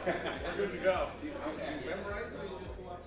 We're good to go. Do you memorize it or you just go up?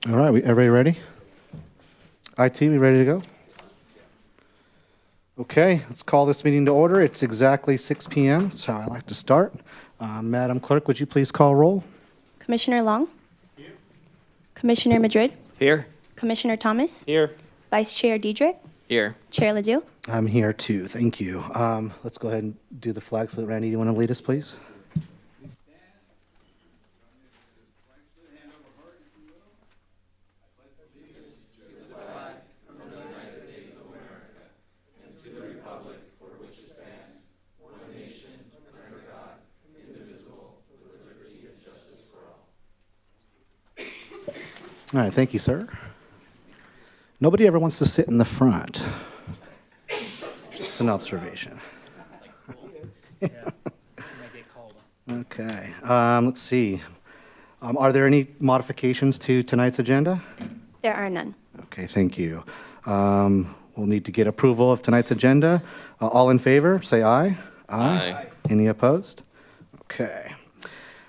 All right, everybody ready? IT, we ready to go? Okay, let's call this meeting to order. It's exactly 6 p.m. That's how I like to start. Madam Clerk, would you please call roll? Commissioner Long? Here. Commissioner Madrid? Here. Commissioner Thomas? Here. Vice Chair Diedrich? Here. Chair Ledoux? I'm here too, thank you. Let's go ahead and do the flag salute. Randy, you want to lead us, please? All right, thank you, sir. Nobody ever wants to sit in the front. Just an observation. Okay, let's see. Are there any modifications to tonight's agenda? There are none. Okay, thank you. We'll need to get approval of tonight's agenda. All in favor, say aye. Aye. Any opposed? Okay.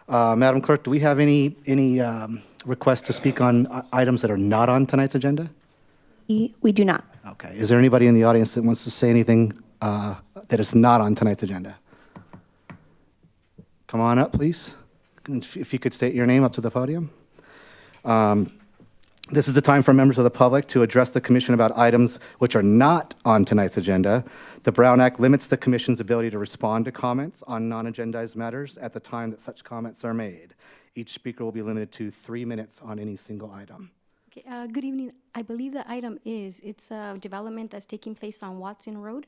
Madam Clerk, do we have any requests to speak on items that are not on tonight's agenda? We do not. Okay. Is there anybody in the audience that wants to say anything that is not on tonight's agenda? Come on up, please. If you could state your name up to the podium. This is the time for members of the public to address the commission about items which are not on tonight's agenda. The Brown Act limits the commission's ability to respond to comments on non-agendized matters at the time that such comments are made. Each speaker will be limited to 3 minutes on any single item. Okay, good evening. I believe the item it's a development that's taking place on Watson Road.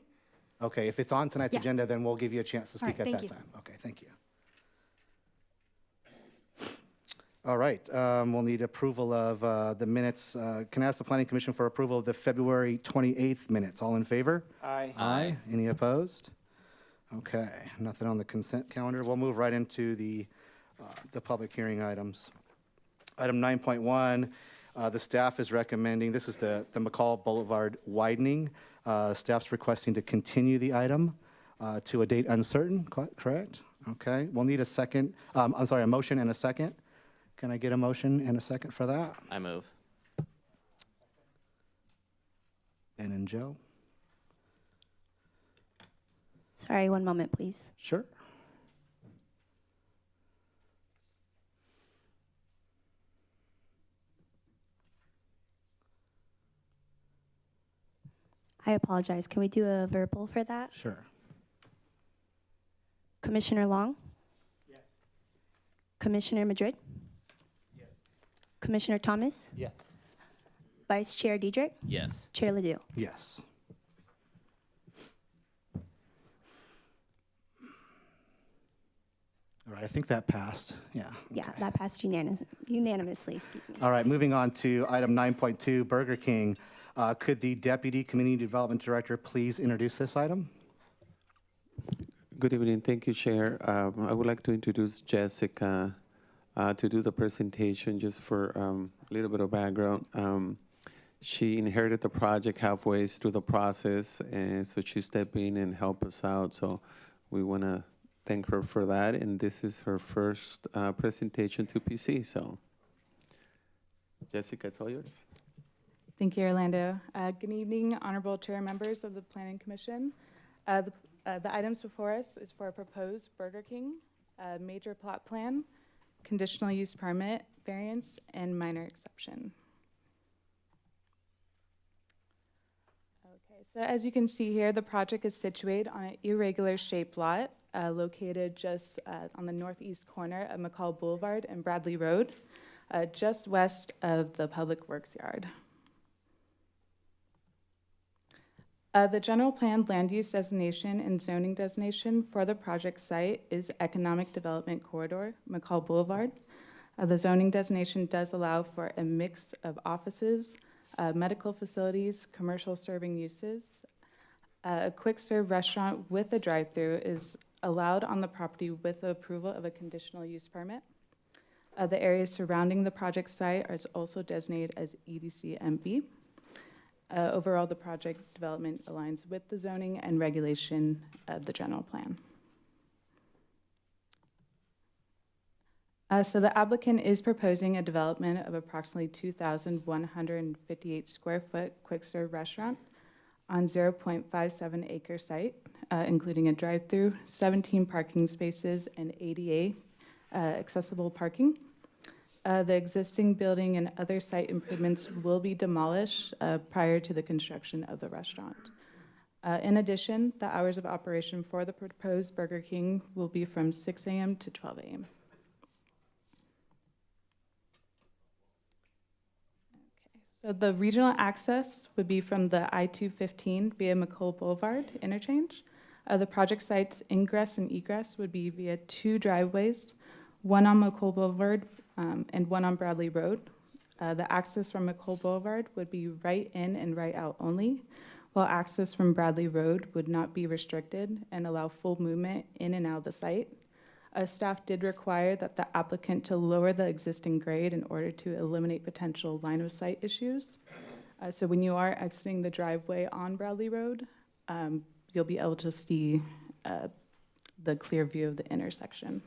Okay, if it's on tonight's Yeah. agenda, then we'll give you a chance to All speak right, at thank that you. time. Okay, thank you. All right, we'll need approval of the minutes. Can I ask the Planning Commission for approval of the February 28th minutes? All in favor? Aye. Aye. Any opposed? Okay, nothing on the consent calendar. We'll move right into the public hearing items. Item 9.1, the staff is recommending, this is the McCall Boulevard widening. Staff's requesting to continue the item to a date uncertain, correct? Okay, we'll need a second, I'm sorry, a motion and a second. Can I get a motion and a second for that? I move. Ben and Joe? Sorry, one moment, please. Sure. I apologize. Can we do a verbal for that? Sure. Commissioner Long? Yes. Commissioner Madrid? Yes. Commissioner Thomas? Yes. Vice Chair Diedrich? Yes. Chair Ledoux? Yes. All right, I think that passed. Yeah. Yeah, that passed unanimously, excuse me. All right, moving on to item 9.2, Burger King. Could the Deputy Community Development Director please introduce this item? Good evening. Thank you, Chair. I would like to introduce Jessica to do the presentation just for a little bit of background. She inherited the project halfway through the process, and so she stepped in and helped us out. So we want to thank her for that. And this is her first presentation to PC. So Jessica, it's all yours. Thank you, Orlando. Good evening, honorable chair members of the Planning Commission. The items before us is for a proposed Burger King, major plot plan, conditional use permit, variance, and minor exception. Okay, so as you can see here, the project is situated on an irregular shaped lot located just on the northeast corner of McCall Boulevard and Bradley Road, just west of the Public Works Yard. The general plan land use designation and zoning designation for the project site is Economic Development Corridor, McCall Boulevard. The zoning designation does allow for a mix of offices, medical facilities, commercial serving uses. A quick serve restaurant with a drive-through is allowed on the property with the approval of a conditional use permit. The areas surrounding the project site are also designated as EDC MB. Overall, the project development aligns with the zoning and regulation of the general plan. So the applicant is proposing a development of approximately 2,158 square foot quick-serve restaurant on 0.57 acre site, including a drive-through, 17 parking spaces, and ADA accessible parking. The existing building and other site improvements will be demolished prior to the construction of the restaurant. In addition, the hours of operation for the proposed Burger King will be from 6 a.m. to 12 a.m. So the regional access would be from the I-215 via McCole Boulevard interchange. The project site's ingress and egress would be via 2 driveways, one on McCole Boulevard and one on Bradley Road. The access from McCole Boulevard would be right in and right out only, while access from Bradley Road would not be restricted and allow full movement in and out of the site. Staff did require that the applicant to lower the existing grade in order to eliminate potential line of sight issues. So when you are exiting the driveway on Bradley Road, you'll be able to see the clear view of the intersection.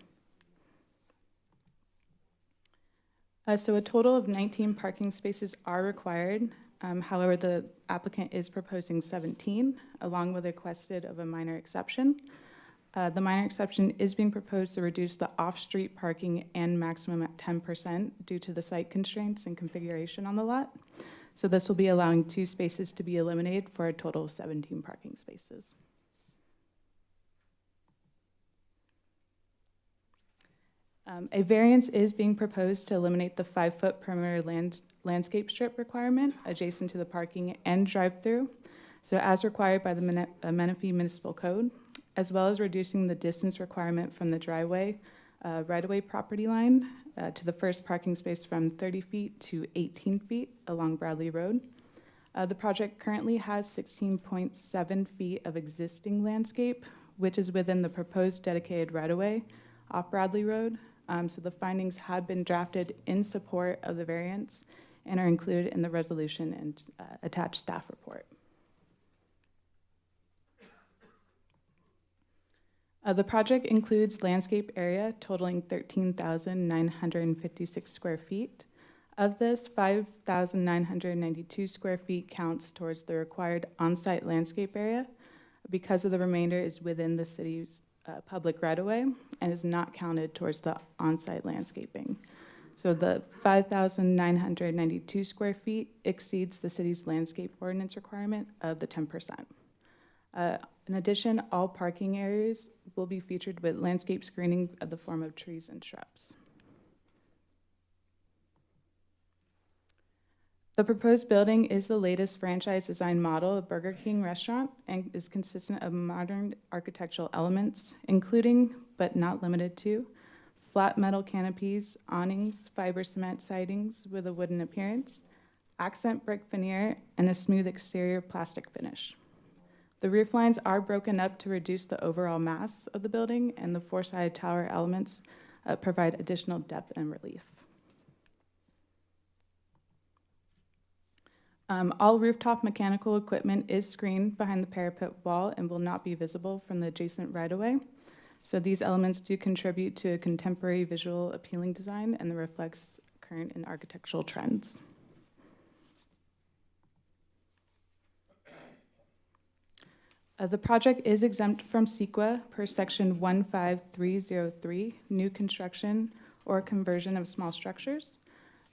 So a total of 19 parking spaces are required. However, the applicant is proposing 17, along with a requested of a minor exception. The minor exception is being proposed to reduce the off-street parking and maximum at 10% due to the site constraints and configuration on the lot. So this will be allowing 2 spaces to be eliminated for a total of 17 parking spaces. A variance is being proposed to eliminate the 5-foot perimeter landscape strip requirement adjacent to the parking and drive-through, so as required by the Menifee Municipal Code, as well as reducing the distance requirement from the driveway right-of-way property line to the first parking space from 30 feet to 18 feet along Bradley Road. The project currently has 16.7 feet of existing landscape, which is within the proposed dedicated right-of-way off Bradley Road. So the findings have been drafted in support of the variance and are included in the resolution and attached staff report. The project includes landscape area totaling 13,956 square feet. Of this, 5,992 square feet counts towards the required on-site landscape area because of the remainder is within the city's public right-of-way and is not counted towards the on-site landscaping. So the 5,992 square feet exceeds the city's landscape ordinance requirement of the 10%. In addition, all parking areas will be featured with landscape screening of the form of trees and shrubs. The proposed building is the latest franchise design model of Burger King restaurant and is consistent of modern architectural elements, including, but not limited to, flat metal canopies, awnings, fiber cement sidings with a wooden appearance, accent brick veneer, and a smooth exterior plastic finish. The roof lines are broken up to reduce the overall mass of the building, and the 4-sided tower elements provide additional depth and relief. All rooftop mechanical equipment is screened behind the parapet wall and will not be visible from the adjacent right-of-way. So these elements do contribute to a contemporary visual appealing design and reflects current and architectural trends. The project is exempt from CEQA per section 15303, new construction or conversion of small structures.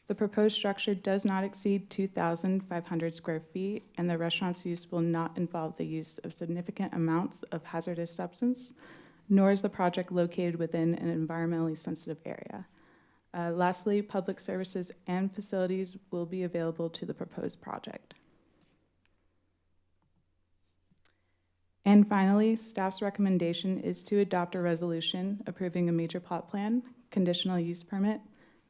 The proposed structure does not exceed 2,500 square feet, and the restaurant's use will not involve the use of significant amounts of hazardous substance, nor is the project located within an environmentally sensitive area. Lastly, public services and facilities will be available to the proposed project. And finally, staff's recommendation is to adopt a resolution approving a major plot plan, conditional use permit,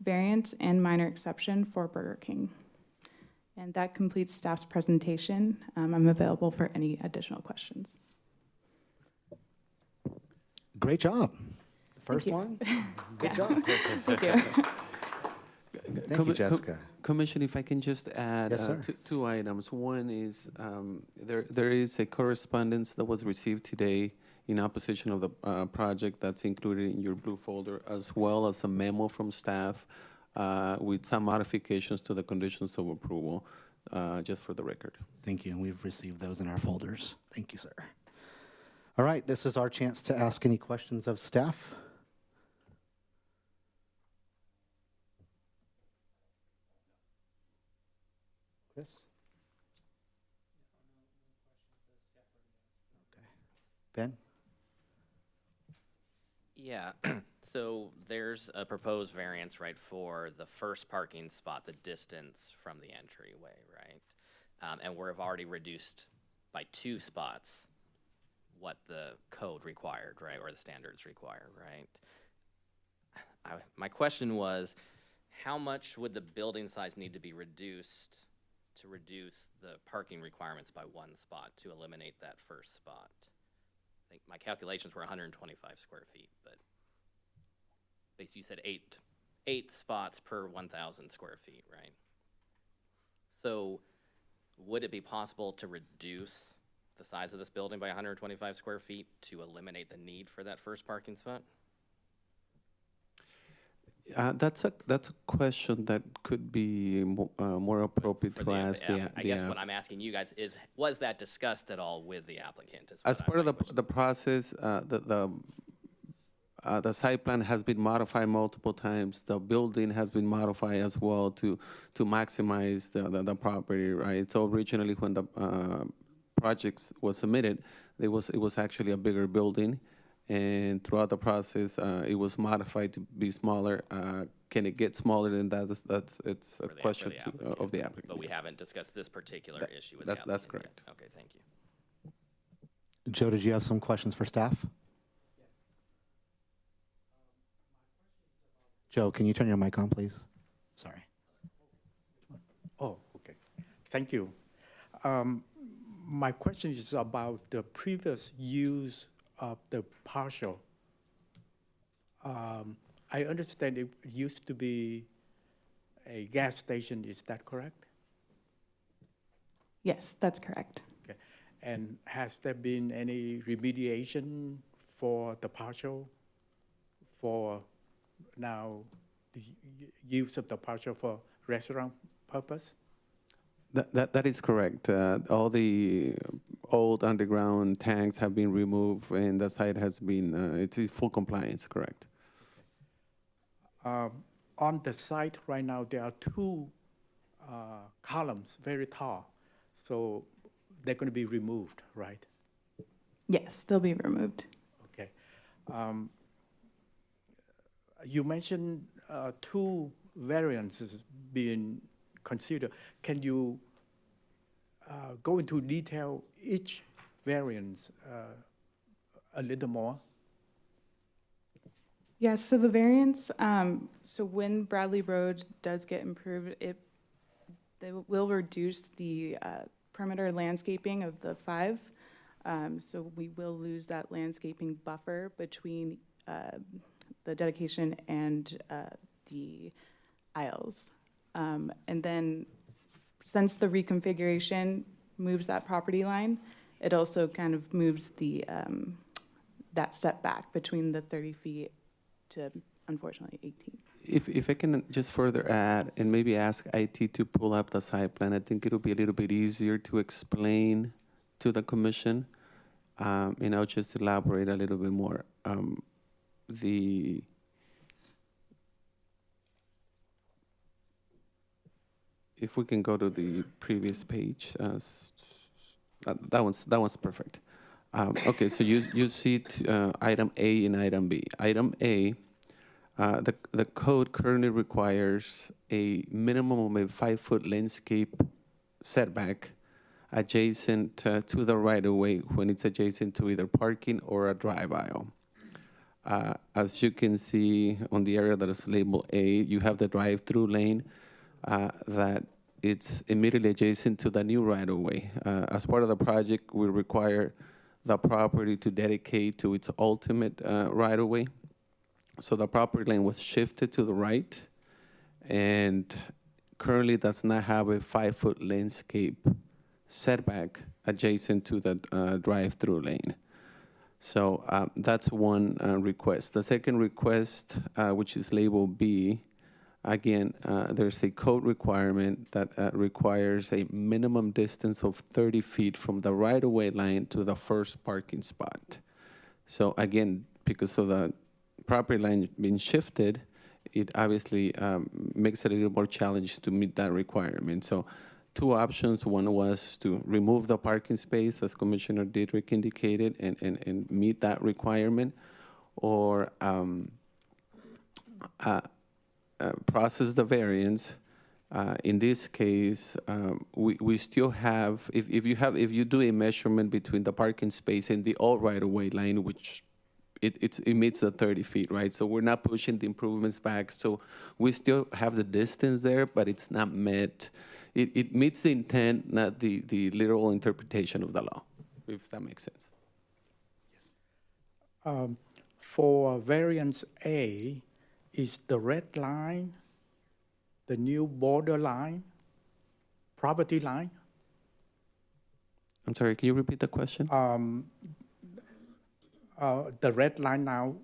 variance, and minor exception for Burger King. And that completes staff's presentation. I'm available for any additional questions. Great job. First you. one? Good Yeah. job. Thank you. Thank you, Jessica. Commissioner, if I can just add Yes, sir. two items. One is there is a correspondence that was received today in opposition of the project that's included in your blue folder, as well as a memo from staff with some modifications to the conditions of approval, just for the record. Thank you, and we've received those in our folders. Thank you, sir. All right, this is our chance to ask any questions of staff. Chris? Okay. Ben? Yeah, so there's a proposed variance, right, for the first parking spot, the distance from the entryway, right? And we've already reduced by 2 spots what the code required, right, or the standards require, right? My question was, how much would the building size need to be reduced to reduce the parking requirements by 1 spot to eliminate that first spot? I think my calculations were 125 square feet, but basically you said eight spots per 1,000 square feet, right? So would it be possible to reduce the size of this building by 125 square feet to eliminate the need for that first parking spot? That's a question that could be more appropriate For to ask I guess what I'm asking you guys is, was that discussed at all with the applicant? is what as part of my question. the process. The site plan has been modified multiple times. The building has been modified as well to maximize the property, right? So originally when the project was submitted, it was actually a bigger building, and throughout the process, it was modified to be smaller. Can it get smaller than that? It's a question of the applicant. But we haven't discussed this particular issue with the applicant. That's correct. Yet. Okay, thank you. Joe, did you have some questions for staff? Joe, can you turn your mic on, please? Sorry. Oh, okay. Thank you. My question is about the previous use of the partial. I understand it used to be a gas station. Is that correct? Yes, that's correct. Okay. And has there been any remediation for the partial for now the use of the partial for restaurant purpose? That is correct. All the old underground tanks have been removed, and the site has been, it's in full compliance, correct? On the site right now, there are 2 columns, very tall. So they're going to be removed, right? Yes, they'll be removed. Okay. You mentioned 2 variances being considered. Can you go into detail each variance a little more? Yes, so the variance, so when Bradley Road does get improved, they will reduce the perimeter landscaping of the 5. So we will lose that landscaping buffer between the dedication and the aisles. And then since the reconfiguration moves that property line, it also kind of moves the that setback between the 30 feet to, unfortunately, 18. If I can just further add and maybe ask IT to pull up the site plan, I think it'll be a little bit easier to explain to the commission, and I'll just elaborate a little bit more. If we can go to the previous page, that one's perfect. Okay, so you see item A and item B. Item A, the code currently requires a minimum of a 5-foot landscape setback adjacent to the right-of-way when it's adjacent to either parking or a drive aisle. As you can see on the area that is labeled A, you have the drive-through lane that it's immediately adjacent to the new right-of-way. As part of the project, we require the property to dedicate to its ultimate right-of-way. So the property line was shifted to the right, and currently does not have a 5-foot landscape setback adjacent to the drive-through lane. So that's one request. The second request, which is labeled B, again, there's a code requirement that requires a minimum distance of 30 feet from the right-of-way line to the first parking spot. So again, because of the property line being shifted, it obviously makes it a little more challenging to meet that requirement. So two options. One was to remove the parking space, as Commissioner Dietrich indicated, and meet that requirement, or process the variance. In this case, we still have, if you do a measurement between the parking space and the all right-of-way line, which it meets the 30 feet, right? So we're not pushing the improvements back. So we still have the distance there, but it's not met. It meets the intent, not the literal interpretation of the law, if that makes sense. For variance A, is the red line the new border line, property line? I'm sorry, can you repeat the question? The red line now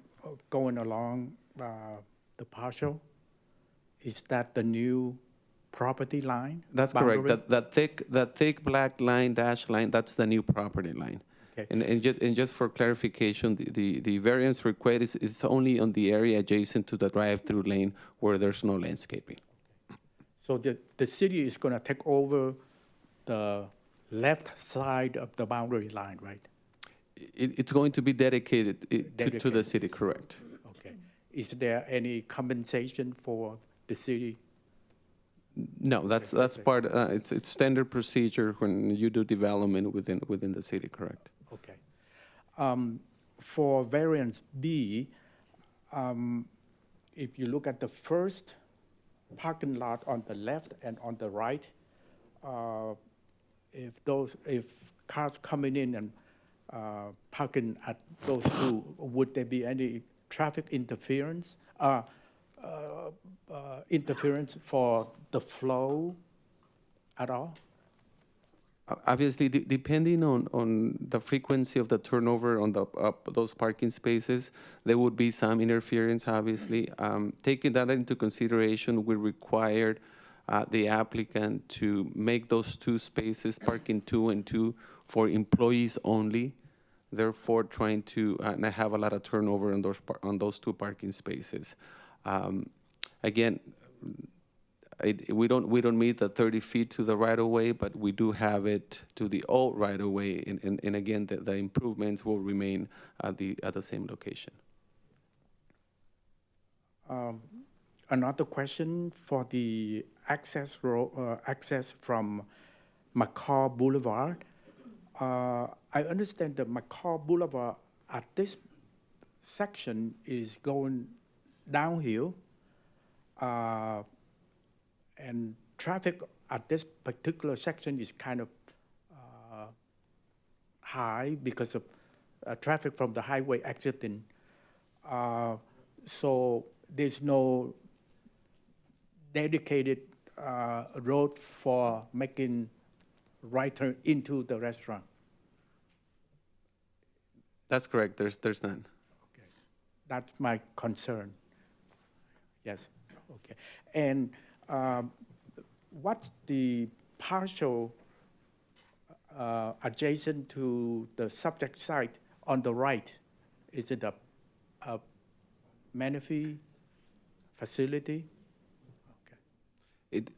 going along the partial, is that the new property line? That's boundary? correct. That thick black line, dash line, that's the new property line. Okay. And just for clarification, the variance request is only on the area adjacent to the drive-through lane where there's no landscaping. So the city is going to take over the left side of the boundary line, right? It's going to be dedicated to the Dedicated. city, correct? Okay. Is there any compensation for the city? No, that's part. It's standard procedure when you do development within the city, correct? Okay. For variance B, if you look at the first parking lot on the left and on the right, if cars coming in and parking at those two, would there be any traffic interference? Interference for the flow at all? Obviously, depending on the frequency of the turnover on those parking spaces, there would be some interference, obviously. Taking that into consideration, we required the applicant to make those two spaces, parking 2 and 2, for employees only, therefore trying to not have a lot of turnover on those two parking spaces. Again, we don't meet the 30 feet to the right-of-way, but we do have it to the old right-of-way, and again, the improvements will remain at the same location. Another question for the access from McCall Boulevard. I understand that McCall Boulevard at this section is going downhill, and traffic at this particular section is kind of high because of traffic from the highway exiting. So there's no dedicated road for making right turn into the restaurant. That's correct. There's none. Okay, that's my concern. Yes. Okay. And what's the partial adjacent to the subject site on the right? Is it a Menifee facility?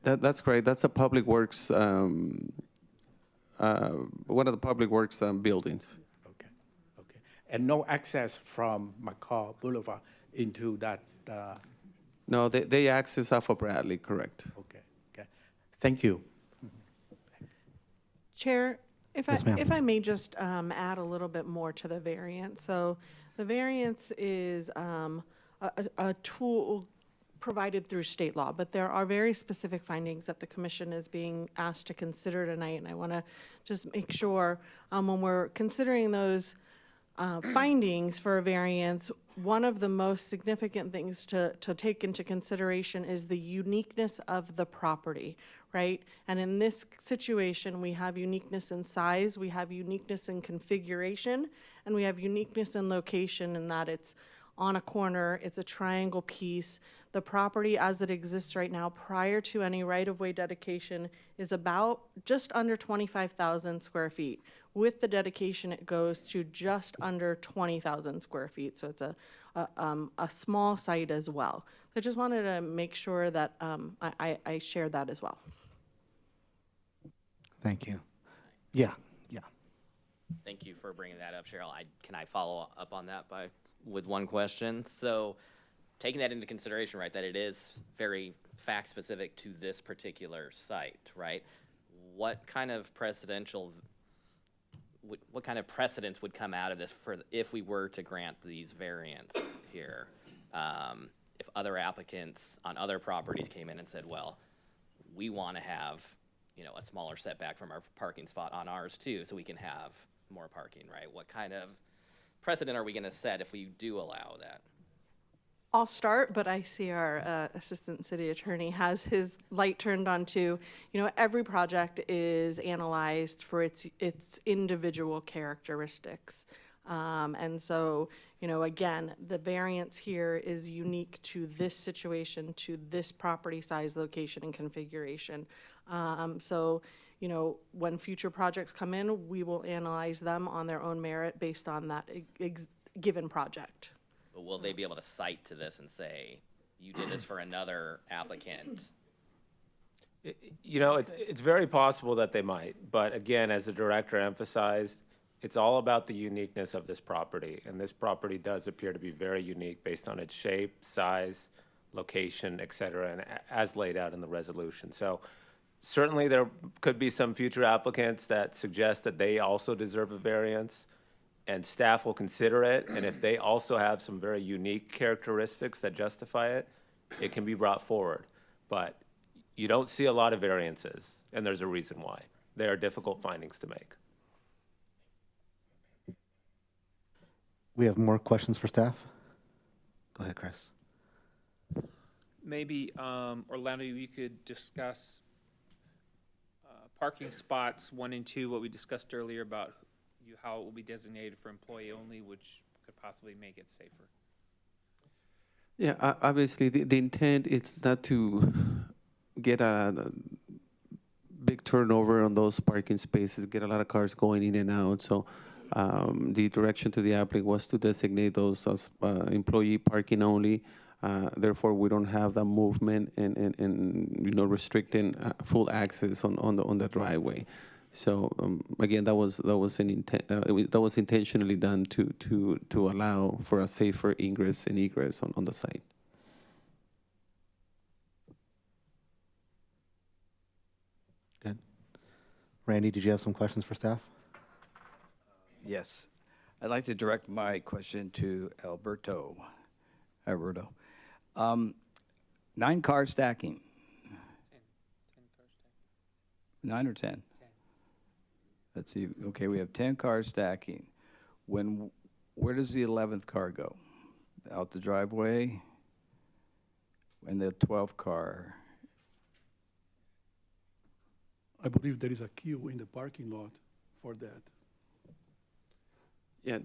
That's correct. That's a public works, one of the public works buildings. Okay. Okay. And no access from McCall Boulevard into that. No, they access off of Bradley, correct. Okay. Okay. Thank you. Chair, if Yes, ma'am. if I may just add a little bit more to the variance. So the variance is a tool provided through state law, but there are very specific findings that the commission is being asked to consider tonight, and I want to just make sure when we're considering those findings for a variance, one of the most significant things to take into consideration is the uniqueness of the property, right? And in this situation, we have uniqueness in size, we have uniqueness in configuration, and we have uniqueness in location in that it's on a corner, it's a triangle piece. The property as it exists right now, prior to any right-of-way dedication, is about just under 25,000 square feet. With the dedication, it goes to just under 20,000 square feet, so it's a small site as well. I just wanted to make sure that I shared that as well. Thank you. Yeah. Thank you for bringing that up, Cheryl. Can I follow up on that with one question? So, taking that into consideration, right, that it is very fact-specific to this particular site, right? What kind of precedence would come out of this if we were to grant these variants here? If other applicants on other properties came in and said, well, we want to have, a smaller setback from our parking spot on ours too, so we can have more parking, right? What kind of precedent are we going to set if we do allow that? I'll start, but I see our Assistant City Attorney has his light turned on too. Every project is analyzed for its individual characteristics. And so, again, the variance here is unique to this situation, to this property size, location, and configuration. So, when future projects come in, we will analyze them on their own merit based on that given project. But will they be able to cite to this and say, you did this for another applicant? It's very possible that they might, but again, as the director emphasized, it's all about the uniqueness of this property, and this property does appear to be very unique based on its shape, size, location, et cetera, and as laid out in the resolution. So certainly there could be some future applicants that suggest that they also deserve a variance, and staff will consider it, and if they also have some very unique characteristics that justify it, it can be brought forward. But you don't see a lot of variances, and there's a reason why. They are difficult findings to make. We have more questions for staff? Go ahead, Chris. Maybe, Orlando, you could discuss parking spots 1 and 2, what we discussed earlier about how it will be designated for employee only, which could possibly make it safer. Yeah, obviously, the intent is not to get a big turnover on those parking spaces, get a lot of cars going in and out. So the direction to the applicant was to designate those as employee parking only. Therefore, we don't have that movement and restricting full access on the driveway. So again, that was intentionally done to allow for a safer ingress and egress on the site. Good. Randy, did you have some questions for staff? Yes. I'd like to direct my question to Alberto. 9 car stacking. 9 or 10? Let's see. Okay, we have 10 cars stacking. Where does the 11th car go? Out the driveway? And the 12th car? I believe there is a queue in the parking lot for that. Yeah,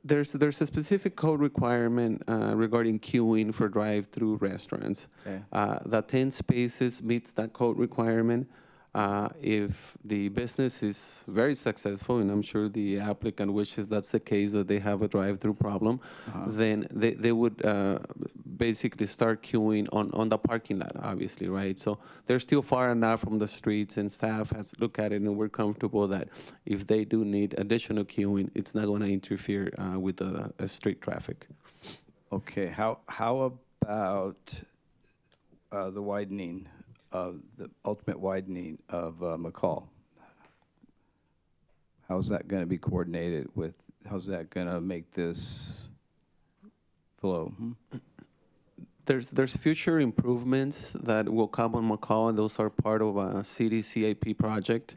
there's a specific code requirement regarding queuing for drive-through restaurants. Okay. The 10 spaces meets that code requirement. If the business is very successful, and I'm sure the applicant wishes that's the case, that they have a drive-through problem, then they would basically start queuing on the parking lot, obviously, right? So they're still far enough from the streets, and staff has looked at it, and we're comfortable that if they do need additional queuing, it's not going to interfere with the street traffic. Okay, how about the widening of the ultimate widening of McCall? How's that going to be coordinated with, how's that going to make this flow? There's future improvements that will come on McCall, and those are part of a city CIP project.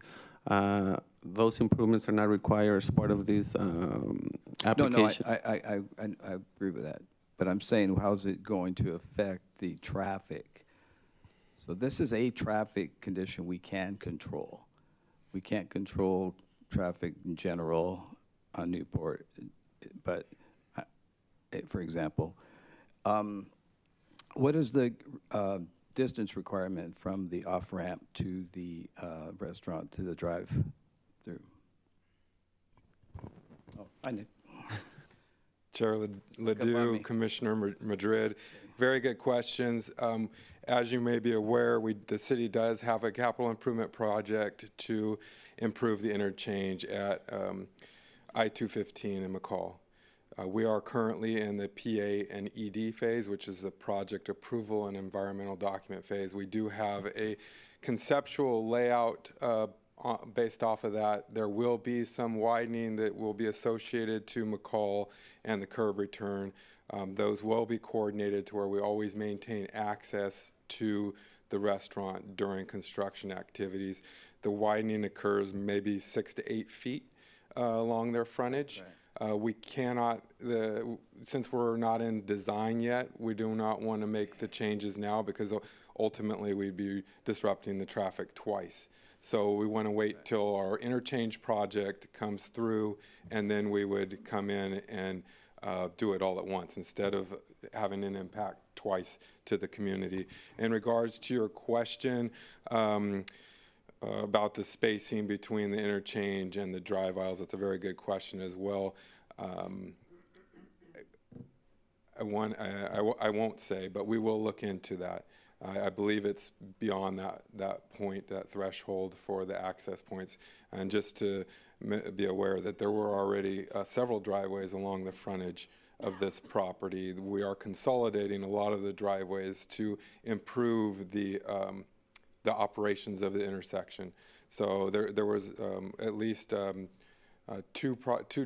Those improvements are not required as part of this application. No, I agree with that. But I'm saying, how's it going to affect the traffic? So this is a traffic condition we can control. We can't control traffic in general on Newport, but, for example, what is the distance requirement from the off-ramp to the restaurant, to the drive-through? Oh, hi, Nick. Chair Ledoux, Commissioner Madrid, very good questions. As you may be aware, the city does have a capital improvement project to improve the interchange at I-215 in McCall. We are currently in the PA and ED phase, which is the project approval and environmental document phase. We do have a conceptual layout based off of that. There will be some widening that will be associated to McCall and the curb return. Those will be coordinated to where we always maintain access to the restaurant during construction activities. The widening occurs maybe 6 to 8 feet along their frontage. Right. We cannot, since we're not in design yet, we do not want to make the changes now because ultimately we'd be disrupting the traffic twice. So we want to wait till our interchange project comes through, and then we would come in and do it all at once instead of having an impact twice to the community. In regards to your question about the spacing between the interchange and the drive aisles, it's a very good question as well. I won't say, but we will look into that. I believe it's beyond that point, that threshold for the access points. And just to be aware that there were already several driveways along the frontage of this property. We are consolidating a lot of the driveways to improve the operations of the intersection. So there was at least two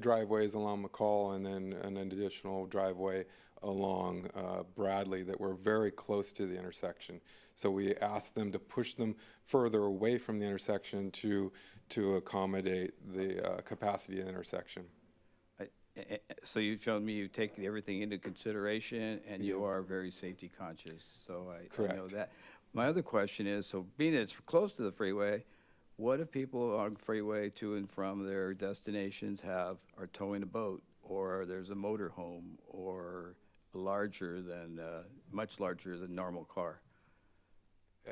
driveways along McCall and then an additional driveway along Bradley that were very close to the intersection. So we asked them to push them further away from the intersection to accommodate the capacity of the intersection. So you've shown me you take everything into consideration and you are very safety conscious, so I know that. My other question is, so being that it's close to the freeway, what if people on the freeway to and from their destinations are towing a boat, or there's a motor home, or much larger than normal car?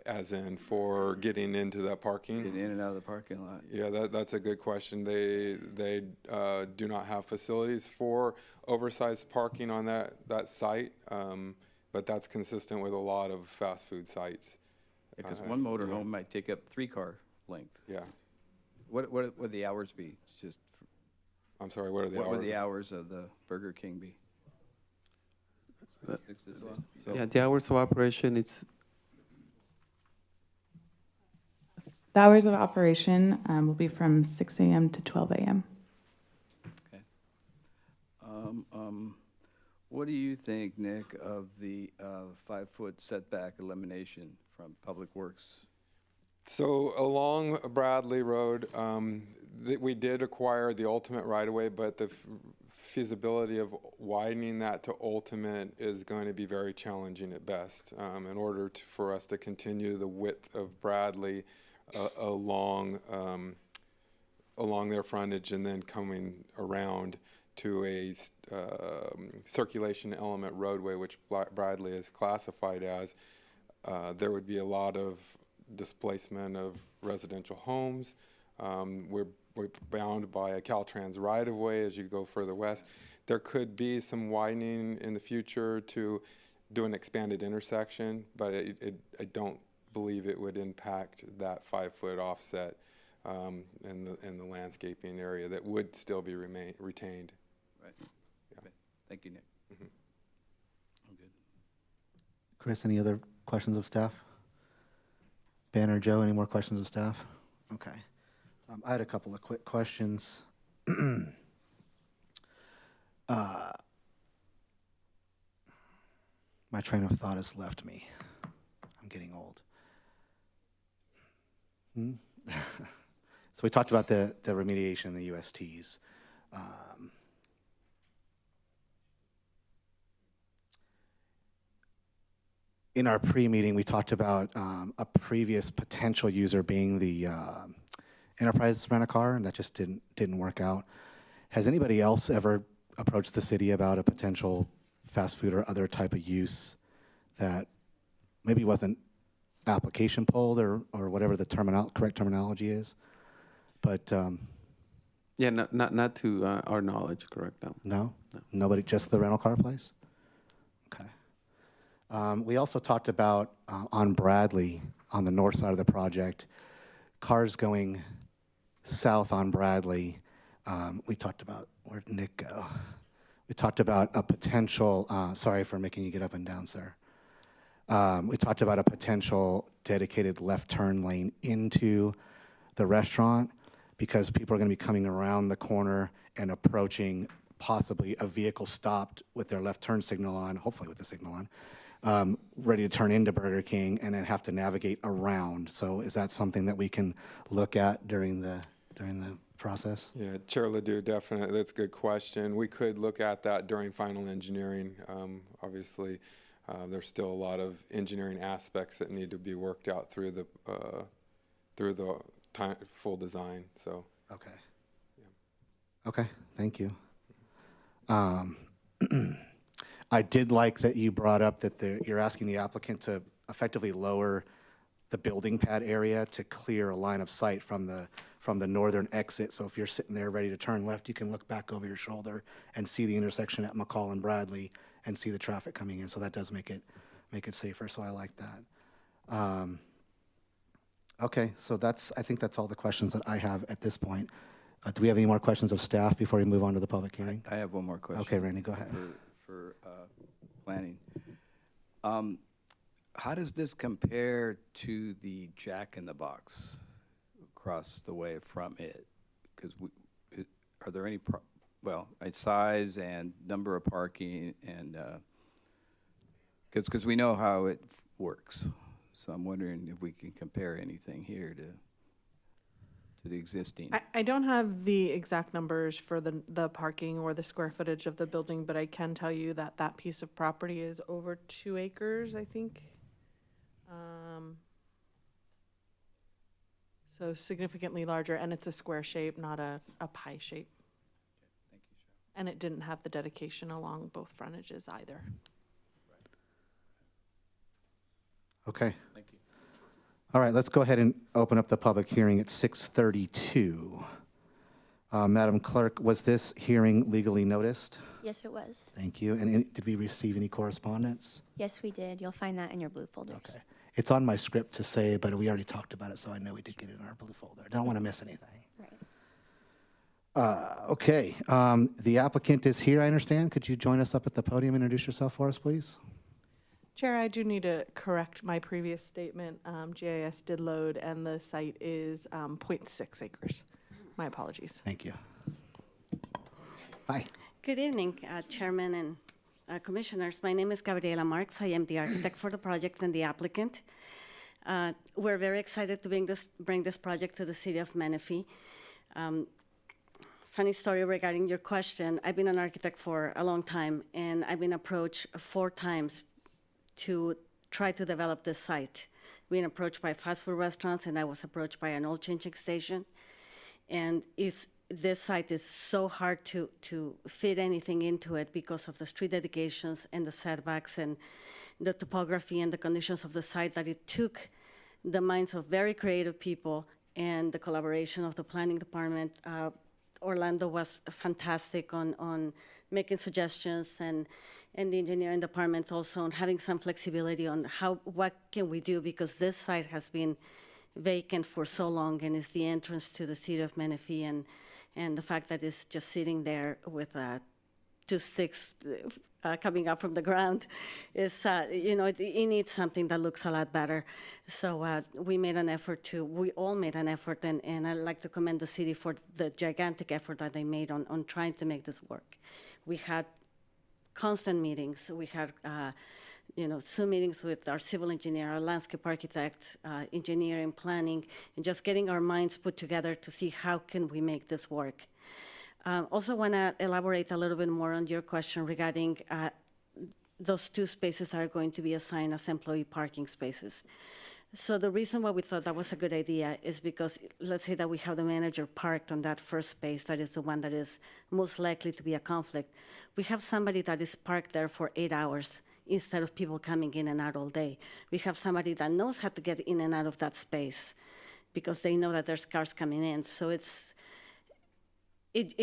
As in for getting into that parking? Getting in and out of the parking lot. Yeah, that's a good question. They do not have facilities for oversized parking on that site, but that's consistent with a lot of fast food sites. Because one motorhome might take up 3-car length. Yeah. What would the hours be? I'm sorry, what are the hours? What would the hours of the Burger King be? Yeah, the hours of operation, The hours of operation will be from 6 a.m. to 12 a.m. Okay. What do you think, Nick, of the 5-foot setback elimination from Public Works? So along Bradley Road, we did acquire the ultimate right-of-way, but the feasibility of widening that to ultimate is going to be very challenging at best. In order for us to continue the width of Bradley along their frontage and then coming around to a circulation element roadway, which Bradley is classified as, there would be a lot of displacement of residential homes. We're bound by a Caltrans right-of-way as you go further west. There could be some widening in the future to do an expanded intersection, but I don't believe it would impact that 5-foot offset in the landscaping area that would still be retained. Right. Yeah. Okay. Thank you, Nick. Mm-hmm. I'm good. Chris, any other questions of staff? Ben or Joe, any more questions of staff? Okay. I had a couple of quick questions. My train of thought has left me. I'm getting old. So we talked about the remediation in the USTs. in our pre-meeting, we talked about a previous potential user being the Enterprise rent-a-car, and that just didn't work out. Has anybody else ever approached the city about a potential fast food or other type of use that maybe wasn't application pulled or whatever the correct terminology is? But Yeah, not to our knowledge, correct? No. no? Nobody, just the rental car place? Okay. We also talked about on Bradley, on the north side of the project, cars going south on Bradley. We talked about, where'd Nick go? We talked about a potential, sorry for making you get up and down, sir. We talked about a potential dedicated left turn lane into the restaurant because people are going to be coming around the corner and approaching possibly a vehicle stopped with their left turn signal on, hopefully with the signal on, ready to turn into Burger King and then have to navigate around. So is that something that we can look at during the process? Yeah, Chair Ledoux, definitely. That's a good question. We could look at that during final engineering. Obviously, there's still a lot of engineering aspects that need to be worked out through the full design. So. Okay. Yeah. Okay. Thank you. I did like that you brought up that you're asking the applicant to effectively lower the building pad area to clear a line of sight from the northern exit. So if you're sitting there ready to turn left, you can look back over your shoulder and see the intersection at McCall and Bradley and see the traffic coming in. So that does make it safer. So I like that. Okay, so I think that's all the questions that I have at this point. Do we have any more questions of staff before we move on to the public hearing? I have one more question. Okay, Randy, go ahead. For planning. How does this compare to the Jack in the Box across the way from it? Because are there any, size and number of parking and, because we know how it works. So I'm wondering if we can compare anything here to the existing. I don't have the exact numbers for the parking or the square footage of the building, but I can tell you that that piece of property is over 2 acres, I think. So significantly larger, and it's a square shape, not a pie shape. Thank you, Cheryl. And it didn't have the dedication along both frontages either. Okay. Thank you. All right, let's go ahead and open up the public hearing at 6:32. Madam Clerk, was this hearing legally noticed? Yes, it was. Thank you. And did we receive any correspondence? Yes, we did. You'll find that in your blue folders. Okay. It's on my script to say, but we already talked about it, so I know we did get it in our blue folder. Don't want to miss anything. Right. Okay. The applicant is here, I understand. Could you join us up at the podium and introduce yourself for us, please? Chair, I do need to correct my previous statement. GIS did load, and the site is 0.6 acres. My apologies. Thank you. Hi. Good evening, Chairman and Commissioners. My name is Gabriela Marks. I am the architect for the project and the applicant. We're very excited to bring this project to the city of Menifee. Funny story regarding your question. I've been an architect for a long time, and I've been approached 4 times to try to develop this site. We've been approached by fast food restaurants, and I was approached by an oil changing station. And this site is so hard to fit anything into it because of the street dedications and the setbacks and the topography and the conditions of the site, that it took the minds of very creative people and the collaboration of the planning department. Orlando was fantastic on making suggestions, and the engineering department also on having some flexibility on what can we do, because this site has been vacant for so long and is the entrance to the city of Menifee, and the fact that it's just sitting there with 2 sticks coming up from the ground is, it needs something that looks a lot better. So we all made an effort, and I'd like to commend the city for the gigantic effort that they made on trying to make this work. We had constant meetings. We had, Zoom meetings with our civil engineer, our landscape architect, engineering, planning, and just getting our minds put together to see how can we make this work. Also want to elaborate a little bit more on your question regarding those 2 spaces are going to be assigned as employee parking spaces. So the reason why we thought that was a good idea is because, let's say that we have the manager parked on that first space, that is the one that is most likely to be a conflict. We have somebody that is parked there for 8 hours instead of people coming in and out all day. We have somebody that knows how to get in and out of that space because they know that there's cars coming in. So it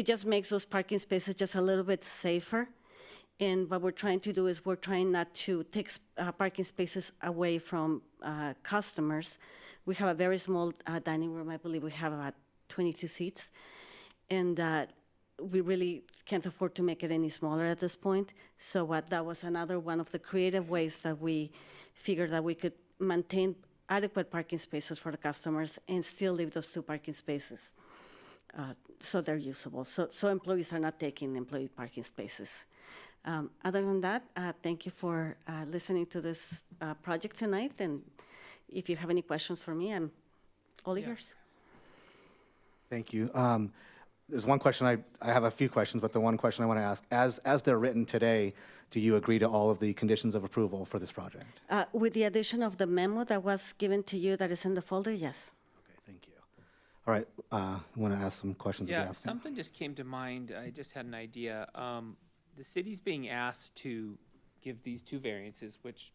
just makes those parking spaces just a little bit safer. And what we're trying to do is we're trying not to take parking spaces away from customers. We have a very small dining room. I believe we have about 22 seats. And we really can't afford to make it any smaller at this point. So that was another one of the creative ways that we figured that we could maintain adequate parking spaces for the customers and still leave those 2 parking spaces so they're usable. So employees are not taking employee parking spaces. Other than that, thank you for listening to this project tonight. And if you have any questions for me, I'm all ears. Thank you. There's one question, I have a few questions, but the one question I want to ask, as they're written today, do you agree to all of the conditions of approval for this project? With the addition of the memo that was given to you that is in the folder, yes. Okay, thank you. All right, I want to ask some questions of the Yeah, applicant. something just came to mind. I just had an idea. The city's being asked to give these 2 variances, which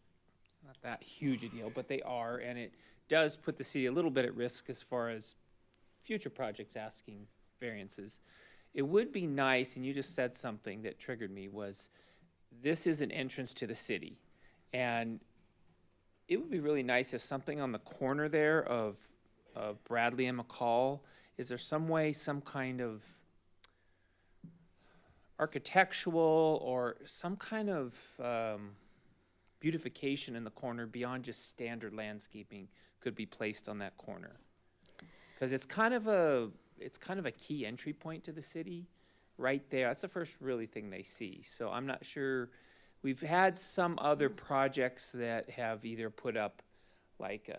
is not that huge a deal, but they are, and it does put the city a little bit at risk as far as future projects asking variances. It would be nice, and you just said something that triggered me, was this is an entrance to the city. And it would be really nice if something on the corner there of Bradley and McCall, is there some way, some kind of architectural or some kind of beautification in the corner beyond just standard landscaping could be placed on that corner? Because it's kind of a key entry point to the city right there. That's the first really thing they see. So I'm not sure. We've had some other projects that have either put up, like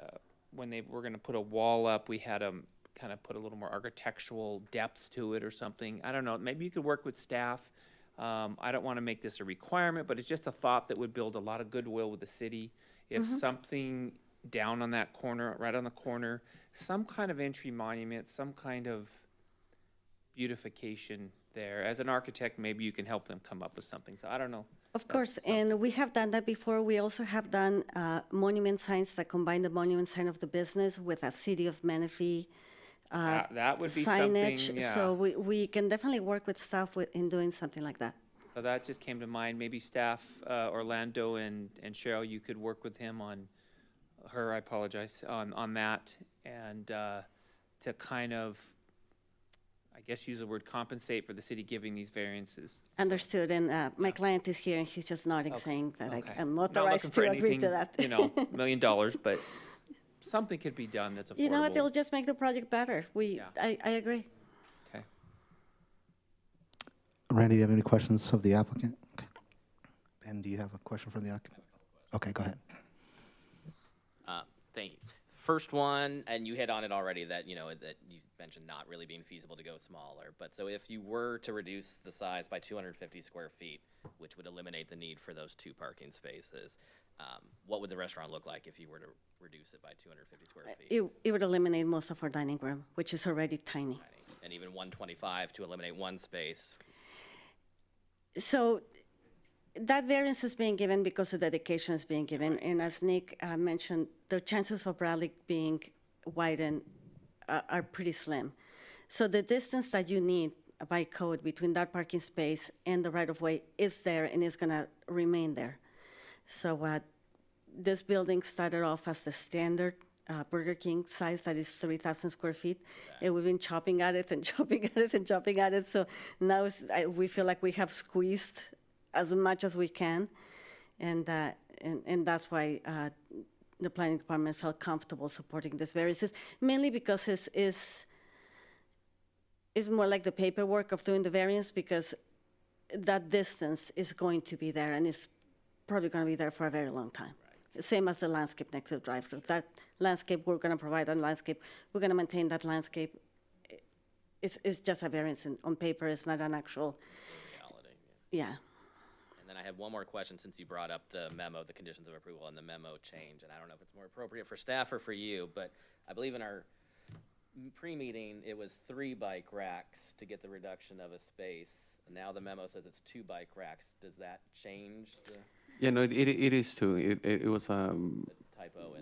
when they were going to put a wall up, we had them kind of put a little more architectural depth to it or something. I don't know. Maybe you could work with staff. I don't want to make this a requirement, but it's just a thought that would build a lot of goodwill with the city. If something down on that corner, right on the corner, some kind of entry monument, some kind of beautification there. As an architect, maybe you can help them come up with something. So I don't know. Of course, and we have done that before. We also have done monument signs that combine the monument sign of the business with a City of Menifee that would be signage. something, yeah. So we can definitely work with staff in doing something like that. So that just came to mind. Maybe staff, Orlando and Cheryl, you could work with him on her, I apologize, on that, and to kind of, I guess, use the word compensate for the city giving these variances. Understood, and my client is here, and he's just nodding, saying that Okay. I'm Not authorized looking for to agree anything, to that. You know, $1 million, but something could be done that's affordable. You know what, it'll just make the project better. I agree. Okay. Randy, do you have any questions of the applicant? Okay. Ben, do you have a question for the applicant? Okay, go ahead. Thank you. First one, and you hit on it already, that, you know, that you mentioned not really being feasible to go smaller. But so if you were to reduce the size by 250 square feet, which would eliminate the need for those 2 parking spaces, what would the restaurant look like if you were to reduce it by 250 square feet? It would eliminate most of our dining room, which is already tiny. And even 125 to eliminate 1 space. So that variance is being given because the dedication is being given. And as Nick mentioned, the chances of Bradley being widened are pretty slim. So the distance that you need by code between that parking space and the right-of-way is there and is going to remain there. So this building started off as the standard Burger King size, that is 3,000 square feet. And we've been chopping at it and chopping at it and chopping at it. So now we feel like we have squeezed as much as we can. And that's why the planning department felt comfortable supporting this variances, mainly because it's more like the paperwork of doing the variance, because that distance is going to be there and it's probably going to be there for a very long time. Right. Same as the landscape next to the drive-thru. That landscape, we're going to provide that landscape. We're going to maintain that landscape. It's just a variance on paper. It's not an actual reality. Yeah. And then I had one more question since you brought up the memo, the conditions of approval and the memo change. And I don't know if it's more appropriate for staff or for you, but I believe in our pre-meeting, it was 3 bike racks to get the reduction of a space. And now the memo says it's 2 bike racks. Does that change the Yeah, no, it is too. It was, typo?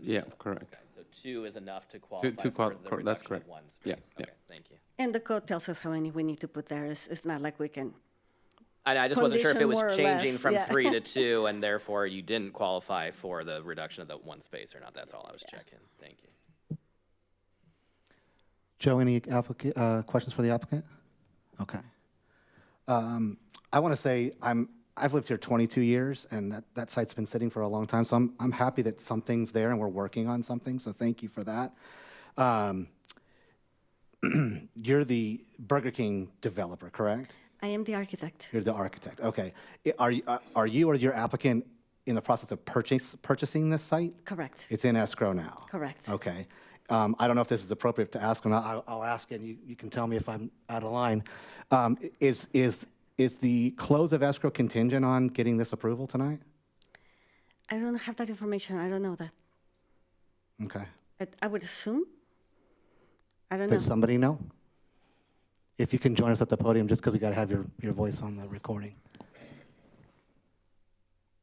yeah, correct. Okay, so 2 is enough to qualify to for qual- the cor- that's reduction correct. of 1 Yeah, space? yeah. Okay, thank you. And the code tells us how many we need to put there. It's not like we can. I just wasn't sure if it Condition was more or changing less, from yeah. 3 to 2, and therefore you didn't qualify for the reduction of the 1 space or not. That's all I was checking. Thank you. Joe, any questions for the applicant? Okay. I want to say I've lived here 22 years, and that site's been sitting for a long time, so I'm happy that something's there and we're working on something, so thank you for that. You're the Burger King developer, correct? I am the architect. You're the architect, okay. Are you or your applicant in the process of purchasing this site? Correct. It's in escrow now? Correct. Okay. I don't know if this is appropriate to ask or not. I'll ask it, and you can tell me if I'm out of line. Is the close of escrow contingent on getting this approval tonight? I don't have that information. I don't know that. Okay. I would assume. I don't Does know. somebody know? If you can join us at the podium, just because we got to have your voice on the recording.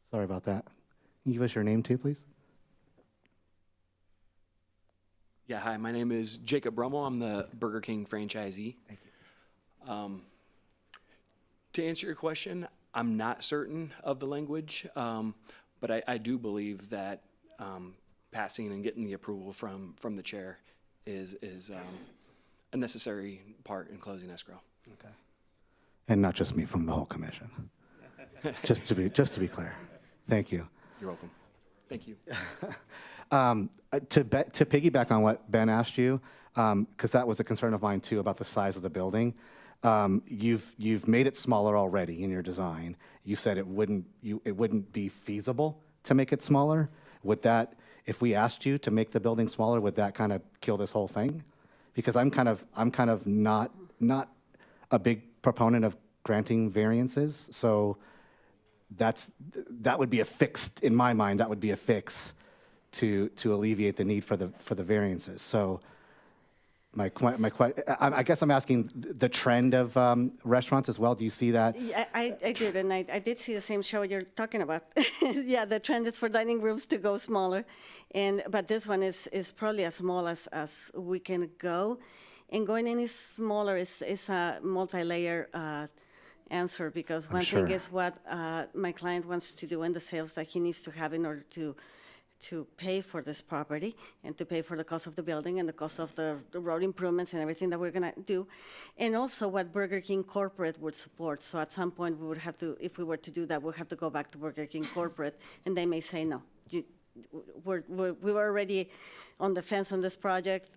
Sorry about that. Can you give us your name too, please? Yeah, hi, my name is Jacob Brummel. I'm the Burger King franchisee. Thank you. To answer your question, I'm not certain of the language, but I do believe that passing and getting the approval from the chair is a necessary part in closing escrow. Okay. And not just me, from the whole commission. just to be clear. Thank you. You're welcome. Thank you. To piggyback on what Ben asked you, because that was a concern of mine too about the size of the building. You've made it smaller already in your design. You said it wouldn't be feasible to make it smaller. Would that, if we asked you to make the building smaller, would that kind of kill this whole thing? Because I'm kind of not a big proponent of granting variances. So that would be a fix in my mind. That would be a fix to alleviate the need for the variances. So I guess I'm asking the trend of restaurants as well. Do you see that? Yeah, I did, and I did see the same show you're talking about. Yeah, the trend is for dining rooms to go smaller, but this one is probably as small as we can go, and going any smaller is a multi-layer answer, because one thing is what my client wants to do and the sales that he needs to have in order to pay for this property and to pay for the cost of the building and the cost of the road improvements and everything that we're going to do, and also what Burger King corporate would support. So at some point we would have to, if we were to do that, we'll have to go back to Burger King corporate, and they may say no. We were already on the fence on this project.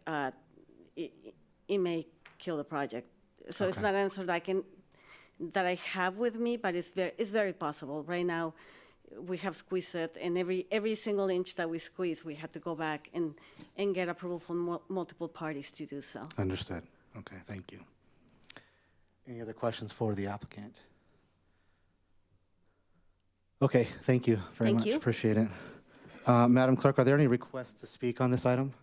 It may kill the project. So It's not an answer that I have with me, but it's very possible. Right now, we have squeezed it, and every single inch that we squeeze, we had to go back and get approval from multiple parties to do so. Understood. Okay, thank you. Any other questions for the applicant? Okay, thank you very much. Appreciate it. Madam Clerk, are there any requests to speak on this item?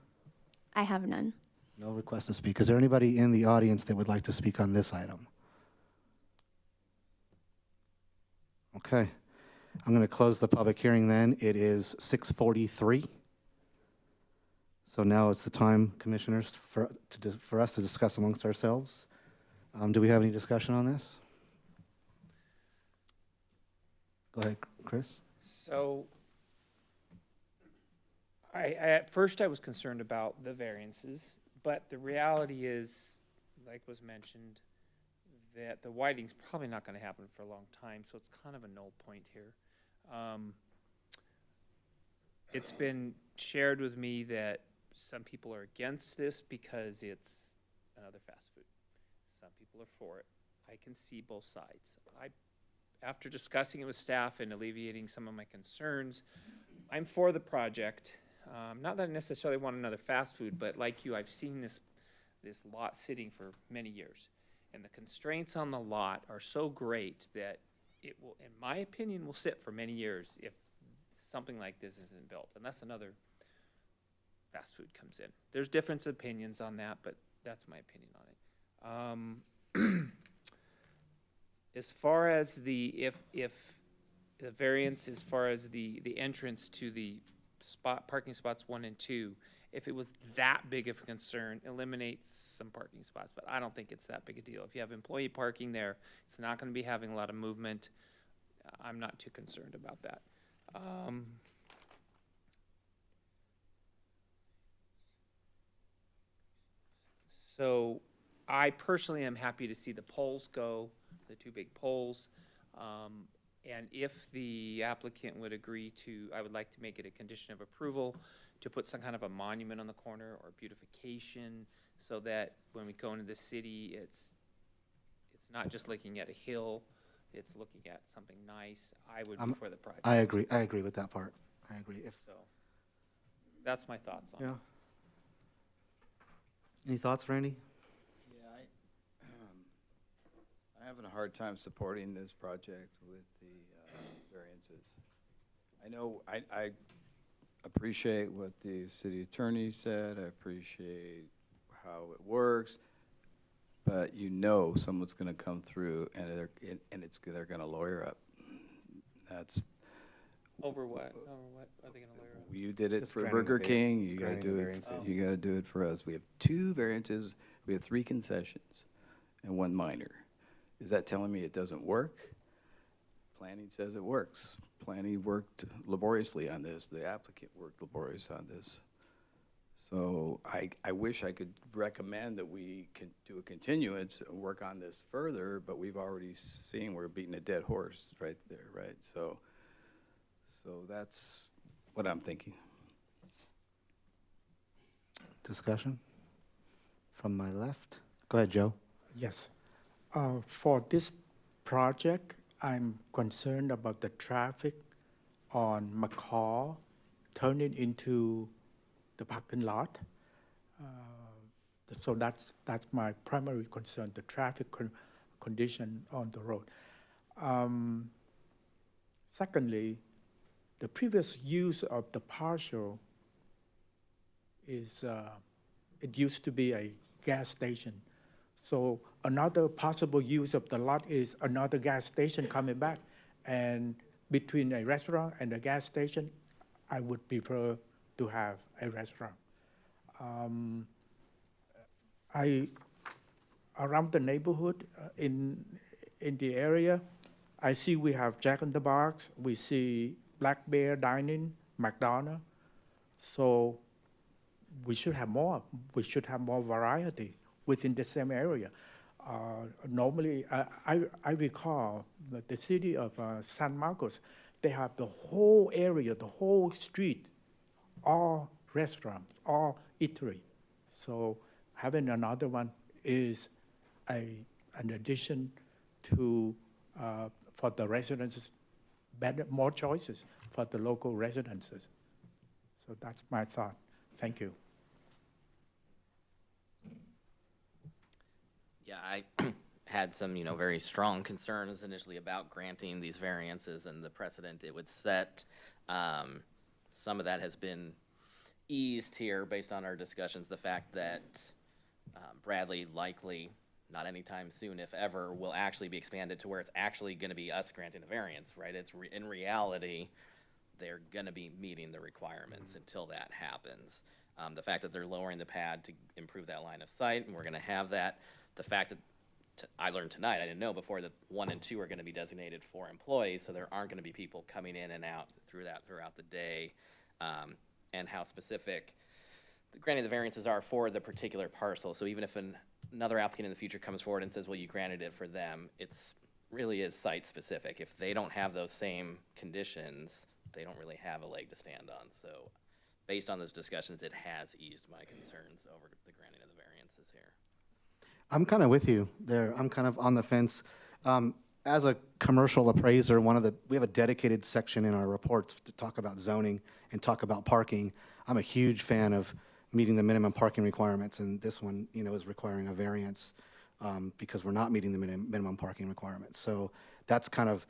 I have none. No requests to speak. Is there anybody in the audience that would like to speak on this item? Okay. I'm going to close the public hearing then. It is 6:43. So now it's the time, commissioners, for us to discuss amongst ourselves. Do we have any discussion on this? Go ahead, Chris. So, at first I was concerned about the variances, but the reality is, like was mentioned, that the widening's probably not going to happen for a long time, so it's kind of a null point here. It's been shared with me that some people are against this because it's another fast food. Some people are for it. I can see both sides. After discussing it with staff and alleviating some of my concerns, I'm for the project. Not that I necessarily want another fast food, but like you, I've seen this lot sitting for many years. And the constraints on the lot are so great that it will, in my opinion, will sit for many years if something like this isn't built, unless another fast food comes in. There's different opinions on that, but that's my opinion on it. As far as if the variance, as far as the entrance to the parking spots 1 and 2, if it was that big of a concern, eliminate some parking spots, but I don't think it's that big a deal. If you have employee parking there, it's not gonna be having a lot of movement. I'm not too concerned about that. So I personally am happy to see the poles go, the 2 big poles. And if the applicant would agree to, I would like to make it a condition of approval to put some kind of a monument on the corner or beautification, so that when we go into the city, it's not just looking at a hill, it's looking at something nice. I would be for the project. I agree with that part. I agree. So, that's my thoughts on it. Yeah. Any thoughts, Randy? Yeah, I'm having a hard time supporting this project with the variances. I know, I appreciate what the city attorney said, I appreciate how it works, but you know someone's gonna come through and they're gonna lawyer up. That's. Over what? Over what are they gonna lawyer up? You did it Just for granting Burger the King, you gotta granting do the it, variances. you gotta do it for us. We have 2 variances, we have 3 concessions, and 1 minor. Is that telling me it doesn't work? Planning says it works. Planning worked laboriously on this, the applicant worked laboriously on this. So I wish I could recommend that we can do a continuance and work on this further, but we've already seen we're beating a dead horse right there, right? So that's what I'm thinking. Discussion from my left. Go ahead, Joe. Yes. For this project, I'm concerned about the traffic on McCall turning into the parking lot. So that's my primary concern, the traffic condition on the road. Secondly, the previous use of the partial is, it used to be a gas station. So another possible use of the lot is another gas station coming back. And between a restaurant and a gas station, I would prefer to have a restaurant. Around the neighborhood, in the area, I see we have Jack in the Box, we see Black Bear Dining, McDonald's. So we should have more. We should have more variety within the same area. Normally, I recall that the city of San Marcos, they have the whole area, the whole street, all restaurants, all eatery. So having another one is an addition to, for the residents, better, more choices for the local residences. So that's my thought. Thank you. Yeah, I had some, very strong concerns initially about granting these variances and the precedent it would set. Some of that has been eased here based on our discussions. The fact that Bradley likely, not anytime soon, if ever, will actually be expanded to where it's actually going to be us granting a variance, right? It's in reality, they're going to be meeting the requirements until that happens. The fact that they're lowering the pad to improve that line of sight, and we're going to have that. The fact that I learned tonight, I didn't know before, that 1 and 2 are going to be designated for employees, so there aren't going to be people coming in and out throughout the day, and how specific granting the variances are for the particular parcel. So even if another applicant in the future comes forward and says, well, you granted it for them, it's really is site specific. If they don't have those same conditions, they don't really have a leg to stand on. So based on those discussions, it has eased my concerns over the granting of the variances here. I'm kind of with you there. I'm kind of on the fence. As a commercial appraiser, we have a dedicated section in our reports to talk about zoning and talk about parking. I'm a huge fan of meeting the minimum parking requirements, and this one, is requiring a variance because we're not meeting the minimum parking requirements. So that's kind of,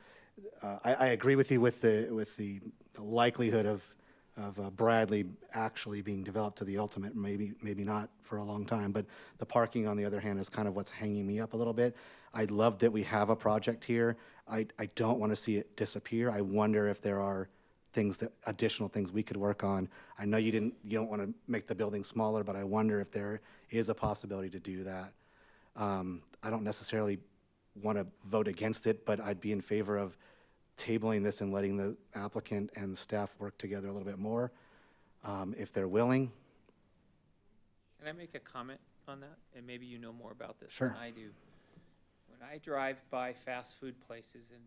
I agree with you with the likelihood of Bradley actually being developed to the ultimate, maybe not for a long time, but the parking, on the other hand, is kind of what's hanging me up a little bit. I love that we have a project here. I don't want to see it disappear. I wonder if there are additional things we could work on. I know you don't want to make the building smaller, but I wonder if there is a possibility to do that. I don't necessarily want to vote against it, but I'd be in favor of tabling this and letting the applicant and the staff work together a little bit more, if they're willing. Can I make a comment on that? And maybe you know more about this Sure. than I do. When I drive by fast food places, and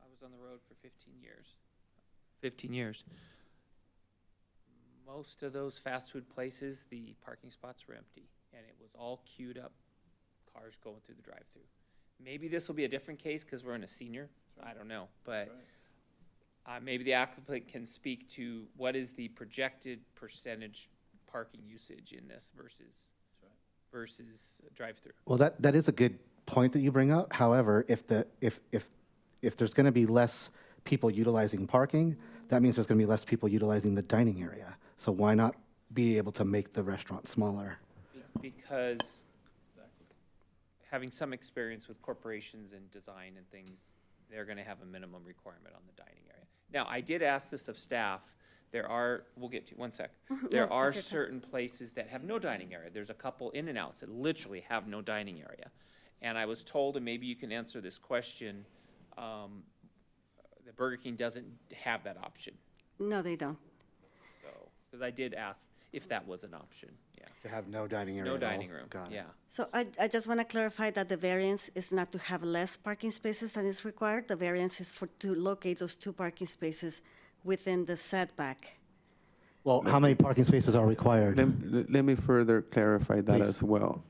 I was on the road for 15 years, most of those fast food places, the parking spots were empty, and it was all queued up, cars going through the drive-through. Maybe this will be a different case because we're in a senior, I don't know, but maybe the applicant can speak to what is the projected percentage parking usage in this versus drive-through. Well, that is a good point that you bring up. However, if there's going to be less people utilizing parking, that means there's going to be less people utilizing the dining area. So why not be able to make the restaurant smaller? Because having some experience with corporations and design and things, they're going to have a minimum requirement on the dining area. Now, I did ask this of staff. We'll get to, one sec. There are certain places that have no dining area. There's a couple In-N-Outs that literally have no dining area. And I was told, and maybe you can answer this question, the Burger King doesn't have that option. No, they don't. So, because I did ask if that was an option, yeah. To have no dining area No at all? dining room, Got it. yeah. So I just want to clarify that the variance is not to have less parking spaces than is required. The variance is to locate those 2 parking spaces within the setback. Well, how many parking spaces are required? Let me further clarify that Please. as well.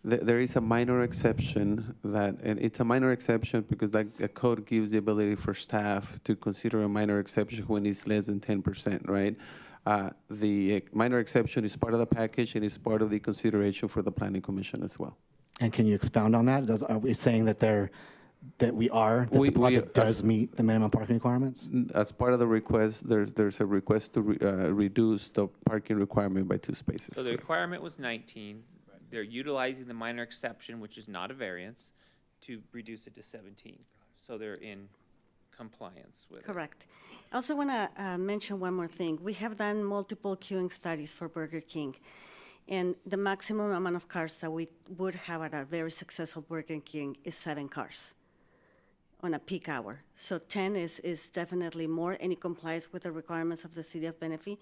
There is a minor exception and it's a minor exception because the code gives the ability for staff to consider a minor exception when it's less than 10%, right? The minor exception is part of the package and is part of the consideration for the Planning Commission as well. And can you expound on that? Are we saying that the project does meet the minimum parking requirements? As part of the request, there's a request to reduce the parking requirement by 2 spaces. So the requirement was 19. They're utilizing the minor exception, which is not a variance, to reduce it to 17. So they're in compliance with it. Correct. I also want to mention one more thing. We have done multiple queuing studies for Burger King, and the maximum amount of cars that we would have at a very successful Burger King is 7 cars on a peak hour. So 10 is definitely more, and it complies with the requirements of the city of Menifee.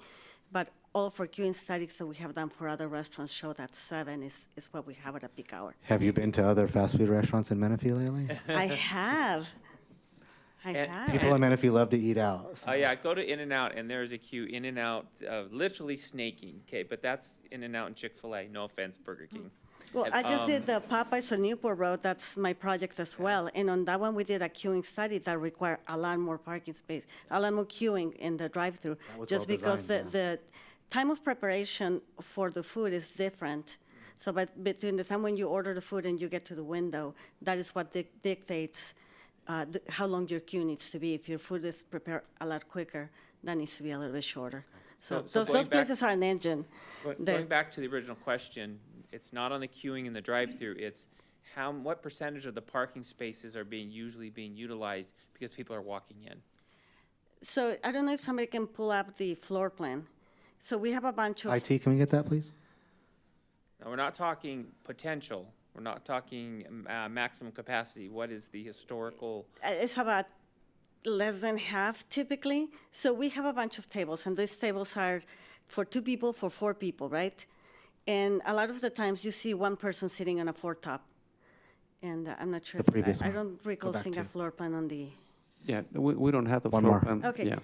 But all for queuing studies that we have done for other restaurants show that 7 is what we have at a peak hour. Have you been to other fast food restaurants in Menifee lately? I have. People in Menifee love to eat out. Oh, yeah, go to In-N-Out, and there's a queue, In-N-Out, literally snaking, okay? But that's In-N-Out and Chick-fil-A, no offense, Burger King. Well, I just did the Popeyes on Newport Road. That's my project as well. And on that one, we did a queuing study that required a lot more parking space, a lot more queuing in the drive-through. Just because the time of preparation for the food is different. So between the time when you order the food and you get to the window, that is what dictates how long your queue needs to be. If your food is prepared a lot quicker, that needs to be a little bit shorter. So those places are an engine. Going back to the original question, it's not on the queuing in the drive-through, it's what percentage of the parking spaces are usually being utilized because people are walking in? So I don't know if somebody can pull up the floor plan. So we have a bunch of. IT, can we get that, please? Now, we're not talking potential, we're not talking maximum capacity. What is the historical? It's about less than half typically. So we have a bunch of tables, and these tables are for 2 people, for 4 people, right? And a lot of the times you see one person sitting on a 4-top. And I'm not sure. I don't recall seeing a floor plan on the. Yeah, we don't have the One floor more. plan. Okay. Yeah.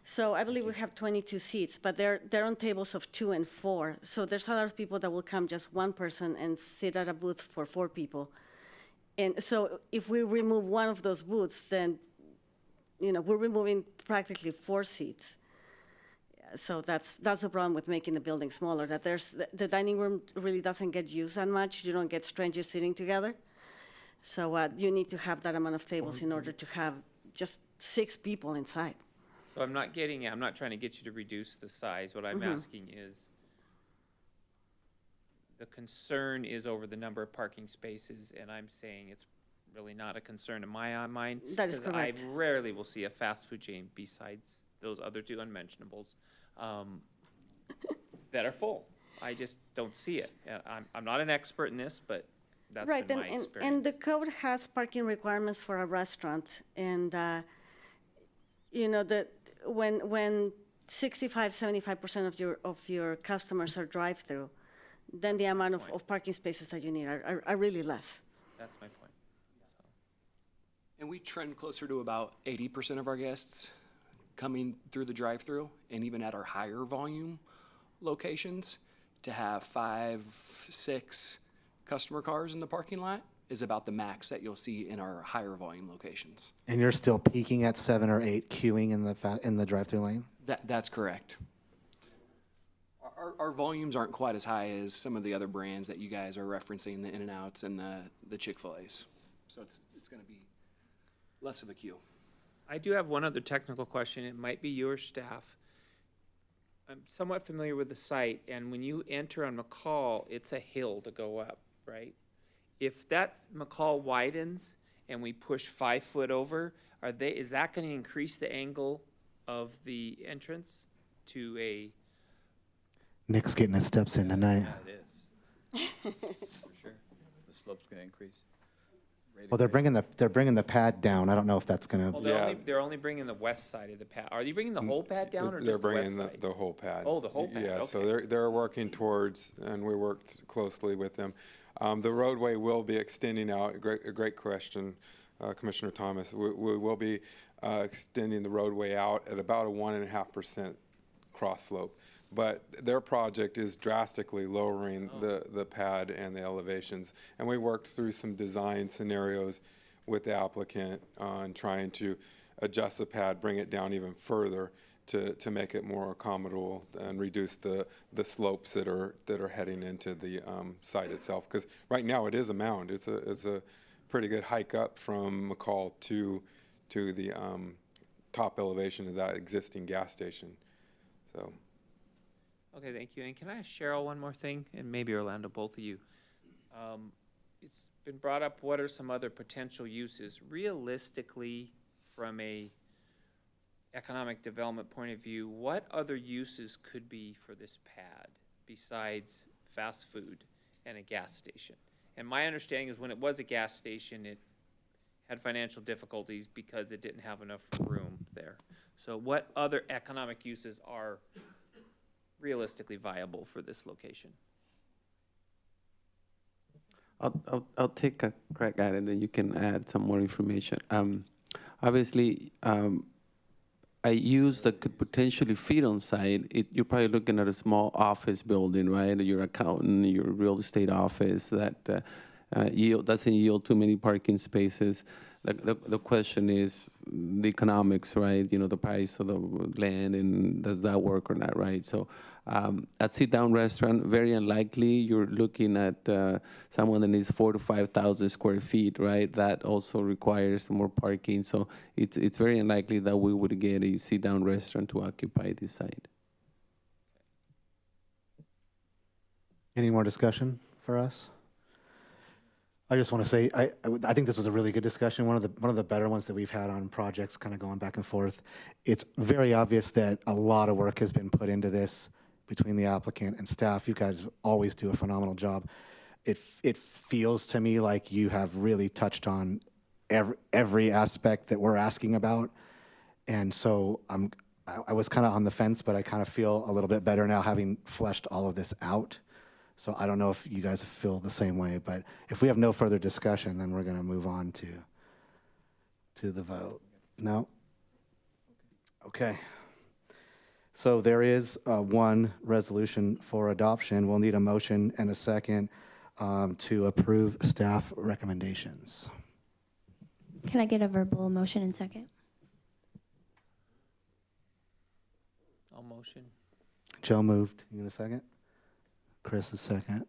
So I believe we have 22 seats, but they're on tables of 2 and 4. So there's a lot of people that will come just one person and sit at a booth for 4 people. And so if we remove one of those booths, then, we're removing practically 4 seats. So that's the problem with making the building smaller, that the dining room really doesn't get used that much. You don't get strangers sitting together. So you need to have that amount of tables in order to have just 6 people inside. So I'm not trying to get you to reduce the size. What I'm asking is, the concern is over the number of parking spaces, and I'm saying it's really not a concern in my mind. That is correct. Because I rarely will see a fast food chain besides those other two unmentionables that are full. I just don't see it. I'm not an expert in this, but that's Right, been my and experience. the code has parking requirements for a restaurant, and, you know, that when 65-75% of your customers are drive-through, then the amount of parking spaces that you need are really less. That's my point. And we trend closer to about 80% of our guests coming through the drive-through, and even at our higher volume locations, to have 5, 6 customer cars in the parking lot is about the max that you'll see in our higher volume locations. And you're still peaking at 7 or 8 queuing in the drive-through lane? That's correct. Our volumes aren't quite as high as some of the other brands that you guys are referencing, the In-N-Outs and the Chick-fil-A's. So it's going to be less of a queue. I do have one other technical question. It might be your staff. I'm somewhat familiar with the site, and when you enter on McCall, it's a hill to go up, right? If that McCall widens and we push 5 foot over, is that going to increase the angle of the entrance to a? Nick's getting his steps in tonight. Yeah, it is. For sure. The slope's going to increase. Well, they're bringing the pad down. I don't know if that's gonna. Well, Yeah. they're only bringing the west side of the pad. Are you bringing the whole pad down, or They're just the west bringing side? the whole pad. Oh, the whole pad, Yeah, so okay. they're working towards, and we worked closely with them. The roadway will be extending out. A great question, Commissioner Thomas. We will be extending the roadway out at about a 1.5% cross slope. But their project is drastically lowering the pad and the elevations. And we worked through some design scenarios with the applicant on trying to adjust the pad, bring it down even further to make it more accommodable and reduce the slopes that are heading into the site itself. Because right now it is a mound. It's a pretty good hike up from McCall to the top elevation of that existing gas station. So. Okay, thank you. And can I ask Cheryl one more thing, and maybe Orlando, both of you? It's been brought up, what are some other potential uses? Realistically, from a economic development point of view, what other uses could be for this pad besides fast food and a gas station? And my understanding is when it was a gas station, it had financial difficulties because it didn't have enough room there. So what other economic uses are realistically viable for this location? I'll take a crack at it, and then you can add some more information. Obviously, a use that could potentially fit on site, you're probably looking at a small office building, right? Your accountant, your real estate office that doesn't yield too many parking spaces. The question is the economics, right? You know, the price of the land, and does that work or not, right? So at sit-down restaurant, very unlikely you're looking at someone that needs 4,000 to 5,000 square feet, right? That also requires more parking. So it's very unlikely that we would get a sit-down restaurant to occupy this site. Any more discussion for us? I just want to say, I think this was a really good discussion, one of the better ones that we've had on projects, kind of going back and forth. It's very obvious that a lot of work has been put into this between the applicant and staff. You guys always do a phenomenal job. It feels to me like you have really touched on every aspect that we're asking about, and so I was kind of on the fence, but I kind of feel a little bit better now having fleshed all of this out. So I don't know if you guys feel the same way, but if we have no further discussion, then we're going to move on to the vote. No? Okay. So there is one resolution for adoption. We'll need a motion and a second to approve staff recommendations. Can I get a verbal motion and second? I'll motion. Joe moved. You in a second? Chris is second.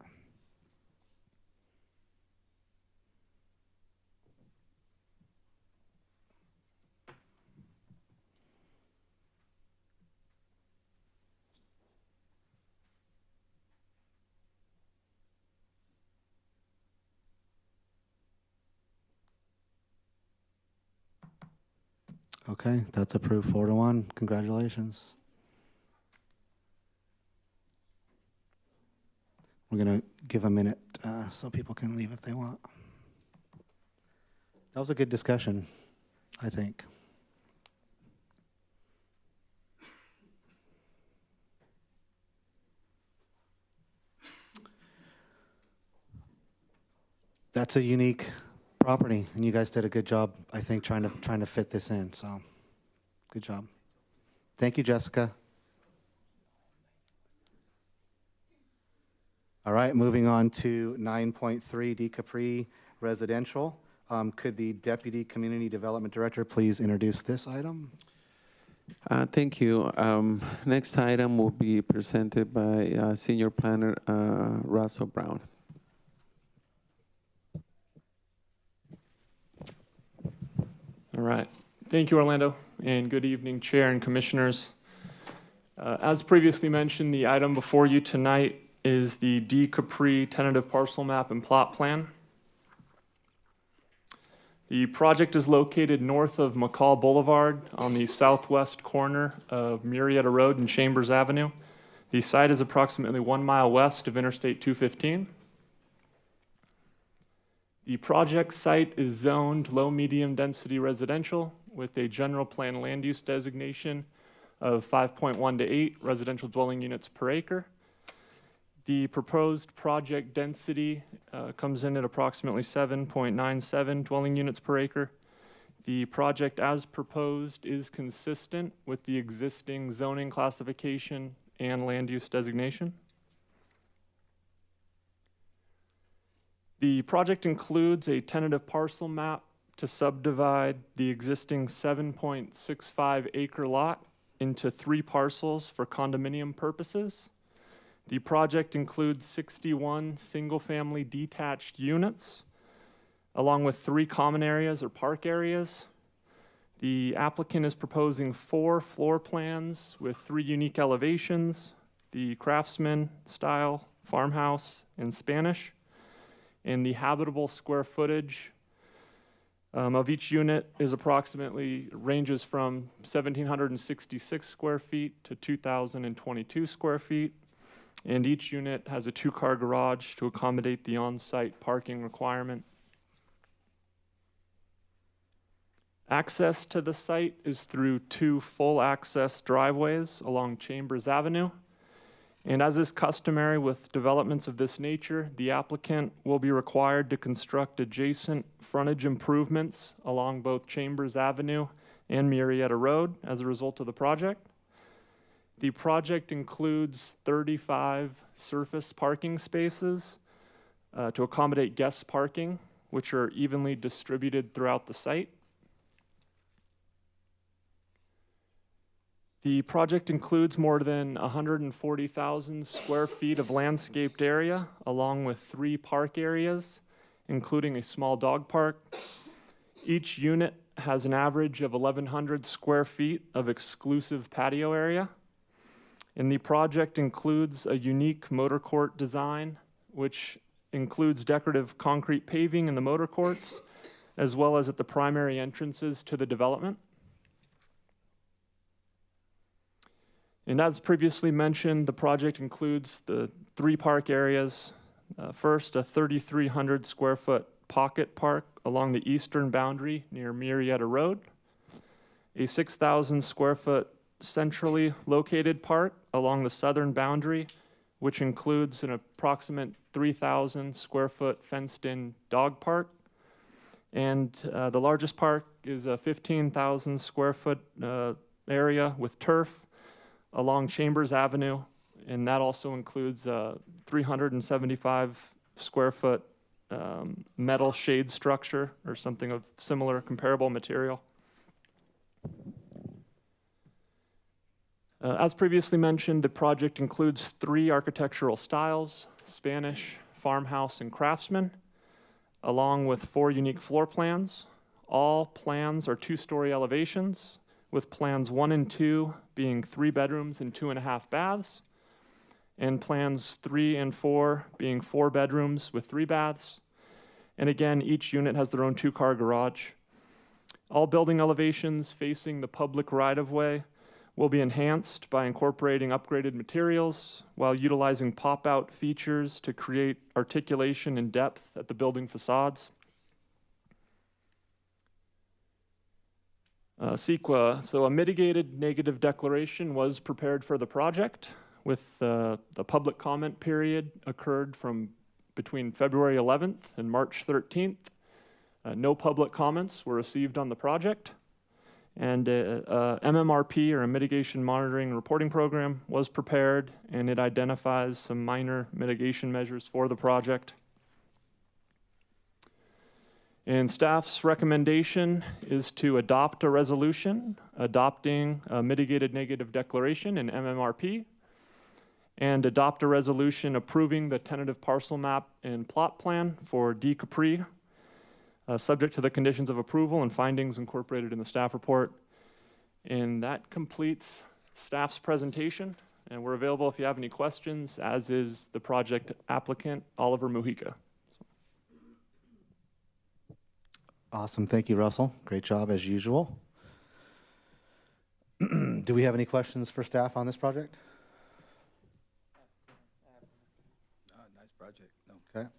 Okay, that's approved 4-1. Congratulations. We're going to give a minute so people can leave if they want. That was a good discussion, I think. That's a unique property, and you guys did a good job, I think, trying to fit this in. So, good job. Thank you, Jessica. All right, moving on to 9.3 D Capri Residential. Could the Deputy Community Development Director please introduce this item? Thank you. Next item will be presented by Senior Planner Russell Brown. All right. Thank you, Orlando, and good evening, Chair and Commissioners. As previously mentioned, the item before you tonight is the D Capri tentative parcel map and plot plan. The project is located north of McCall Boulevard on the southwest corner of Murrieta Road and Chambers Avenue. The site is approximately 1 mile west of Interstate 215. The project site is zoned low-medium density residential with a general plan land use designation of 5.1 to 8 residential dwelling units per acre. The proposed project density comes in at approximately 7.97 dwelling units per acre. The project as proposed is consistent with the existing zoning classification and land use designation. The project includes a tentative parcel map to subdivide the existing 7.65 acre lot into 3 parcels for condominium purposes. The project includes 61 single-family detached units, along with 3 common areas or park areas. The applicant is proposing 4 floor plans with 3 unique elevations, the Craftsman style, farmhouse, and Spanish. And the habitable square footage of each unit is ranges from 1,766 square feet to 2,022 square feet. And each unit has a 2-car garage to accommodate the on-site parking requirement. Access to the site is through 2 full-access driveways along Chambers Avenue. And as is customary with developments of this nature, the applicant will be required to construct adjacent frontage improvements along both Chambers Avenue and Murrieta Road as a result of the project. The project includes 35 surface parking spaces to accommodate guest parking, which are evenly distributed throughout the site. The project includes more than 140,000 square feet of landscaped area, along with 3 park areas, including a small dog park. Each unit has an average of 1,100 square feet of exclusive patio area. And the project includes a unique motor court design, which includes decorative concrete paving in the motor courts, as well as at the primary entrances to the development. And as previously mentioned, the project includes the 3 park areas. First, a 3,300 square foot pocket park along the eastern boundary near Murrieta Road. A 6,000 square foot centrally located park along the southern boundary, which includes an approximate 3,000 square foot fenced in dog park. And the largest park is a 15,000 square foot area with turf along Chambers Avenue, and that also includes a 375 square foot metal shade structure or something of similar comparable material. As previously mentioned, the project includes 3 architectural styles: Spanish, farmhouse, and Craftsman, along with 4 unique floor plans. All plans are 2-story elevations, with plans 1 and 2 being 3 bedrooms and 2.5 baths, and plans 3 and 4 being 4 bedrooms with 3 baths. And again, each unit has their own 2-car garage. All building elevations facing the public right-of-way will be enhanced by incorporating upgraded materials while utilizing pop-out features to create articulation and depth at the building facades. CEQA, so a mitigated negative declaration was prepared for the project with the public comment period occurred from between February 11th and March 13th. No public comments were received on the project. And MMRP, or a mitigation monitoring and reporting program, was prepared, and it identifies some minor mitigation measures for the project. And staff's recommendation is to adopt a resolution adopting a mitigated negative declaration in MMRP, and adopt a resolution approving the tentative parcel map and plot plan for D. Capri, subject to the conditions of approval and findings incorporated in the staff report. And that completes staff's presentation, and we're available if you have any questions, as is the project applicant, Oliver Mujica. Awesome. Thank you, Russell. Great job as usual. Do we have any questions for staff on this project? Nice project. No. Okay.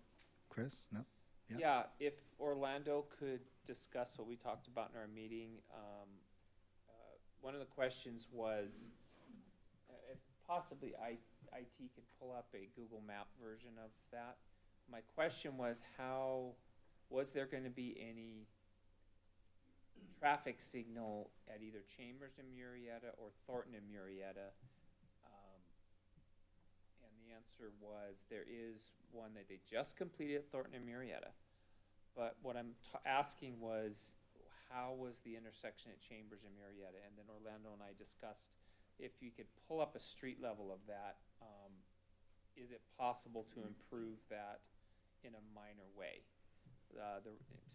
Chris? No? Yeah, if Orlando could discuss what we talked about in our meeting. One of the questions was if possibly IT could pull up a Google Map version of that. My question was, was there going to be any traffic signal at either Chambers and Murrieta or Thornton and Murrieta? And the answer was there is one that they just completed at Thornton and Murrieta. But what I'm asking was, how was the intersection at Chambers and Murrieta? And then Orlando and I discussed if you could pull up a street level of that, is it possible to improve that in a minor way?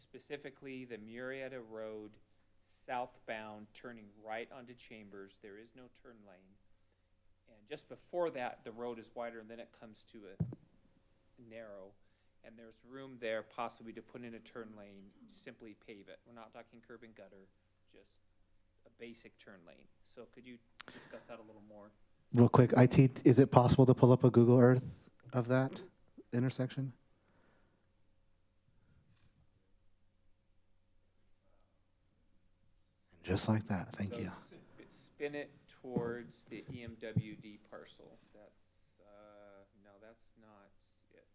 Specifically, the Murrieta Road southbound turning right onto Chambers, there is no turn lane. And just before that, the road is wider, and then it comes to a narrow. And there's room there possibly to put in a turn lane, simply pave it. We're not talking curb and gutter, just a basic turn lane. So could you discuss that a little more? Real quick, IT, is it possible to pull up a Google Earth of that intersection? Just like that, thank you. Spin it towards the EMWD parcel. No, that's not it.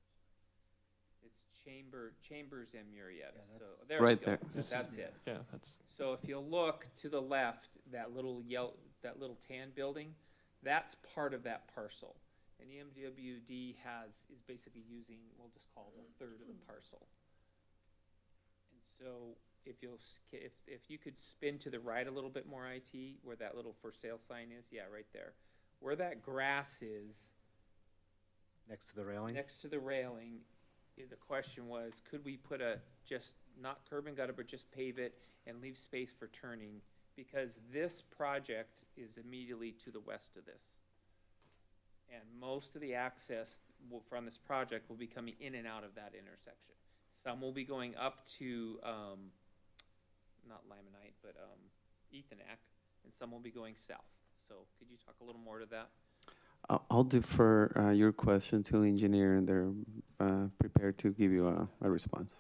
It's Chambers and Murrieta. So there right we go. there. That's it. Yeah, that's. So if you look to the left, that little little tan building, that's part of that parcel. And EMWD is basically using, we'll just call it a third of the parcel. And so if you could spin to the right a little bit more, IT, where that little for sale sign is, yeah, right there. Where that grass is. Next to the railing? Next to the railing, the question was, could we put just not curb and gutter, but just pave it and leave space for turning? Because this project is immediately to the west of this. And most of the access from this project will be coming in and out of that intersection. Some will be going up to, not Limonite, but Ethonac, and some will be going south. So could you talk a little more to that? I'll defer your question to the engineer, and they're prepared to give you a response.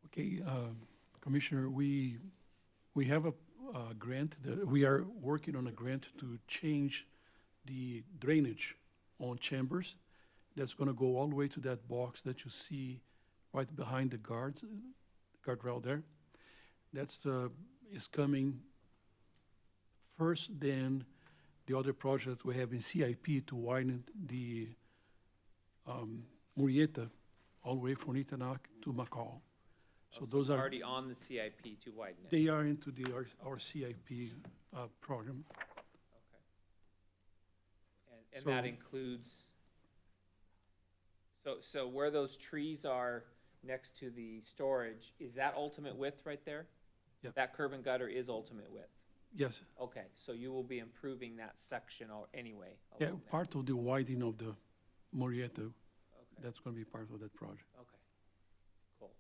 Okay, Commissioner, we have a grant. We are working on a grant to change the drainage on Chambers. That's going to go all the way to that box that you see right behind the guardrail there. That's is coming first, then the other project we have in CIP to widen the Murrieta all the way from Ethonac to McCall. So those are already on the CIP to widen it. They are into our CIP program. Okay. And So- that includes, so where those trees are next to the storage, is that ultimate width right there? Yep. That curb and gutter is ultimate width? Yes. Okay, so you will be improving that section anyway? Yeah, along there. part of the widening of the Murrieta, Okay, that's going to be part of that project. okay, cool.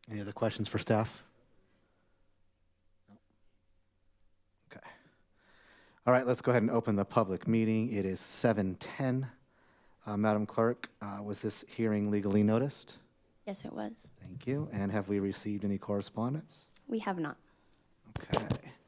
Any other questions for staff? No? Okay. All right, let's go ahead and open the public meeting. It is 7:10. Madam Clerk, was this hearing legally noticed? Yes, it was. Thank you. And have we received any correspondence? We have not. Okay.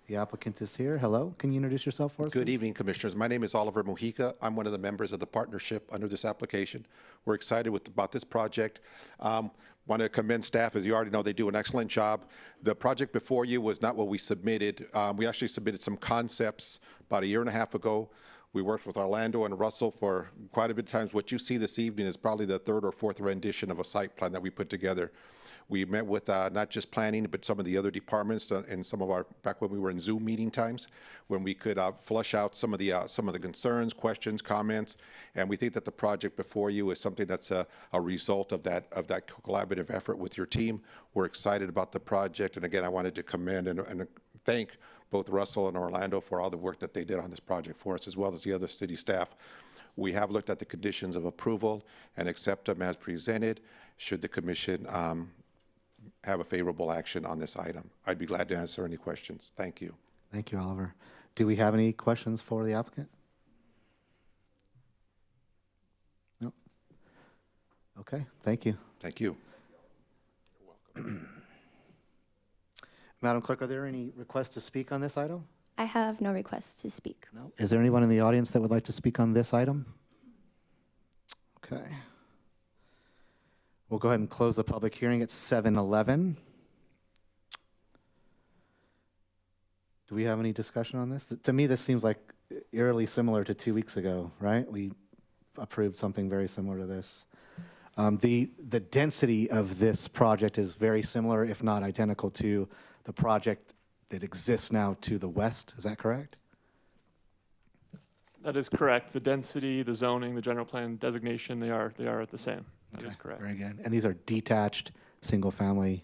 The applicant is here. Hello. Can you introduce yourself for us? Good please? evening, Commissioners. My name is Oliver Mujica. I'm one of the members of the partnership under this application. We're excited about this project. Want to commend staff. As you already know, they do an excellent job. The project before you was not what we submitted. We actually submitted some concepts about a year and a half ago. We worked with Orlando and Russell for quite a bit of times. What you see this evening is probably the third or fourth rendition of a site plan that we put together. We met with not just planning, but some of the other departments and some of our, back when we were in Zoom meeting times, when we could flush out some of the concerns, questions, comments. And we think that the project before you is something that's a result of that collaborative effort with your team. We're excited about the project. And again, I wanted to commend and thank both Russell and Orlando for all the work that they did on this project for us, as well as the other city staff. We have looked at the conditions of approval and accept them as presented. Should the commission have a favorable action on this item, I'd be glad to answer any questions. Thank you. Thank you, Oliver. Do we have any questions for the applicant? No? Okay, thank you. Thank you. Madam Clerk, are there any requests to speak on this item? I have no requests to speak. No. Is there anyone in the audience that would like to speak on this item? Okay. We'll go ahead and close the public hearing at 7:11. Do we have any discussion on this? To me, this seems like eerily similar to 2 weeks ago, right? We approved something very similar to this. The density of this project is very similar, if not identical, to the project that exists now to the west. Is that correct? That is correct. The density, the zoning, the general plan designation, they are the same. That is correct. Very good. And these are detached, single-family,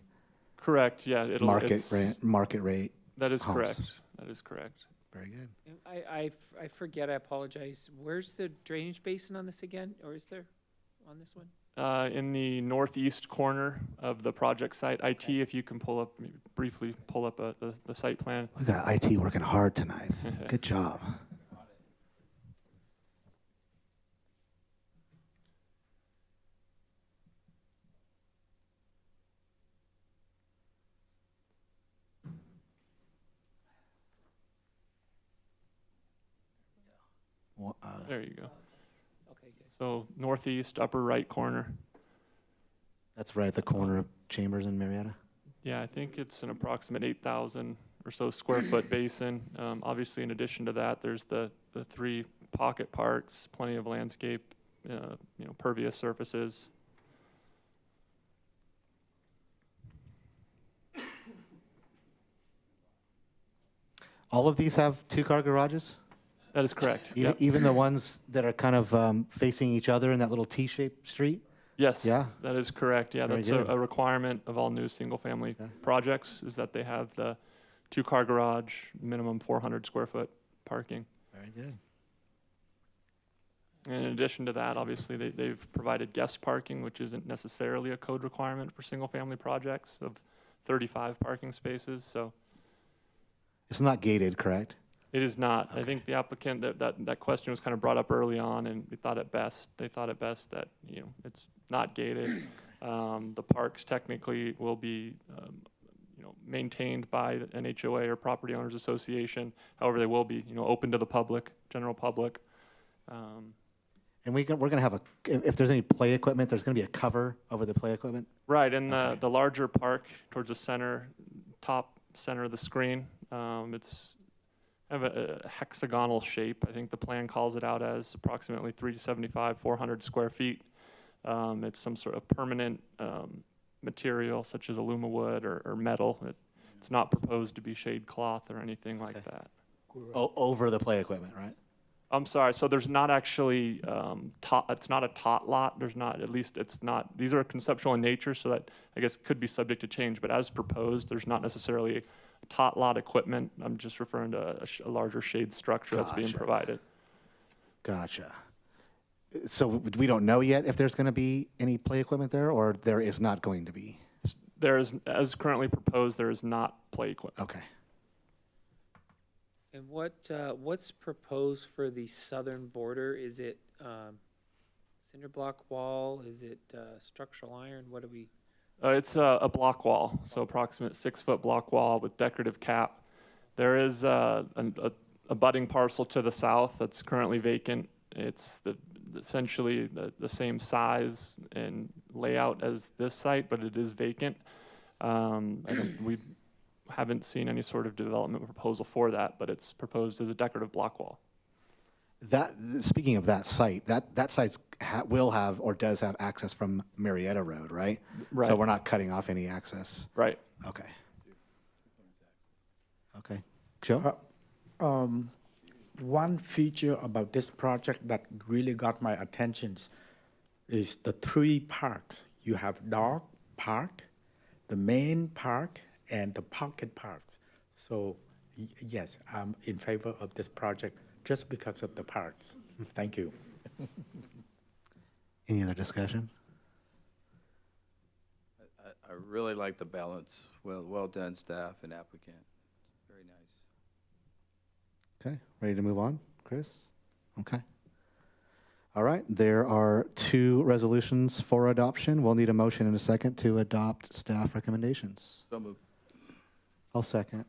Correct, yeah. market rate. That is homes. correct. That is correct. Very good. I forget, I apologize. Where's the drainage basin on this again, or is there on this one? In the northeast corner of the project site. IT, if you can briefly pull up the site plan. We got IT working hard tonight. Good job. There you go. Okay, good. So northeast, upper right corner. That's right at the corner of Chambers and Marietta. Yeah, I think it's an approximate 8,000 or so square foot basin. Obviously, in addition to that, there's the 3 pocket parks, plenty of landscape, pervious surfaces. All of these have 2-car garages? That is correct. Even, even the ones that are kind of facing each other in that little T-shaped street? Yes, Yeah? that is correct. Yeah, Very that's good. a requirement of all new single-family projects, is that they have the 2-car garage, minimum 400 square foot parking. Very good. And in addition to that, obviously, they've provided guest parking, which isn't necessarily a code requirement for single-family projects, of 35 parking spaces. So It's not gated, correct? it is not. I think the applicant, that question was kind of brought up early on, and they thought it best that, it's not gated. The parks technically will be, maintained by an HOA or property owners association. However, they will be, open to the public, general public. And we're going to have if there's any play equipment, there's going to be a cover over the play equipment? Right, and the larger park towards the top center of the screen, it's kind of a hexagonal shape. I think the plan calls it out as approximately 375, 400 square feet. It's some sort of permanent material such as aluminum or metal. It's not proposed to be shade cloth or anything like that. Over the play equipment, right? I'm sorry, so there's not actually, it's not a tot lot. There's not, at least it's not, these are conceptual in nature, so that I guess could be subject to change, but as proposed, there's not necessarily tot lot equipment. I'm just referring to a larger shade structure that's being provided. Gotcha. So we don't know yet if there's going to be any play equipment there, or there is not going to be? There is, as currently proposed, there is not play equipment. Okay. And what's proposed for the southern border? Is it cinder block wall? Is it structural iron? What do we? It's a block wall, so approximate 6-foot block wall with decorative cap. There is a budding parcel to the south that's currently vacant. It's essentially the same size and layout as this site, but it is vacant. We haven't seen any sort of development proposal for that, but it's proposed as a decorative block wall. Speaking of that site, that site will have or does have access from Marietta Road, right? Right. So we're not cutting off any access. Right. Okay. Okay. Joe? One feature about this project that really got my attention is the 3 parks. You have dog park, the main park, and the pocket parks. So yes, I'm in favor of this project just because of the parks. Thank you. Any other discussion? I really like the balance. Well done, staff and applicant. Very nice. Okay, ready to move on, Chris? Okay. All right, there are 2 resolutions for adoption. We'll need a motion and a second to adopt staff recommendations. So moved. I'll second.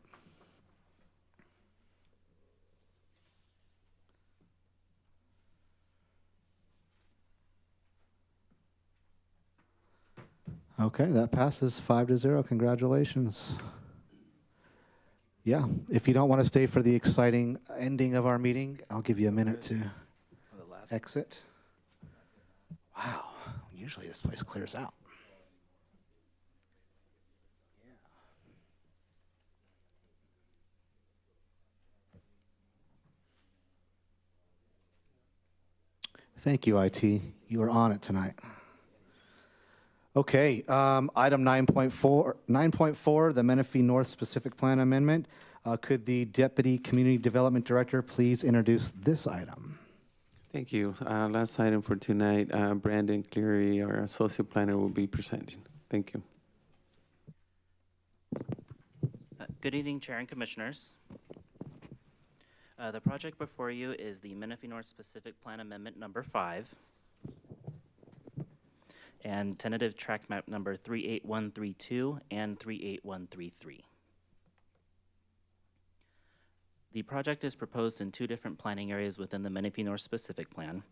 Okay, that passes 5-0. Congratulations. Yeah, if you don't want to stay for the exciting ending of our meeting, I'll give you a minute to exit. Wow, usually this place clears out. Thank you, IT. You are on it tonight. Okay, item 9.4, the Menifee North Specific Plan Amendment. Could the Deputy Community Development Director please introduce this item? Thank you. Last item for tonight, Brandon Cleary, our Associate Planner, will be presenting. Thank you. Good evening, Chair and Commissioners. The project before you is the Menifee North Specific Plan Amendment number 5 and tentative track map number 38132 and 38133. The project is proposed in 2 different planning areas within the Menifee North Specific Plan.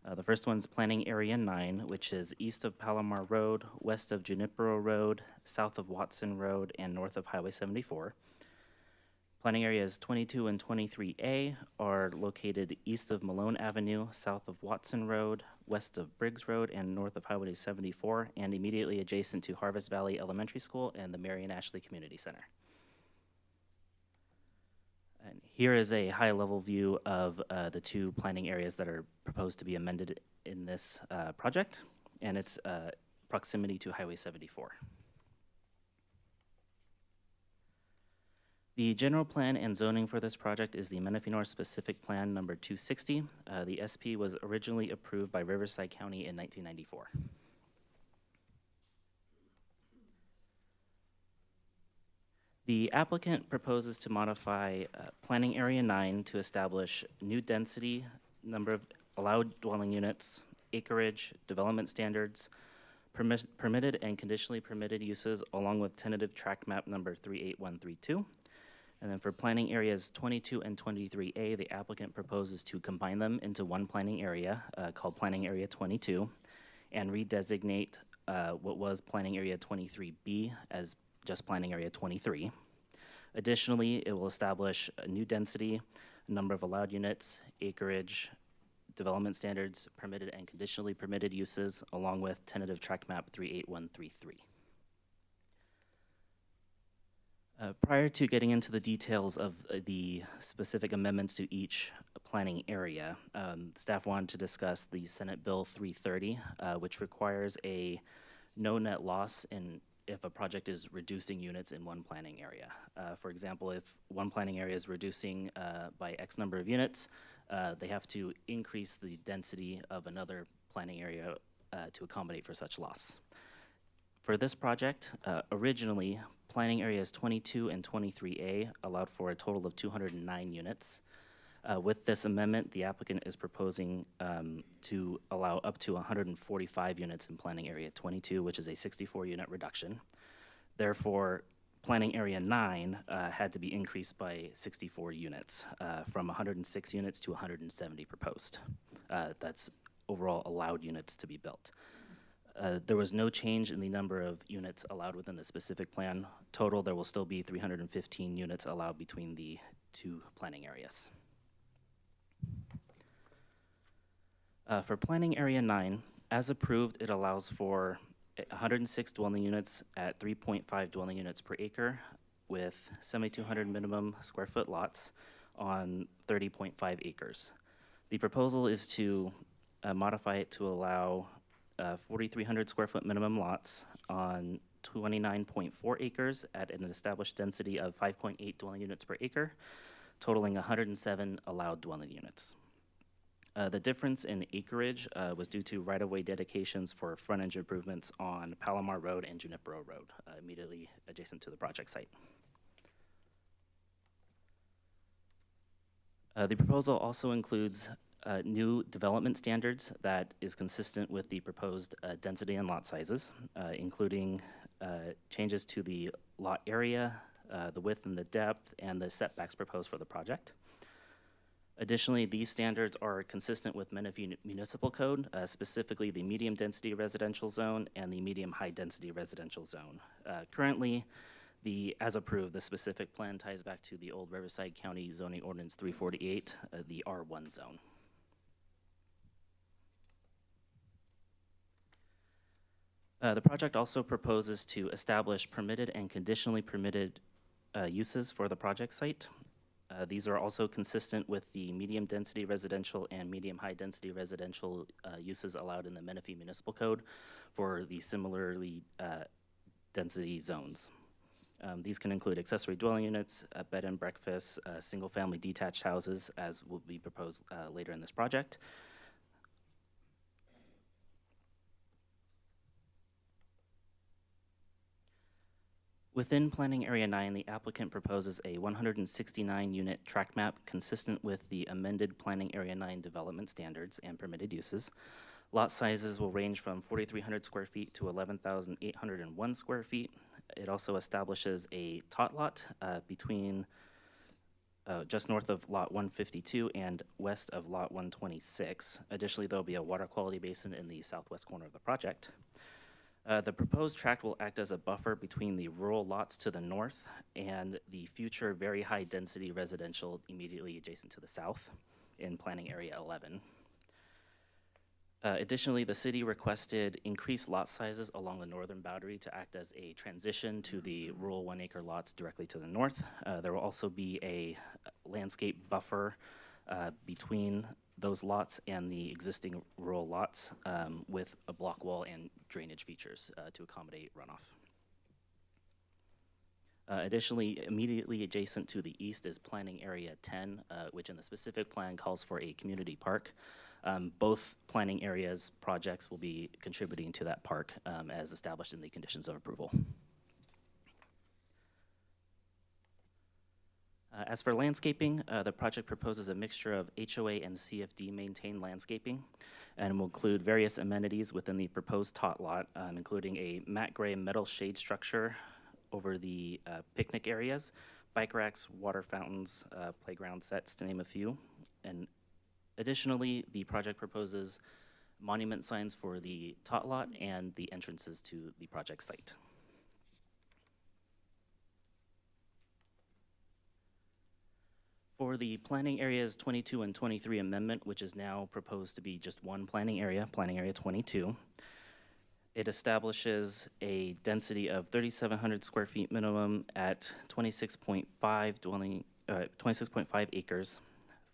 The first one's Planning Area 9, which is east of Palomar Road, west of Junipero Road, south of Watson Road, and north of Highway 74. Planning areas 22 and 23A are located east of Malone Avenue, south of Watson Road, west of Briggs Road, and north of Highway 74, and immediately adjacent to Harvest Valley Elementary School and the Marion Ashley Community Center. And here is a high-level view of the 2 planning areas that are proposed to be amended in this project, and its proximity to Highway 74. The general plan and zoning for this project is the Menifee North Specific Plan number 260. The SP was originally approved by Riverside County in 1994. The applicant proposes to modify Planning Area 9 to establish new density, number of allowed dwelling units, acreage, development standards, permitted and conditionally permitted uses, along with tentative tract map number 38132. And then for planning areas 22 and 23A, the applicant proposes to combine them into one planning area called Planning Area 22 and redesignate what was Planning Area 23B as just Planning Area 23. Additionally, it will establish a new density, number of allowed units, acreage, development standards, permitted and conditionally permitted uses, along with tentative tract map 38133. Prior to getting into the details of the specific amendments to each planning area, staff wanted to discuss the Senate Bill 330, which requires a no net loss if a project is reducing units in one planning area. For example, if one planning area is reducing by X number of units, they have to increase the density of another planning area to accommodate for such loss. For this project, originally, planning areas 22 and 23A allowed for a total of 209 units. With this amendment, the applicant is proposing to allow up to 145 units in planning area 22, which is a 64-unit reduction. Therefore, planning area 9 had to be increased by 64 units, from 106 units to 170 proposed. That's overall allowed units to be built. There was no change in the number of units allowed within the specific plan. Total, there will still be 315 units allowed between the two planning areas. For planning area 9, as approved, it allows for 106 dwelling units at 3.5 dwelling units per acre with 7,200 minimum square foot lots on 30.5 acres. The proposal is to modify it to allow 4,300 square foot minimum lots on 29.4 acres at an established density of 5.8 dwelling units per acre, totaling 107 allowed dwelling units. The difference in acreage was due to right-of-way dedications for frontage improvements on Palomar Road and Junipero Road, immediately adjacent to the project site. The proposal also includes new development standards that is consistent with the proposed density and lot sizes, including changes to the lot area, the width and the depth, and the setbacks proposed for the project. Additionally, these standards are consistent with Menifee Municipal Code, specifically the medium-density residential zone and the medium-high-density residential zone. Currently, as approved, the specific plan ties back to the old Riverside County Zoning Ordinance 348, the R1 zone. The project also proposes to establish permitted and conditionally permitted uses for the project site. These are also consistent with the medium-density residential and medium-high-density residential uses allowed in the Menifee Municipal Code for the similarly density zones. These can include accessory dwelling units, bed and breakfast, single-family detached houses, as will be proposed later in this project. Within Planning Area 9, the applicant proposes a 169-unit tract map consistent with the amended Planning Area 9 development standards and permitted uses. Lot sizes will range from 4,300 square feet to 11,801 square feet. It also establishes a tot lot between just north of Lot 152 and west of Lot 126. Additionally, there will be a water quality basin in the southwest corner of the project. The proposed tract will act as a buffer between the rural lots to the north and the future very high-density residential immediately adjacent to the south in Planning Area 11. Additionally, the city requested increased lot sizes along the northern boundary to act as a transition to the rural 1-acre lots directly to the north. There will also be a landscape buffer between those lots and the existing rural lots with a block wall and drainage features to accommodate runoff. Additionally, immediately adjacent to the east is Planning Area 10, which in the specific plan calls for a community park. Both planning areas projects will be contributing to that park as established in the conditions of approval. As for landscaping, the project proposes a mixture of HOA and CFD maintained landscaping and will include various amenities within the proposed tot lot, including a matte gray metal shade structure over the picnic areas, bike racks, water fountains, playground sets, to name a few. And additionally, the project proposes monument signs for the tot lot and the entrances to the project site. For the planning areas 22 and 23 amendment, which is now proposed to be just one planning area, Planning Area 22, it establishes a density of 3,700 square feet minimum at 26.5 acres,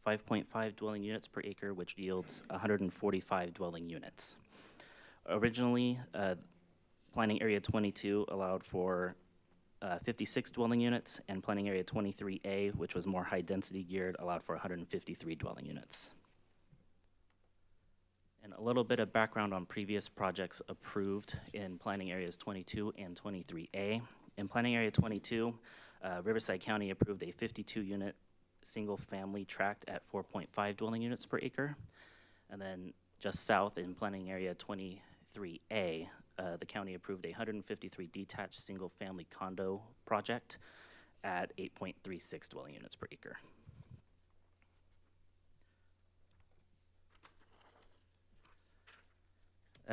5.5 dwelling units per acre, which yields 145 dwelling units. Originally, Planning Area 22 allowed for 56 dwelling units, and Planning Area 23A, which was more high-density geared, allowed for 153 dwelling units. And a little bit of background on previous projects approved in planning areas 22 and 23A. In planning area 22, Riverside County approved a 52-unit single-family tract at 4.5 dwelling units per acre. And then just south in planning area 23A, the county approved a 153 detached single-family condo project at 8.36 dwelling units per acre.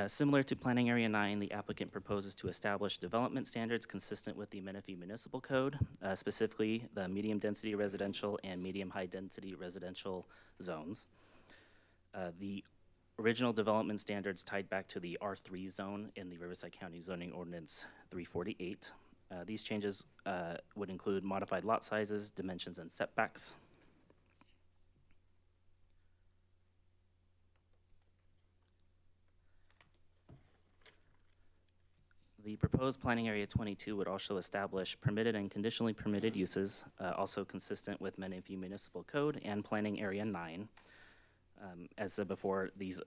Similar to Planning Area 9, the applicant proposes to establish development standards consistent with the Menifee Municipal Code, specifically the medium-density residential and medium-high-density residential zones. The original development standards tied back to the R3 zone in the Riverside County Zoning Ordinance 348. These changes would include modified lot sizes, dimensions, and setbacks. The proposed planning area 22 would also establish permitted and conditionally permitted uses, also consistent with Menifee Municipal Code and Planning Area 9. As said before, these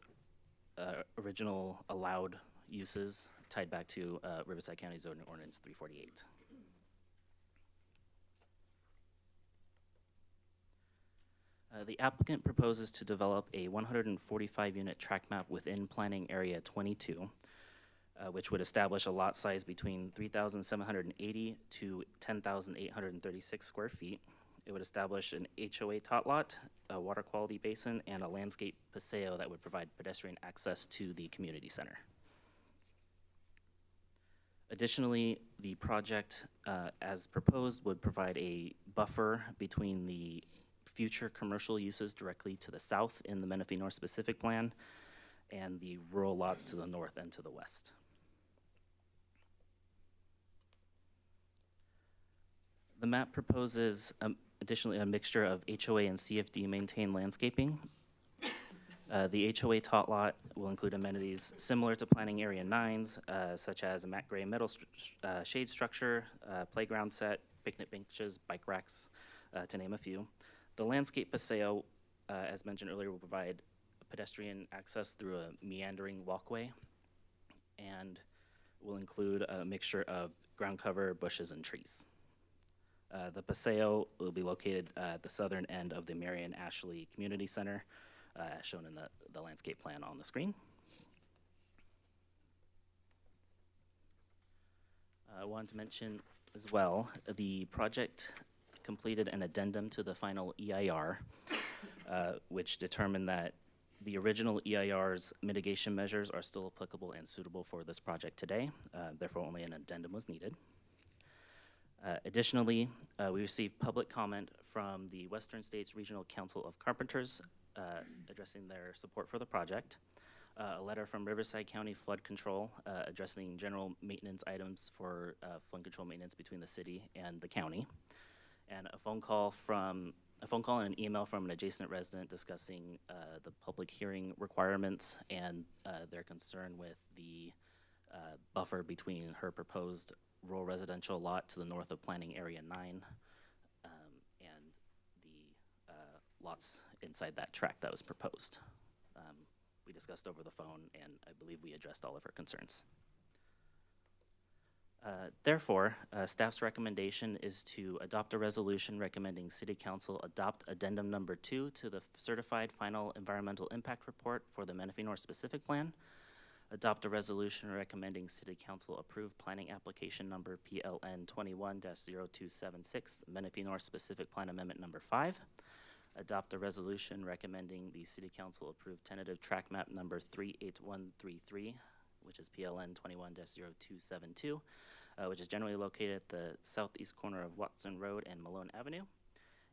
original allowed uses tied back to Riverside County Zoning Ordinance 348. The applicant proposes to develop a 145-unit tract map within Planning Area 22. Which would establish a lot size between 3,780 to 10,836 square feet. It would establish an HOA tot lot, a water quality basin, and a landscape paseo that would provide pedestrian access to the community center. Additionally, the project, as proposed, would provide a buffer between the future commercial uses directly to the south in the Menifee North Specific Plan and the rural lots to the north and to the west. The map proposes additionally a mixture of HOA and CFD maintained landscaping. The HOA tot lot will include amenities similar to Planning Area 9's, such as a matte gray metal shade structure, playground set, picnic benches, bike racks, to name a few. The landscape paseo, as mentioned earlier, will provide pedestrian access through a meandering walkway and will include a mixture of ground cover, bushes, and trees. The paseo will be located at the southern end of the Marion Ashley Community Center, as shown in the landscape plan on the screen. I wanted to mention as well, the project completed an addendum to the final EIR, which determined that the original EIR's mitigation measures are still applicable and suitable for this project today. Therefore, only an addendum was needed. Additionally, we received public comment from the Western States Regional Council of Carpenters addressing their support for the project, a letter from Riverside County Flood Control addressing general maintenance items for flood control maintenance between the city and the county, and a phone call and an email from an adjacent resident discussing the public hearing requirements and their concern with the buffer between her proposed rural residential lot to the north of Planning Area 9 and the lots inside that tract that was proposed. We discussed over the phone, and I believe we addressed all of her concerns. Therefore, staff's recommendation is to adopt a resolution recommending City Council adopt addendum number 2 to the certified final environmental impact report for the Menifee North Specific Plan, adopt a resolution recommending City Council approve planning application number PLN 21-0276, Menifee North Specific Plan Amendment number 5, adopt a resolution recommending the City Council approve tentative track map number 38133, which is PLN 21-0272, which is generally located at the southeast corner of Watson Road and Malone Avenue,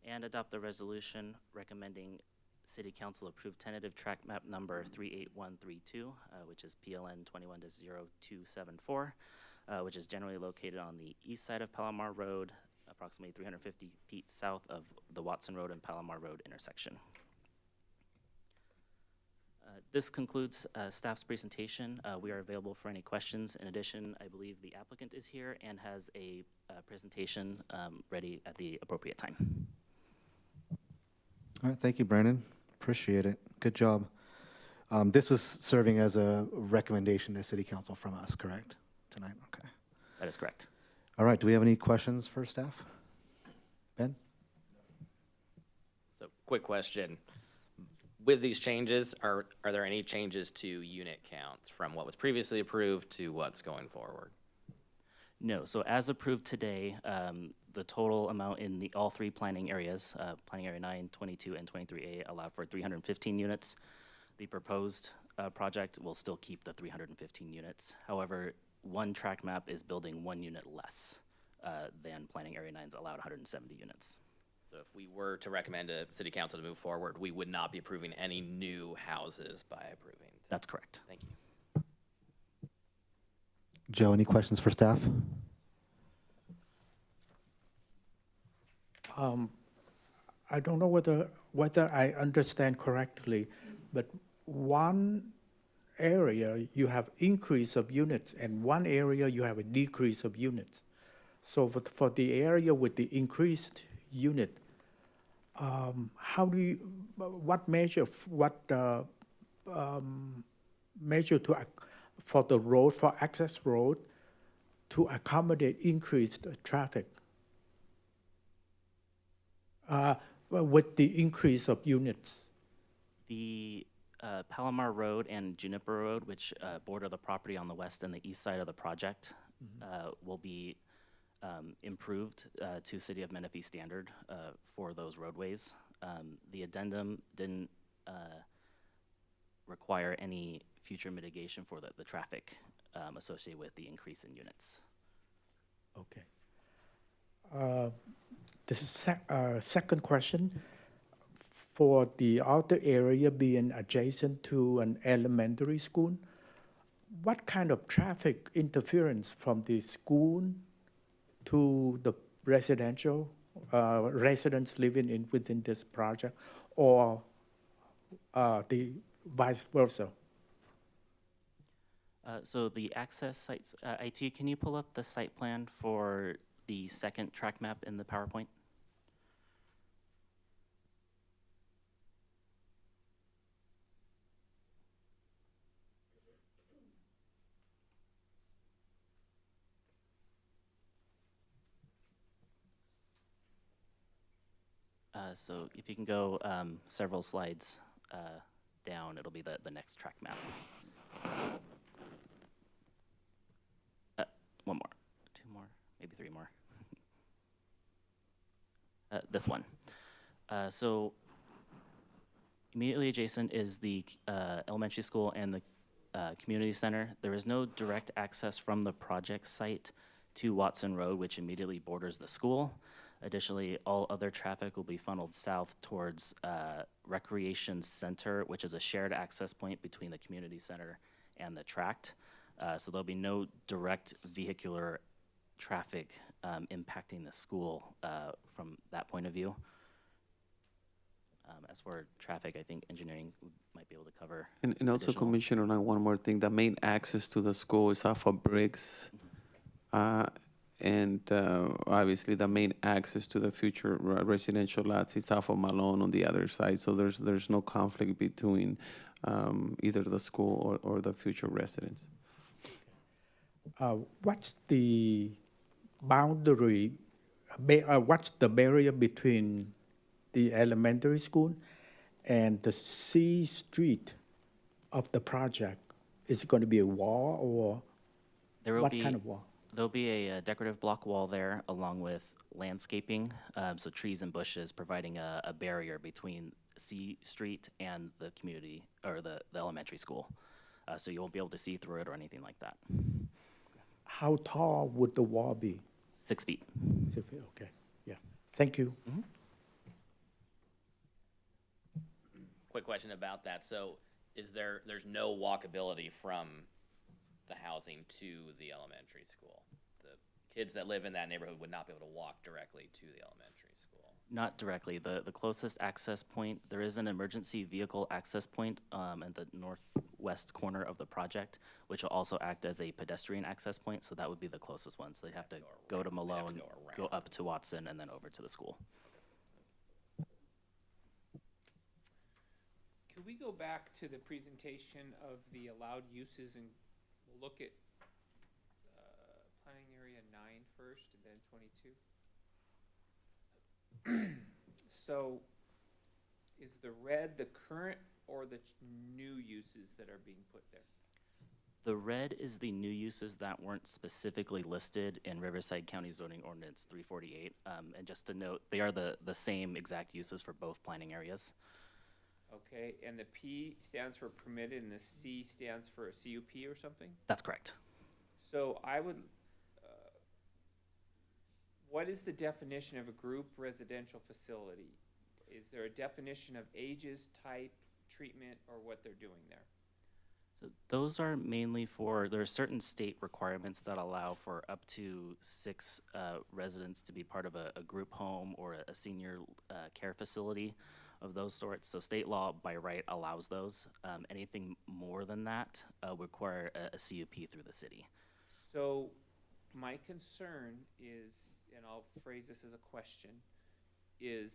and adopt a resolution recommending City Council approve tentative track map number 38132, which is PLN 21-0274, which is generally located on the east side of Palomar Road, approximately 350 feet south of the Watson Road and Palomar Road intersection. This concludes staff's presentation. We are available for any questions. In addition, I believe the applicant is here and has a presentation ready at the appropriate time. All right, thank you, Brandon. Appreciate it. Good job. This is serving as a recommendation to City Council from us, correct? Tonight, okay. That is correct. All right, do we have any questions for staff? Ben? So, quick question. With these changes, are there any changes to unit counts from what was previously approved to what's going forward? No, so as approved today, the total amount in all three planning areas, planning area 9, 22, and 23A allowed for 315 units. The proposed project will still keep the 315 units. However, one track map is building 1 unit less than planning area 9's allowed 170 units. So if we were to recommend to City Council to move forward, we would not be approving any new houses by approving. That's correct. Thank you. Joe, any questions for staff? I don't know whether I understand correctly, but one area you have increase of units and one area you have a decrease of units. So for the area with the increased unit, how do you, what measure for the road, for access road, to accommodate increased traffic with the increase of units? The Palomar Road and Juniper Road, which border the property on the west and the east side of the project, will be improved to City of Menifee standard for those roadways. The addendum didn't require any future mitigation for the traffic associated with the increase in units. Okay. This is second question. For the outer area being adjacent to an elementary school, what kind of traffic interference from the school to the residential residents living within this project, or the vice versa? So the access sites, IT, can you pull up the site plan for the second track map in the PowerPoint? So if you can go several slides down, it'll be the next track map. One more, 2 more, maybe 3 more. This one. So immediately adjacent is the elementary school and the community center. There is no direct access from the project site to Watson Road, which immediately borders the school. Additionally, all other traffic will be funneled south towards Recreation Center, which is a shared access point between the community center and the tract. So there'll be no direct vehicular traffic impacting the school from that point of view. As for traffic, I think engineering might be able to cover. And also, additional. Commissioner, on one more thing, the main access to the school is off of Briggs. And obviously, the main access to the future residential lots is off of Malone on the other side. So there's no conflict between either the school or the future residents. What's the boundary, what's the barrier between the elementary school and the C street of the project? Is it going to be a wall, or what kind of wall? There'll be a decorative block wall there along with landscaping, so trees and bushes providing a barrier between C Street and the community, or the elementary school. So you won't be able to see through it or anything like that. How tall would the wall be? 6 feet. 6 feet, okay, yeah. Thank you. Mm-hmm. Quick question about that. So there's no walkability from the housing to the elementary school? The kids that live in that neighborhood would not be able to walk directly to the elementary school? Not directly. The closest access point, there is an emergency vehicle access point at the northwest corner of the project, which will also act as a pedestrian access point, so that would be the closest one. So they'd have to go to Malone, go up to Watson, and then over to the school. Could we go back to the presentation of the allowed uses and we'll look at planning area 9 first and then 22? So is the red the current or the new uses that are being put there? The red is the new uses that weren't specifically listed in Riverside County Zoning Ordinance 348. And just to note, they are the same exact uses for both planning areas. Okay, and the P stands for permitted and the C stands for a CUP or something? That's correct. So I would, what is the definition of a group residential facility? Is there a definition of ages, type, treatment, or what they're doing there? So those are mainly for, there are certain state requirements that allow for up to 6 residents to be part of a group home or a senior care facility of those sorts. So state law by right allows those. Anything more than that would require a CUP through the city. So my concern is, and I'll phrase this as a question, is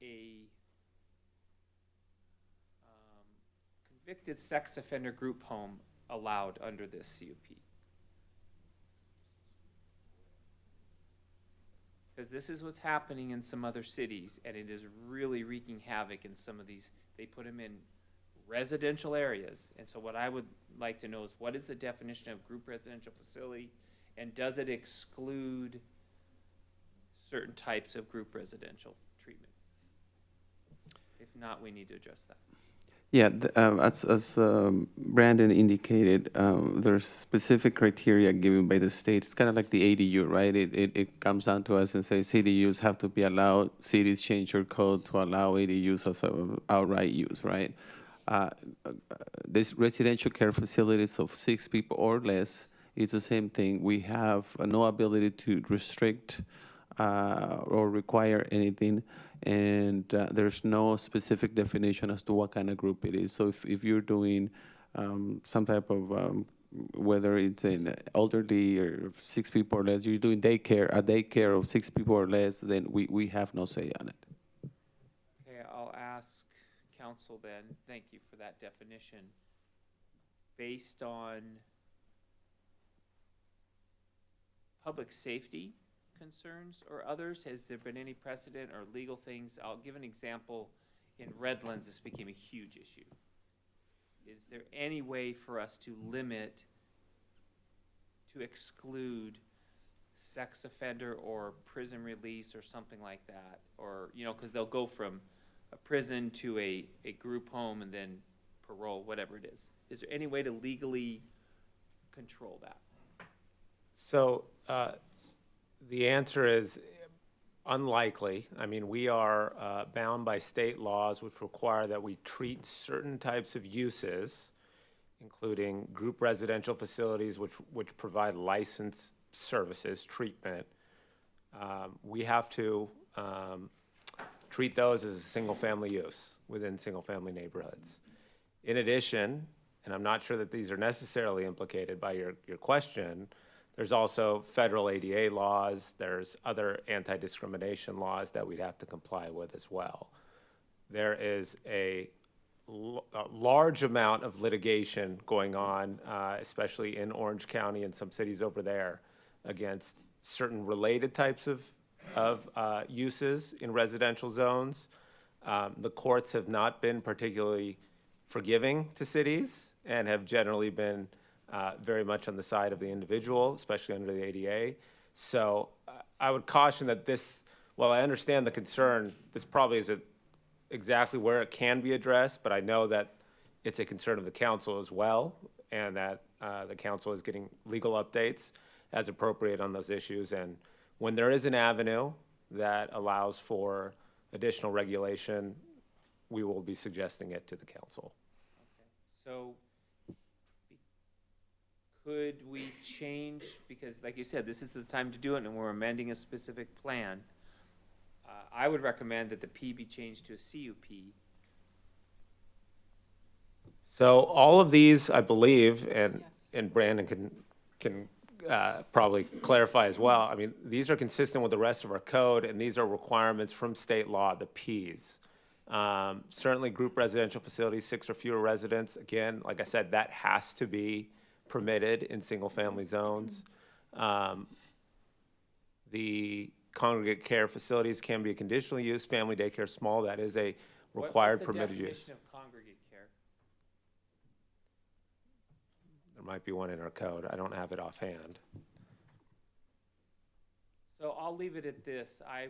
a convicted sex offender group home allowed under this CUP? Because this is what's happening in some other cities, and it is really wreaking havoc in some of these. They put them in residential areas, and so what I would like to know is what is the definition of group residential facility, and does it exclude certain types of group residential treatment? If not, we need to address that. Yeah, as Brandon indicated, there's specific criteria given by the state. It's kind of like the ADU, right? It comes down to us and says ADUs have to be allowed. Cities change their code to allow ADUs as an outright use, right? This residential care facilities of 6 people or less is the same thing. We have no ability to restrict or require anything, and there's no specific definition as to what kind of group it is. So if you're doing some type of, whether it's an elderly or 6 people or less, you're doing a daycare of 6 people or less, then we have no say on it. Okay, I'll ask council then, thank you for that definition. Based on public safety concerns or others, has there been any precedent or legal things? I'll give an example. In Redlands, this became a huge issue. Is there any way for us to limit, to exclude sex offender or prison release or something like that? Or, you know, because they'll go from a prison to a group home and then parole, whatever it is. Is there any way to legally control that? So the answer is unlikely. I mean, we are bound by state laws which require that we treat certain types of uses, including group residential facilities which provide licensed services, treatment. We have to treat those as a single-family use within single-family neighborhoods. In addition, and I'm not sure that these are necessarily implicated by your question, there's also federal ADA laws, there's other anti-discrimination laws that we'd have to comply with as well. There is a large amount of litigation going on, especially in Orange County and some cities over there, against certain related types of uses in residential zones. The courts have not been particularly forgiving to cities and have generally been very much on the side of the individual, especially under the ADA. So I would caution that this, while I understand the concern, this probably isn't exactly where it can be addressed, but I know that it's a concern of the council as well, and that the council is getting legal updates as appropriate on those issues. And when there is an avenue that allows for additional regulation, we will be suggesting it to the council. So could we change, because like you said, this is the time to do it and we're amending a specific plan. I would recommend that the P be changed to a CUP. So all of these, I believe, and Brandon can probably clarify as well. I mean, these are consistent with the rest of our code, and these are requirements from state law, the Ps. Certainly group residential facilities, 6 or fewer residents, again, like I said, that has to be permitted in single-family zones. The congregate care facilities can be conditional use, family daycare small, that is a required permitted use. What's the definition of congregate care? There might be one in our code, I don't have it offhand. So I'll leave it at this. I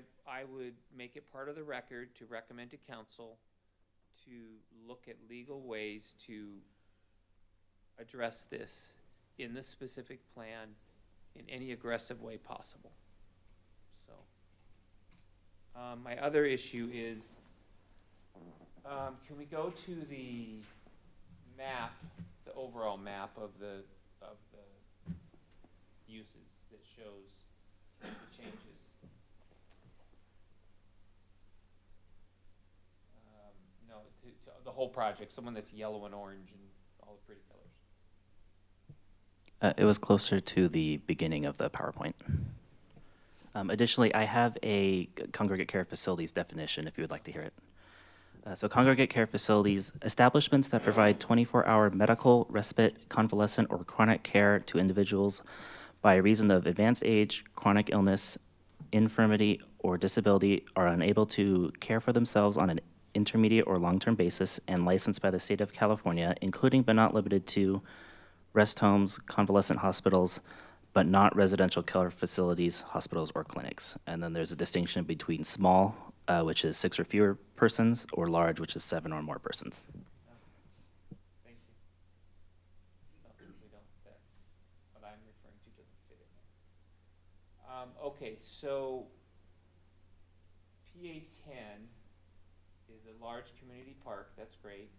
would make it part of the record to recommend to council to look at legal ways to address this in the specific plan in any aggressive way possible. So, my other issue is, can we go to the map, the overall map of the uses that shows the changes? No, to the whole project, someone that's yellow and orange and all the pretty colors. It was closer to the beginning of the PowerPoint. Additionally, I have a congregate care facilities definition if you would like to hear it. So congregate care facilities, establishments that provide 24-hour medical, respite, convalescent, or chronic care to individuals by reason of advanced age, chronic illness, infirmity, or disability are unable to care for themselves on an intermediate or long-term basis and licensed by the state of California, including but not limited to rest homes, convalescent hospitals, but not residential care facilities, hospitals, or clinics. And then there's a distinction between small, which is 6 or fewer persons, or large, which is 7 or more persons. Thank you. No, we don't, that, what I'm referring to doesn't fit in there. Okay, so PA 10 is a large community park, that's great.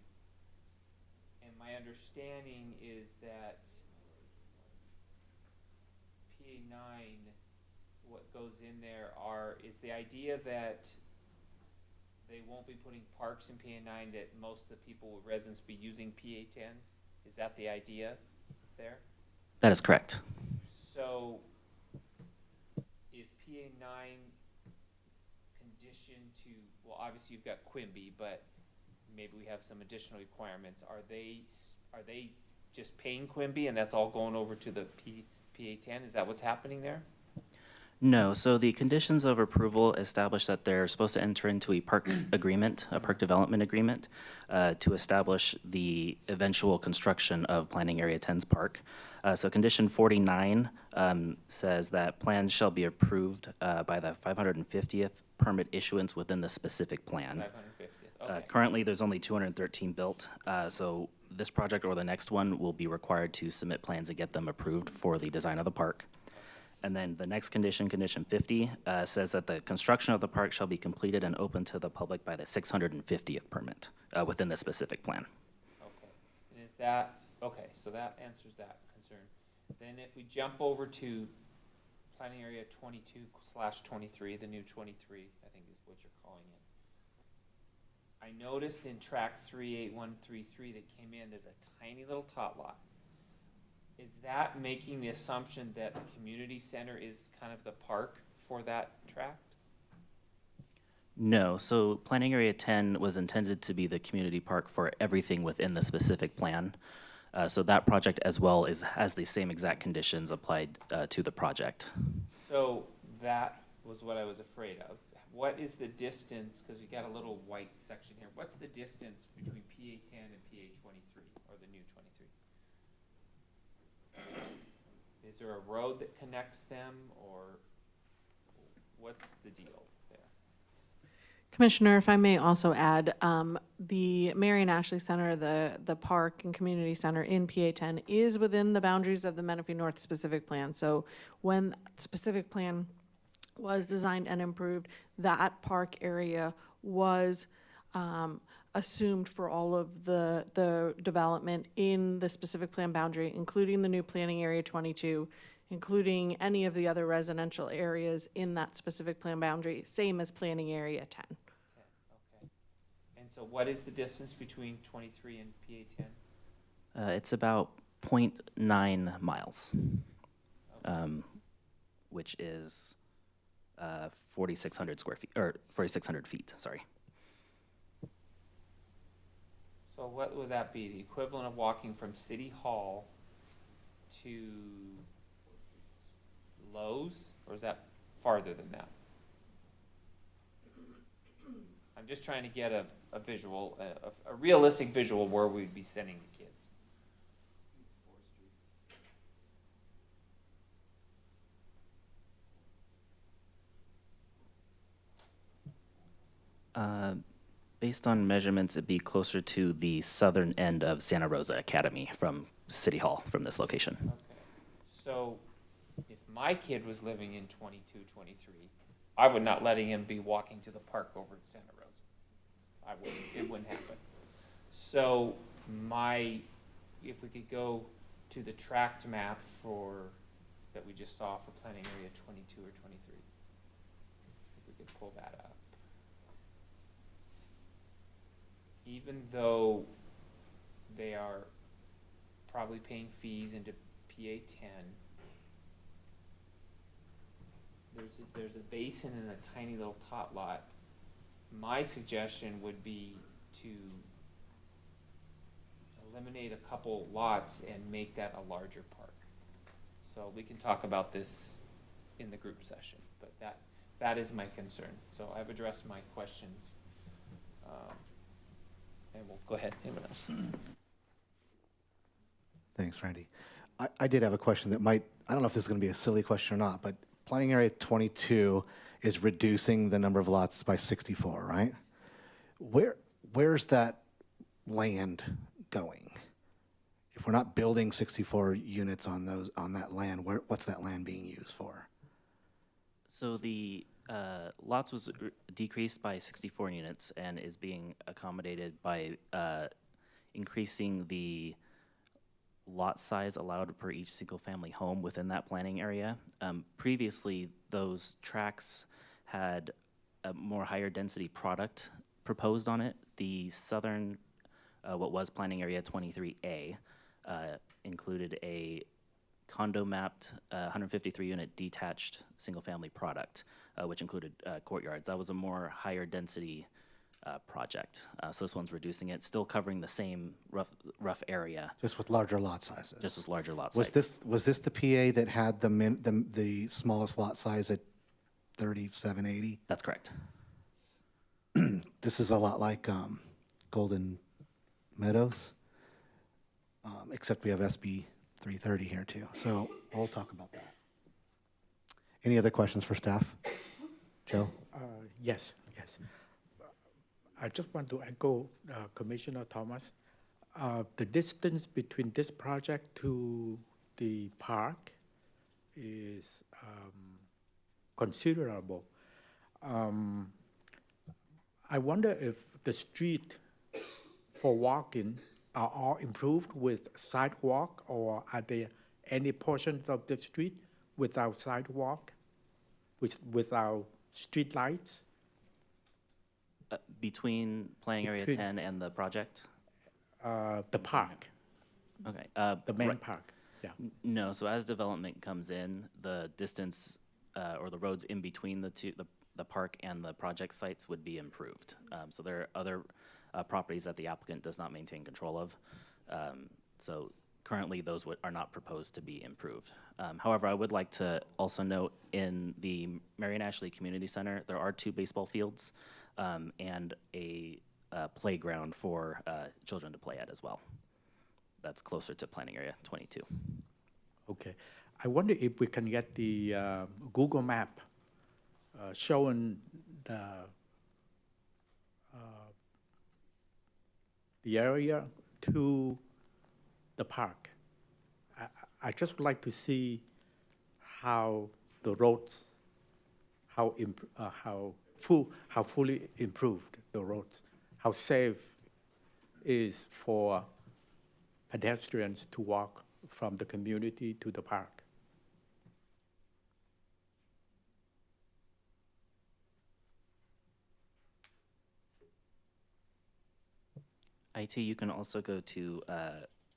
And my understanding is that PA 9, what goes in there is the idea that they won't be putting parks in PA 9, that most of the people, residents, be using PA 10? Is that the idea there? That is correct. So is PA 9 conditioned to, well, obviously you've got Quimby, but maybe we have some additional requirements. Are they just paying Quimby and that's all going over to the PA 10? Is that what's happening there? No, so the conditions of approval establish that they're supposed to enter into a park agreement, a park development agreement, to establish the eventual construction of Planning Area 10's park. So condition 49 says that plans shall be approved by the 550th permit issuance within the specific plan. 550th, okay. Currently, there's only 213 built, so this project or the next one will be required to submit plans and get them approved for the design of the park. And then the next condition, condition 50, says that the construction of the park shall be completed and open to the public by the 650th permit within the specific plan. Okay, and is that, okay, so that answers that concern. Then if we jump over to Planning Area 22/23, the new 23, I think is what you're calling it. I noticed in track 38133 that came in, there's a tiny little tot lot. Is that making the assumption that the community center is kind of the park for that tract? No, so Planning Area 10 was intended to be the community park for everything within the specific plan. So that project as well has the same exact conditions applied to the project. So that was what I was afraid of. What is the distance, because you got a little white section here, what's the distance between PA 10 and PA 23, or the new 23? Is there a road that connects them, or what's the deal there? Commissioner, if I may also add, the Marion Ashley Center, the park and community center in PA 10 is within the boundaries of the Menifee North specific plan. So when that specific plan was designed and improved, that park area was assumed for all of the development in the specific plan boundary, including the new Planning Area 22, including any of the other residential areas in that specific plan boundary, same as Planning Area 10. Okay. And so what is the distance between 23 and PA 10? It's about 0.9 miles, which is 4,600 square feet, or 4,600 feet, sorry. So what would that be? The equivalent of walking from City Hall to Lowe's, or is that farther than that? I'm just trying to get a visual, a realistic visual where we'd be sending the kids. Based on measurements, it'd be closer to the southern end of Santa Rosa Academy from City Hall, from this location. Okay. So if my kid was living in 22, 23, I would not let him be walking to the park over at Santa Rosa. I wouldn't, it wouldn't happen. So if we could go to the tract map that we just saw for planning area 22 or 23, if we could pull that up. Even though they are probably paying fees into PA 10, there's a basin and a tiny little tot lot. My suggestion would be to eliminate a couple lots and make that a larger park. So we can talk about this in the group session, but that is my concern. So I've addressed my questions. And we'll go ahead. Anyone else? Thanks, Randy. I did have a question that might, I don't know if this is going to be a silly question or not, but planning area 22 is reducing the number of lots by 64, right? Where's that land going? If we're not building 64 units on that land, what's that land being used for? So the lots was decreased by 64 units and is being accommodated by increasing the lot size allowed per each single-family home within that planning area. Previously, those tracts had a more higher density product proposed on it. The southern, what was planning area 23A, included a condo mapped 153 unit detached single family product, which included courtyards. That was a more higher density project. So this one's reducing it, still covering the same rough area. Just with larger lot sizes? Just with larger lot sizes. Was this the PA that had the smallest lot size at 3780? That's correct. This is a lot like Golden Meadows, except we have SB 330 here too. So we'll talk about that. Any other questions for staff? Joe? Yes. I just want to echo Commissioner Thomas. The distance between this project to the park is considerable. I wonder if the street for walking are all improved with sidewalk, or are there any portions of the street without sidewalk, without street lights? Between planning area 10 and the project? The park. Okay. The main park, yeah. No, so as development comes in, the distance or the roads in between the park and the project sites would be improved. So there are other properties that the applicant does not maintain control of. So currently those are not proposed to be improved. However, I would like to also note in the Marion Ashley Community Center, there are 2 baseball fields and a playground for children to play at as well. That's closer to planning area 22. Okay. I wonder if we can get the Google map showing the area to the park. I just would like to see how the roads, how fully improved the roads, how safe is for pedestrians to walk from the community to the park. IT, you can also go to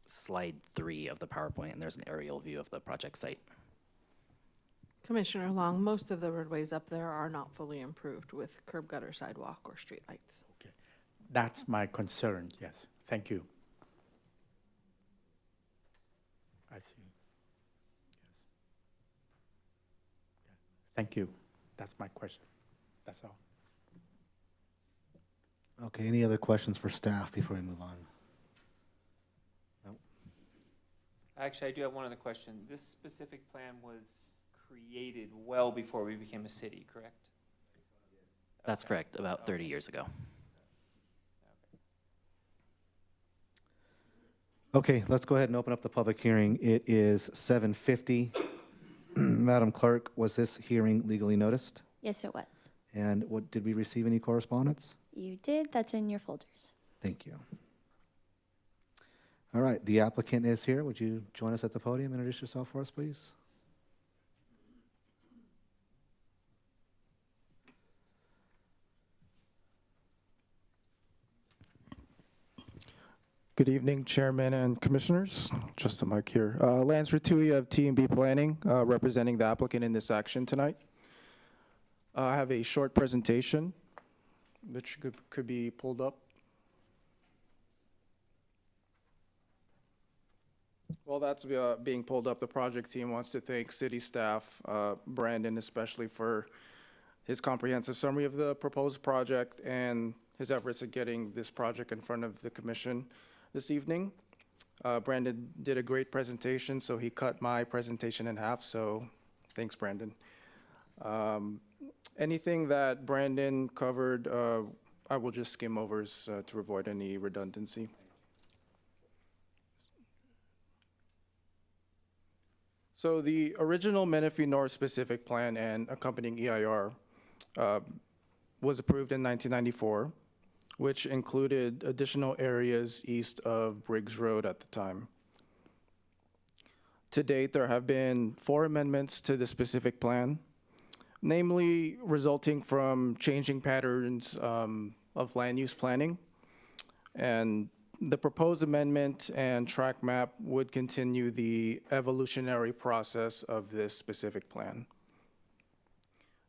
slide 3 of the PowerPoint, and there's an aerial view of the project site. Commissioner Long, most of the roadways up there are not fully improved with curb gutter, sidewalk, or streetlights. That's my concern, yes. Thank you. I see. Yes. Thank you. That's my question. That's all. Okay, any other questions for staff before we move on? No? Actually, I do have one other question. This specific plan was created well before we became a city, correct? That's correct, about 30 years ago. Okay, let's go ahead and open up the public hearing. It is 7:50. Madam Clerk, was this hearing legally noticed? Yes, it was. And what, did we receive any correspondence? You did. That's in your folders. Thank you. All right, the applicant is here. Would you join us at the podium? Introduce yourself for us, please. Good evening, Chairman and Commissioners. Just a mic here. Lance Ratui of T&B Planning, representing the applicant in this action tonight. I have a short presentation, which could be pulled up. While that's being pulled up, the project team wants to thank city staff, Brandon especially, for his comprehensive summary of the proposed project and his efforts at getting this project in front of the commission this evening. Brandon did a great presentation, so he cut my presentation in half, so thanks, Brandon. Anything that Brandon covered, I will just skim over to avoid any redundancy. So the original Menifee North specific plan and accompanying EIR was approved in 1994, which included additional areas east of Briggs Road at the time. To date, there have been 4 amendments to the specific plan, namely resulting from changing patterns of land use planning. And the proposed amendment and track map would continue the evolutionary process of this specific plan.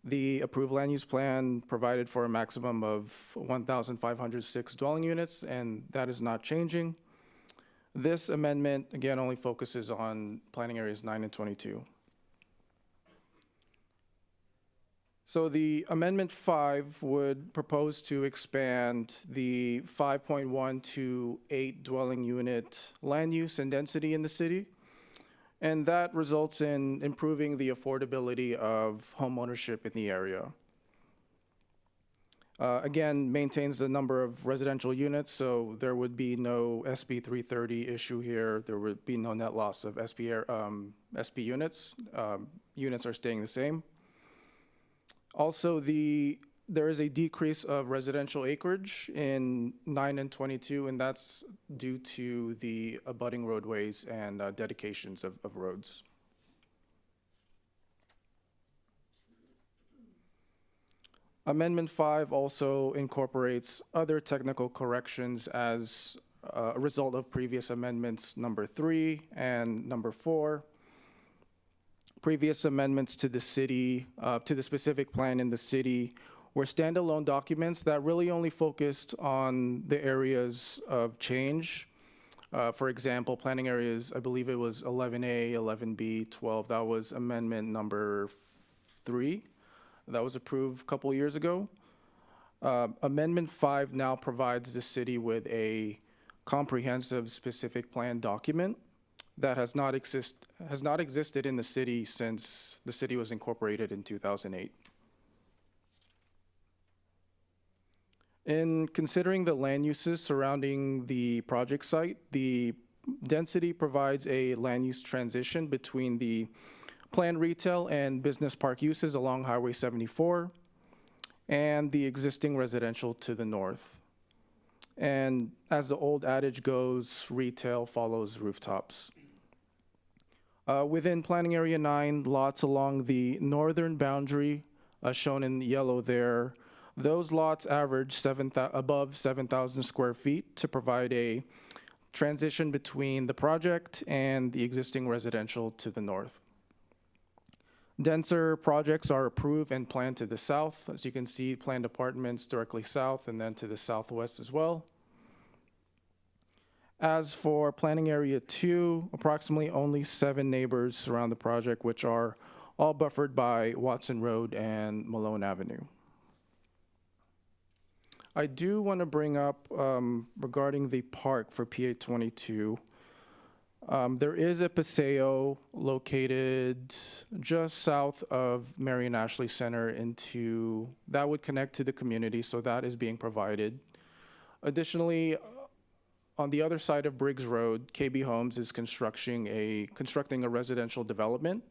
The approved land use plan provided for a maximum of 1,506 dwelling units, and that is not changing. This amendment, again, only focuses on planning areas 9 and 22. So the Amendment 5 would propose to expand the 5.1 to 8 dwelling unit land use and density in the city. And that results in improving the affordability of home ownership in the area. Again, maintains the number of residential units, so there would be no SB 330 issue here. There would be no net loss of SB units. Units are staying the same. Also, there is a decrease of residential acreage in 9 and 22, and that's due to the abutting roadways and dedications of roads. Amendment 5 also incorporates other technical corrections as a result of previous amendments number 3 and number 4. Previous amendments to the city, to the specific plan in the city, were standalone documents that really only focused on the areas of change. For example, planning areas, I believe it was 11A, 11B, 12. That was amendment number 3. That was approved a couple years ago. Amendment 5 now provides the city with a comprehensive specific plan document that has not existed in the city since the city was incorporated in 2008. In considering the land uses surrounding the project site, the density provides a land use transition between the planned retail and business park uses along Highway 74 and the existing residential to the north. And as the old adage goes, retail follows rooftops. Within Planning Area 9, lots along the northern boundary, shown in yellow there, those lots average above 7,000 square feet to provide a transition between the project and the existing residential to the north. Denser projects are approved and planned to the south. As you can see, planned apartments directly south and then to the southwest as well. As for planning area 2, approximately only 7 neighbors surround the project, which are all buffered by Watson Road and Malone Avenue. I do want to bring up regarding the park for PA 22. There is a paseo located just south of Marion Ashley Center that would connect to the community, so that is being provided. Additionally, on the other side of Briggs Road, KB Homes is constructing a residential development,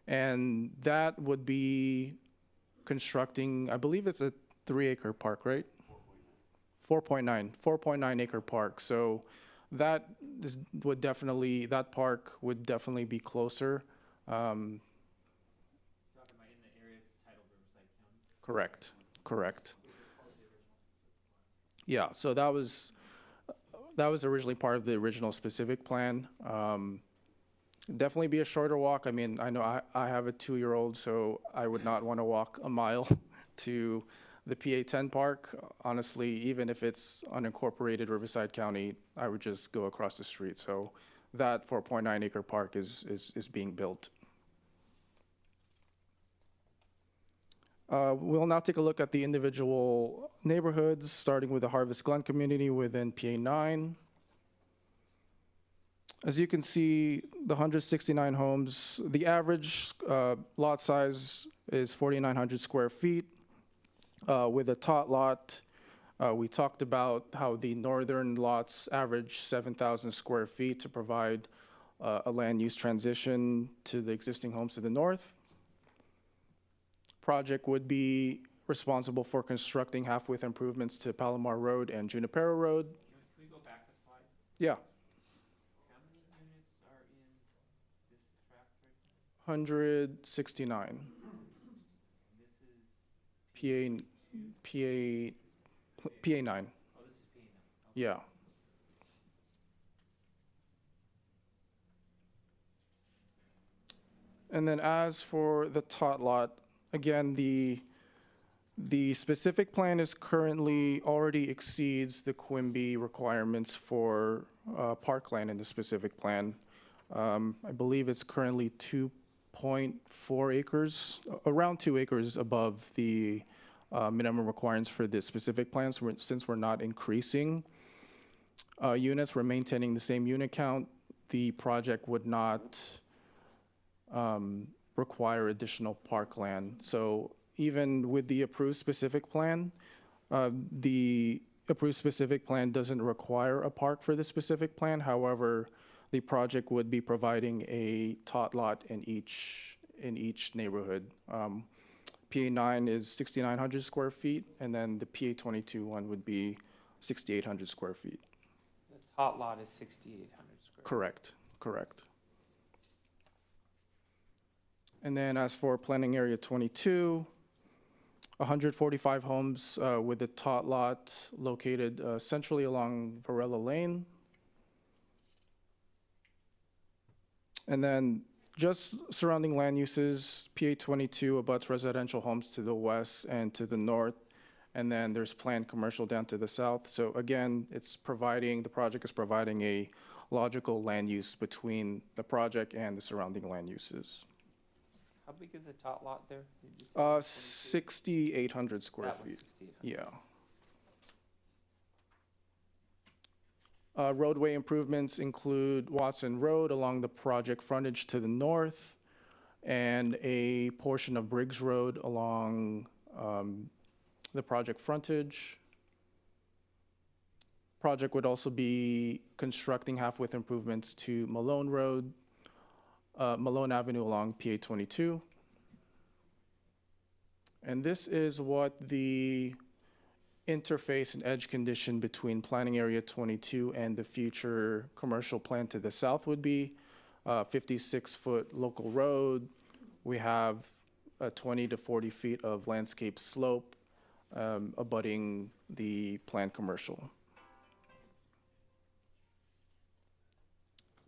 and that would be constructing, I believe it's a 3-acre park, right? 4.9 acre park. So that park would definitely be closer. Correct. Yeah, so that was originally part of the original specific plan. Definitely be a shorter walk. I mean, I know I have a 2-year-old, so I would not want to walk a mile to the PA-10 park. Honestly, even if it's unincorporated Riverside County, I would just go across the street. So that 4.9 acre park is being built. We'll now take a look at the individual neighborhoods, starting with the Harvest Glen community within PA9. As you can see, the 169 homes, the average lot size is 4,900 square feet. With a tot lot, we talked about how the northern lots average 7,000 square feet to provide a land use transition to the existing homes to the north. Project would be responsible for constructing half-width improvements to Palomar Road and Junipero Road. Can we go back a slide? Yeah. How many units are in this tract right now? 169. This is PA9. Oh, this is P9. Okay. Yeah. And then as for the tot lot, again, the specific plan is currently already exceeds the Quimby requirements for parkland in the specific plan. I believe it's currently 2.4 acres, around 2 acres above the minimum requirements for this specific plan. So since we're not increasing units, we're maintaining the same unit count. The project would not require additional parkland. So even with the approved specific plan, the approved specific plan doesn't require a park for the specific plan. However, the project would be providing a tot lot in each neighborhood. PA9 is 6,900 square feet, and then the PA22 one would be 6,800 square feet. The tot lot is 6,800 square. Correct. And then as for planning area 22, 145 homes with a tot lot located centrally along Varela Lane. And then just surrounding land uses, PA22 abuts residential homes to the west and to the north. And then there's planned commercial down to the south. So again, the project is providing a logical land use between the project and the surrounding land uses. How big is the tot lot there? Did you say 6,800 square that feet. 6,800. Yeah. Roadway improvements include Watson Road along the project frontage to the north and a portion of Briggs Road along the project frontage. Project would also be constructing half-width improvements to Malone Road, Malone Avenue along PA22. And this is what the interface and edge condition between planning area 22 and the future commercial plan to the south would be. 56-foot local road. We have 20 to 40 feet of landscape slope abutting the planned commercial.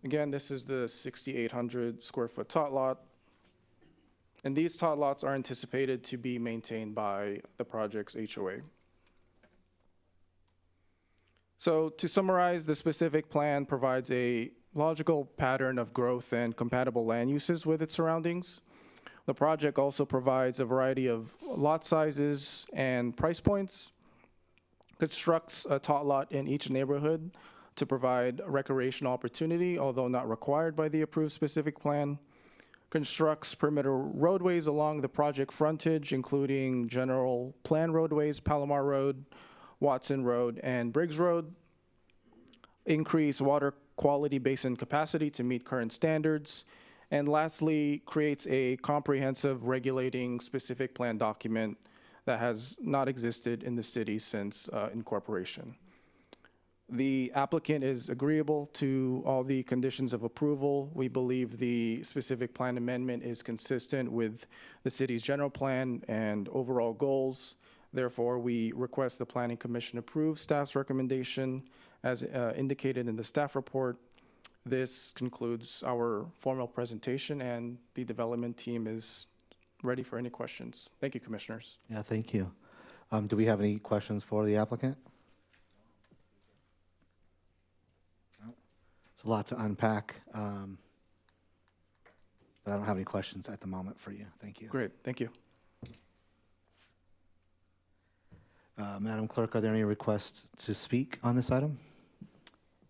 Again, this is the 6,800 square foot tot lot. And these tot lots are anticipated to be maintained by the project's HOA. So to summarize, the specific plan provides a logical pattern of growth and compatible land uses with its surroundings. The project also provides a variety of lot sizes and price points, constructs a tot lot in each neighborhood to provide recreational opportunity, although not required by the approved specific plan, constructs perimeter roadways along the project frontage, including general plan roadways, Palomar Road, Watson Road, and Briggs Road, increase water quality basin capacity to meet current standards, and lastly, creates a comprehensive regulating specific plan document that has not existed in the city since incorporation. The applicant is agreeable to all the conditions of approval. We believe the specific plan amendment is consistent with the city's general plan and overall goals. Therefore, we request the Planning Commission approve staff's recommendation as indicated in the staff report. This concludes our formal presentation, and the development team is ready for any questions. Thank you, Commissioners. Yeah, thank you. Do we have any questions for the applicant? No. It's a lot to unpack, but I don't have any questions at the moment for you. Thank you. Great, thank you. Madam Clerk, are there any requests to speak on this item?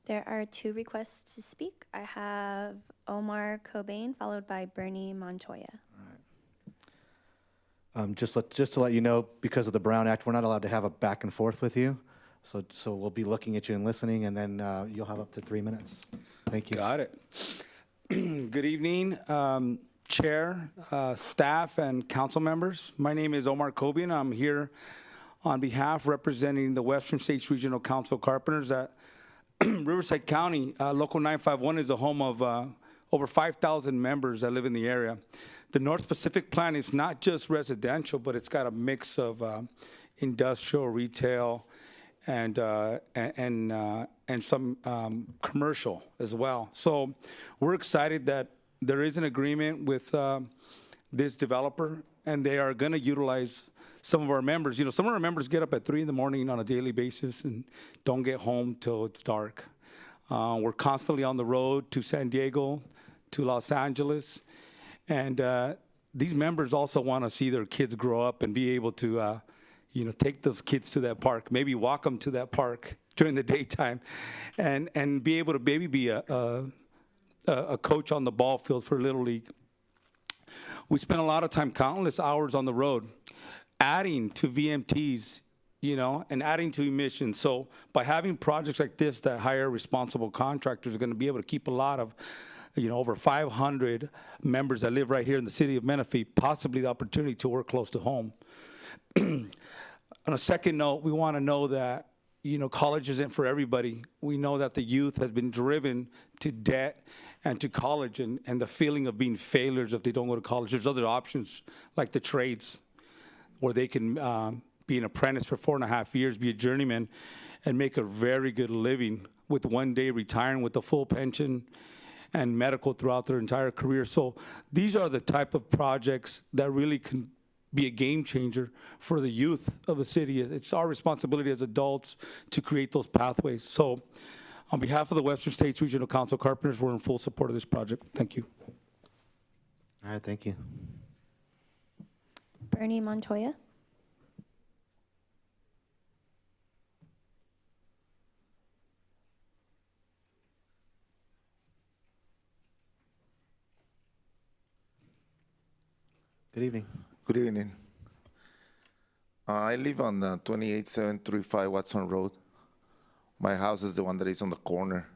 There are 2 requests to speak. I have Omar Cobain, followed by Bernie Montoya. Just to let you know, because of the Brown Act, we're not allowed to have a back and forth with you. So we'll be looking at you and listening, and then you'll have up to 3 minutes. Thank you. Got it. Good evening, Chair, staff, and council members. My name is Omar Cobain. I'm here on behalf representing the Western States Regional Council of Carpenters at Riverside County. Local 951 is the home of over 5,000 members that live in the area. The North Pacific plan is not just residential, but it's got a mix of industrial, retail, and some commercial as well. So we're excited that there is an agreement with this developer, and they are going to utilize some of our members. You know, some of our members get up at 3 in the morning on a daily basis and don't get home till it's dark. We're constantly on the road to San Diego, to Los Angeles, and these members also want to see their kids grow up and be able to, take those kids to that park, maybe walk them to that park during the daytime, and be able to maybe be a coach on the ball field for Little League. We spend a lot of time, countless hours on the road, adding to VMTs, and adding to emissions. So by having projects like this that hire responsible contractors, are going to be able to keep a lot of, over 500 members that live right here in the city of Menifee, possibly the opportunity to work close to home. On a second note, we want to know that, college isn't for everybody. We know that the youth has been driven to debt and to college, and the feeling of being failures if they don't go to college. There's other options like the trades, where they can be an apprentice for 4.5 years, be a journeyman, and make a very good living with one day retiring with a full pension and medical throughout their entire career. So these are the type of projects that really can be a game changer for the youth of the city. It's our responsibility as adults to create those pathways. So on behalf of the Western States Regional Council of Carpenters, we're in full support of this project. Thank you. All right, thank you. Bernie Montoya. Good evening. Good evening. I live on 28735 Watson Road. My house is the one that is on the corner.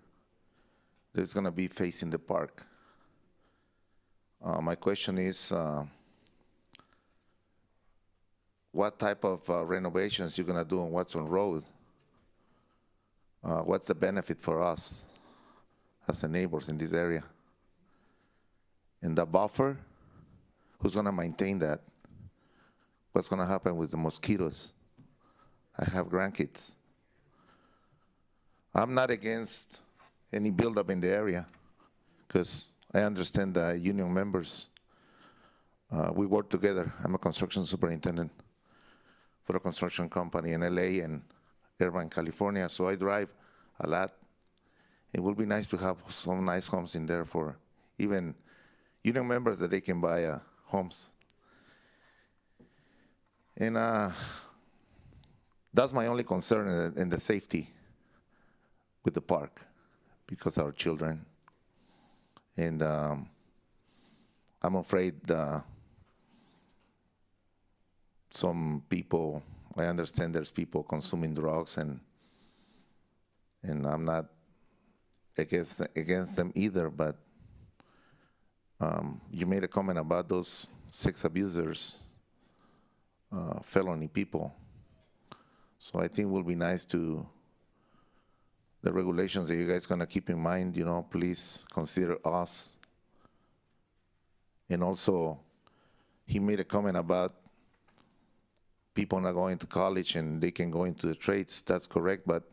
That's going to be facing the park. My question is, what type of renovations you're going to do on Watson Road? What's the benefit for us as the neighbors in this area? And the buffer, who's going to maintain that? What's going to happen with the mosquitoes? I have grandkids. I'm not against any buildup in the area, because I understand the union members we work together. I'm a construction superintendent for a construction company in LA and Irvine, California, so I drive a lot. It will be nice to have some nice homes in there for even union members that they can buy homes. And that's my only concern in the safety with the park, because our children. And I'm afraid some people, I understand there's people consuming drugs, and I'm not against them either, but you made a comment about those sex abusers, felony people. So I think it will be nice to, the regulations that you guys gonna keep in mind, you know, please consider us. And also, he made a comment about people not going to college and they can go into the trades. That's correct, but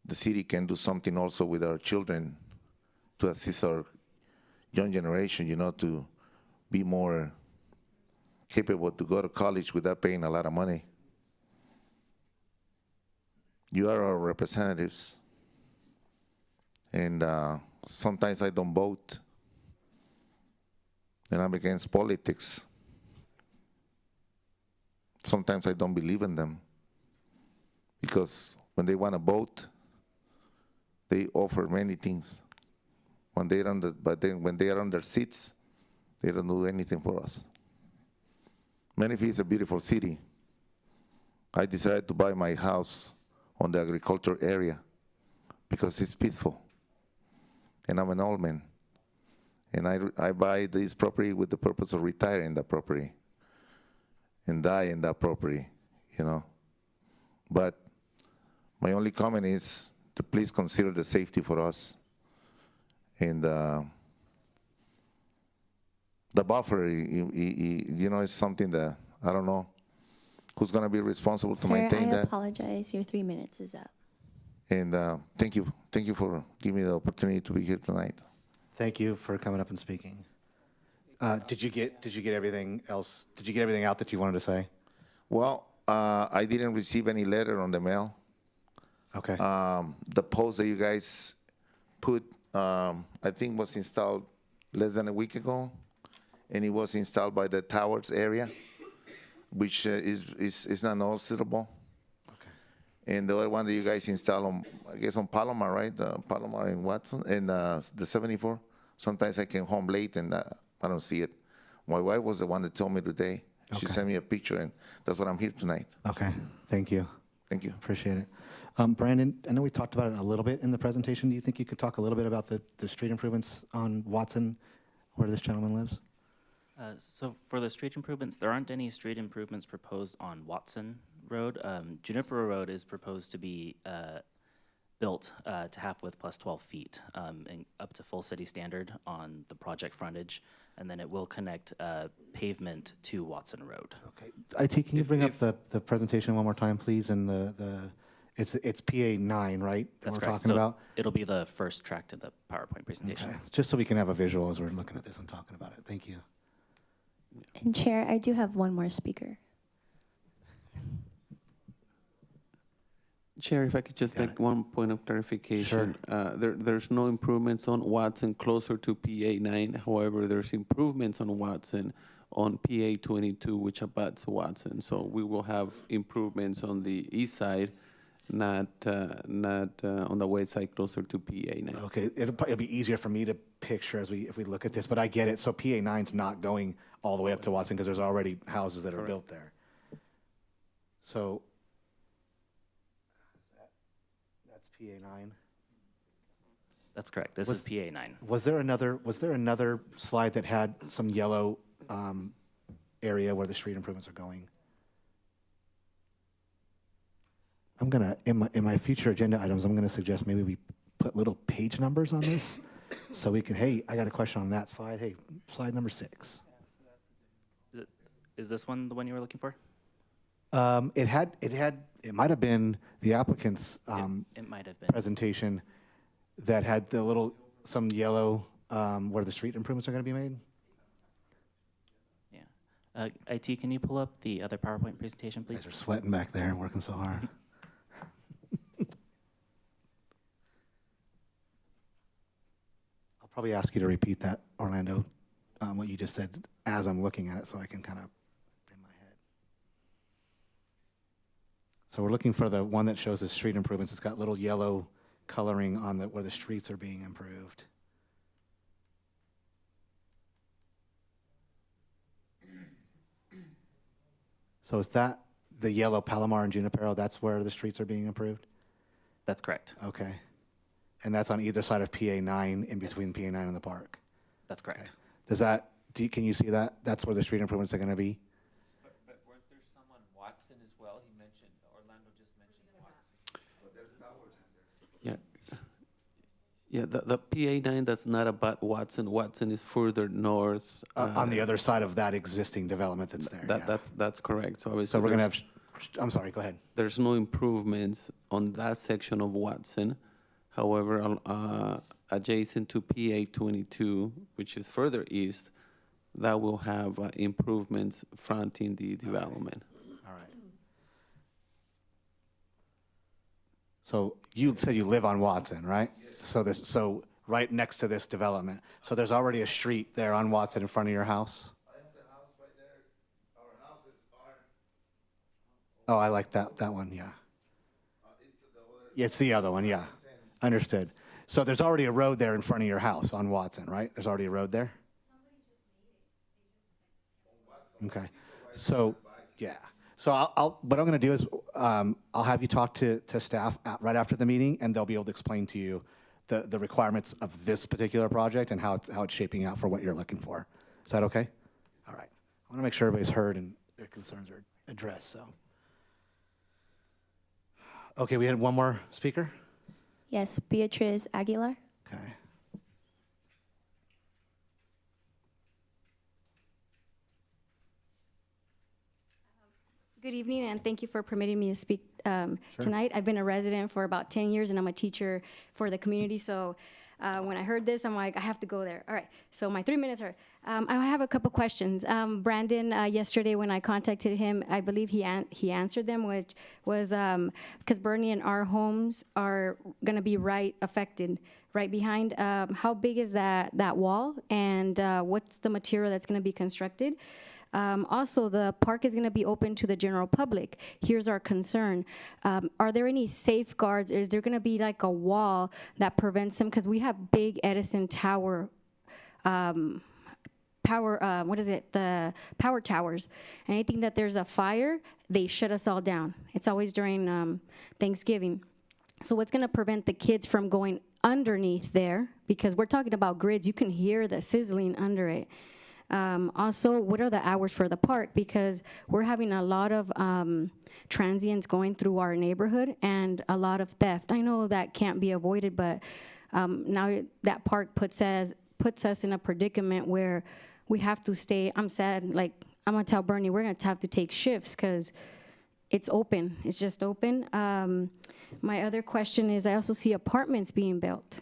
the city can do something also with our children to assist our young generation, you know, to be more capable to go to college without paying a lot of money. You are our representatives, and sometimes I don't vote, and I'm against politics. Sometimes I don't believe in them, because when they want to vote, they offer many things. When they're when they are on their seats, they don't do anything for us. Menifee is a beautiful city. I decided to buy my house on the agriculture area because it's peaceful. And I'm an old man. And I buy this property with the purpose of retiring that property and die in that property, you know. But my only comment is to please consider the safety for us. And the buffer, you know, is something that, I don't know, who's going to be responsible to maintain I that? apologize. Your 3 minutes is up. And thank you for giving me the opportunity to be here tonight. Thank you for coming up and speaking. Did you get everything else? Did you get everything out that you wanted to say? Well, I didn't receive any letter on the mail. Okay. The post that you guys put, I think was installed less than a week ago, and it was installed by the Towers area, which is not noticeable. Okay. And the other one that you guys installed on, I guess on Palomar, right? Palomar and Watson, and the 74. Sometimes I came home late and I don't see it. My wife was the one that told me today. She Okay. sent me a picture, and that's what I'm here tonight. Okay. Thank you. Thank you. Appreciate it. Brandon, I know we talked about it a little bit in the presentation. Do you think you could talk a little bit about the street improvements on Watson, where this gentleman lives? So for the street improvements, there aren't any street improvements proposed on Watson Road. Juniper Road is proposed to be built to half width plus 12 feet and up to full city standard on the project frontage, and then it will connect pavement to Watson Road. Okay. IT, can you bring up the presentation one more time, please? And it's PA 9, right? That's we're correct. talking So about? it'll be the first track to the PowerPoint presentation. Okay. Just so we can have a visual as we're looking at this and talking about it. Thank you. And Chair, I do have one more speaker. Chair, if I could just make one point of clarification. There's no improvements on Watson closer to PA 9. However, there's improvements on Watson on PA 22, which abuts Watson. So we will have improvements on the east side, not on the west side closer to PA 9. Okay, it'll be easier for me to picture if we look at this, but I get it. So PA 9's not going all the way up to Watson because there's already houses that are built there. So that's PA 9. That's correct. This is PA 9. Was there another slide that had some yellow area where the street improvements are going? I'm gonna in my future agenda items, I'm gonna suggest maybe we put little page numbers on this, so we can. Hey, I got a question on that slide. Hey, slide number 6. Is this one the one you were looking for? It might have been the applicant's It might have been. presentation that had some yellow where the street improvements are going to be made. IT, can you pull up the other PowerPoint presentation, You please? guys are sweating back there and working so hard. I'll probably ask you to repeat that, Orlando, what you just said as I'm looking at it so I can kind of in my head. So we're looking for the one that shows the street improvements. It's got little yellow coloring on the where the streets are being improved. So is that the yellow Palomar and Junipero? That's where the streets are being improved? That's correct. Okay. And that's on either side of PA 9, in between PA 9 and the park? That's correct. Does that, can you see that? That's where the street improvements are going to be? But weren't there some on Watson as well? He mentioned, Orlando just mentioned Watson. But there's towers in there. Yeah, the PA9 that's not about Watson. Watson is further north. On the other side of that existing development that's there. yeah. That's correct. So, So we're going to have, I'm sorry, go ahead. There's no improvements on that section of Watson. However, adjacent to PA22, which is further east, that will have improvements fronting the development. All right. So you said you live on Watson, right? So right next to this development. So there's already a street there on Watson in front of your house? I have the house right there. Our houses are. Oh, I like that one, yeah. Yeah, it's the other one, yeah. Understood. So there's already a road there in front of your house on Watson, right? There's already a road there? Okay. So, yeah. So what I'm going to do is I'll have you talk to staff right after the meeting, and they'll be able to explain to you the requirements of this particular project and how it's shaping out for what you're looking for. Is that okay? All right. I want to make sure everybody's heard and their concerns are addressed. So, okay, we had one more speaker. Yes, Beatriz Aguilar. Okay. Good evening, and thank you for permitting me to speak tonight. I've been a resident for about 10 years, and I'm a teacher for the community. So when I heard this, I'm like, I have to go there. All right, so my 3 minutes are, I have a couple questions. Brandon, yesterday when I contacted him, I believe he answered them, which was because Bernie and our homes are going to be affected right behind. How big is that wall, and what's the material that's going to be constructed? Also, the park is going to be open to the general public. Here's our concern. Are there any safeguards? Is there going to be like a wall that prevents them? Because we have big Edison Tower, the power towers. And anything that there's a fire, they shut us all down. It's always during Thanksgiving. So what's going to prevent the kids from going underneath there? Because we're talking about grids. You can hear the sizzling under it. Also, what are the hours for the park? Because we're having a lot of transients going through our neighborhood and a lot of theft. I know that can't be avoided, but now that park puts us in a predicament where we have to stay. I'm sad. Like, I'm going to tell Bernie, we're going to have to take shifts because it's open. It's just open. My other question is, I also see apartments being built.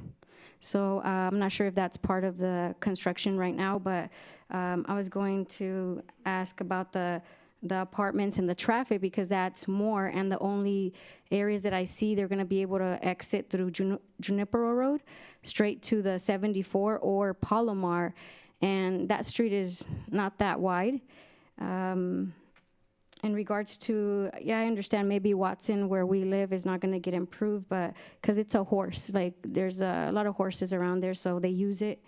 So I'm not sure if that's part of the construction right now, but I was going to ask about the apartments and the traffic, because that's more, and the only areas that I see they're going to be able to exit through Junipero Road straight to the 74 or Palomar, and that street is not that wide. In regards to, I understand maybe Watson, where we live, is not going to get improved, but because it's a horse, like there's a lot of horses around there, so they use it.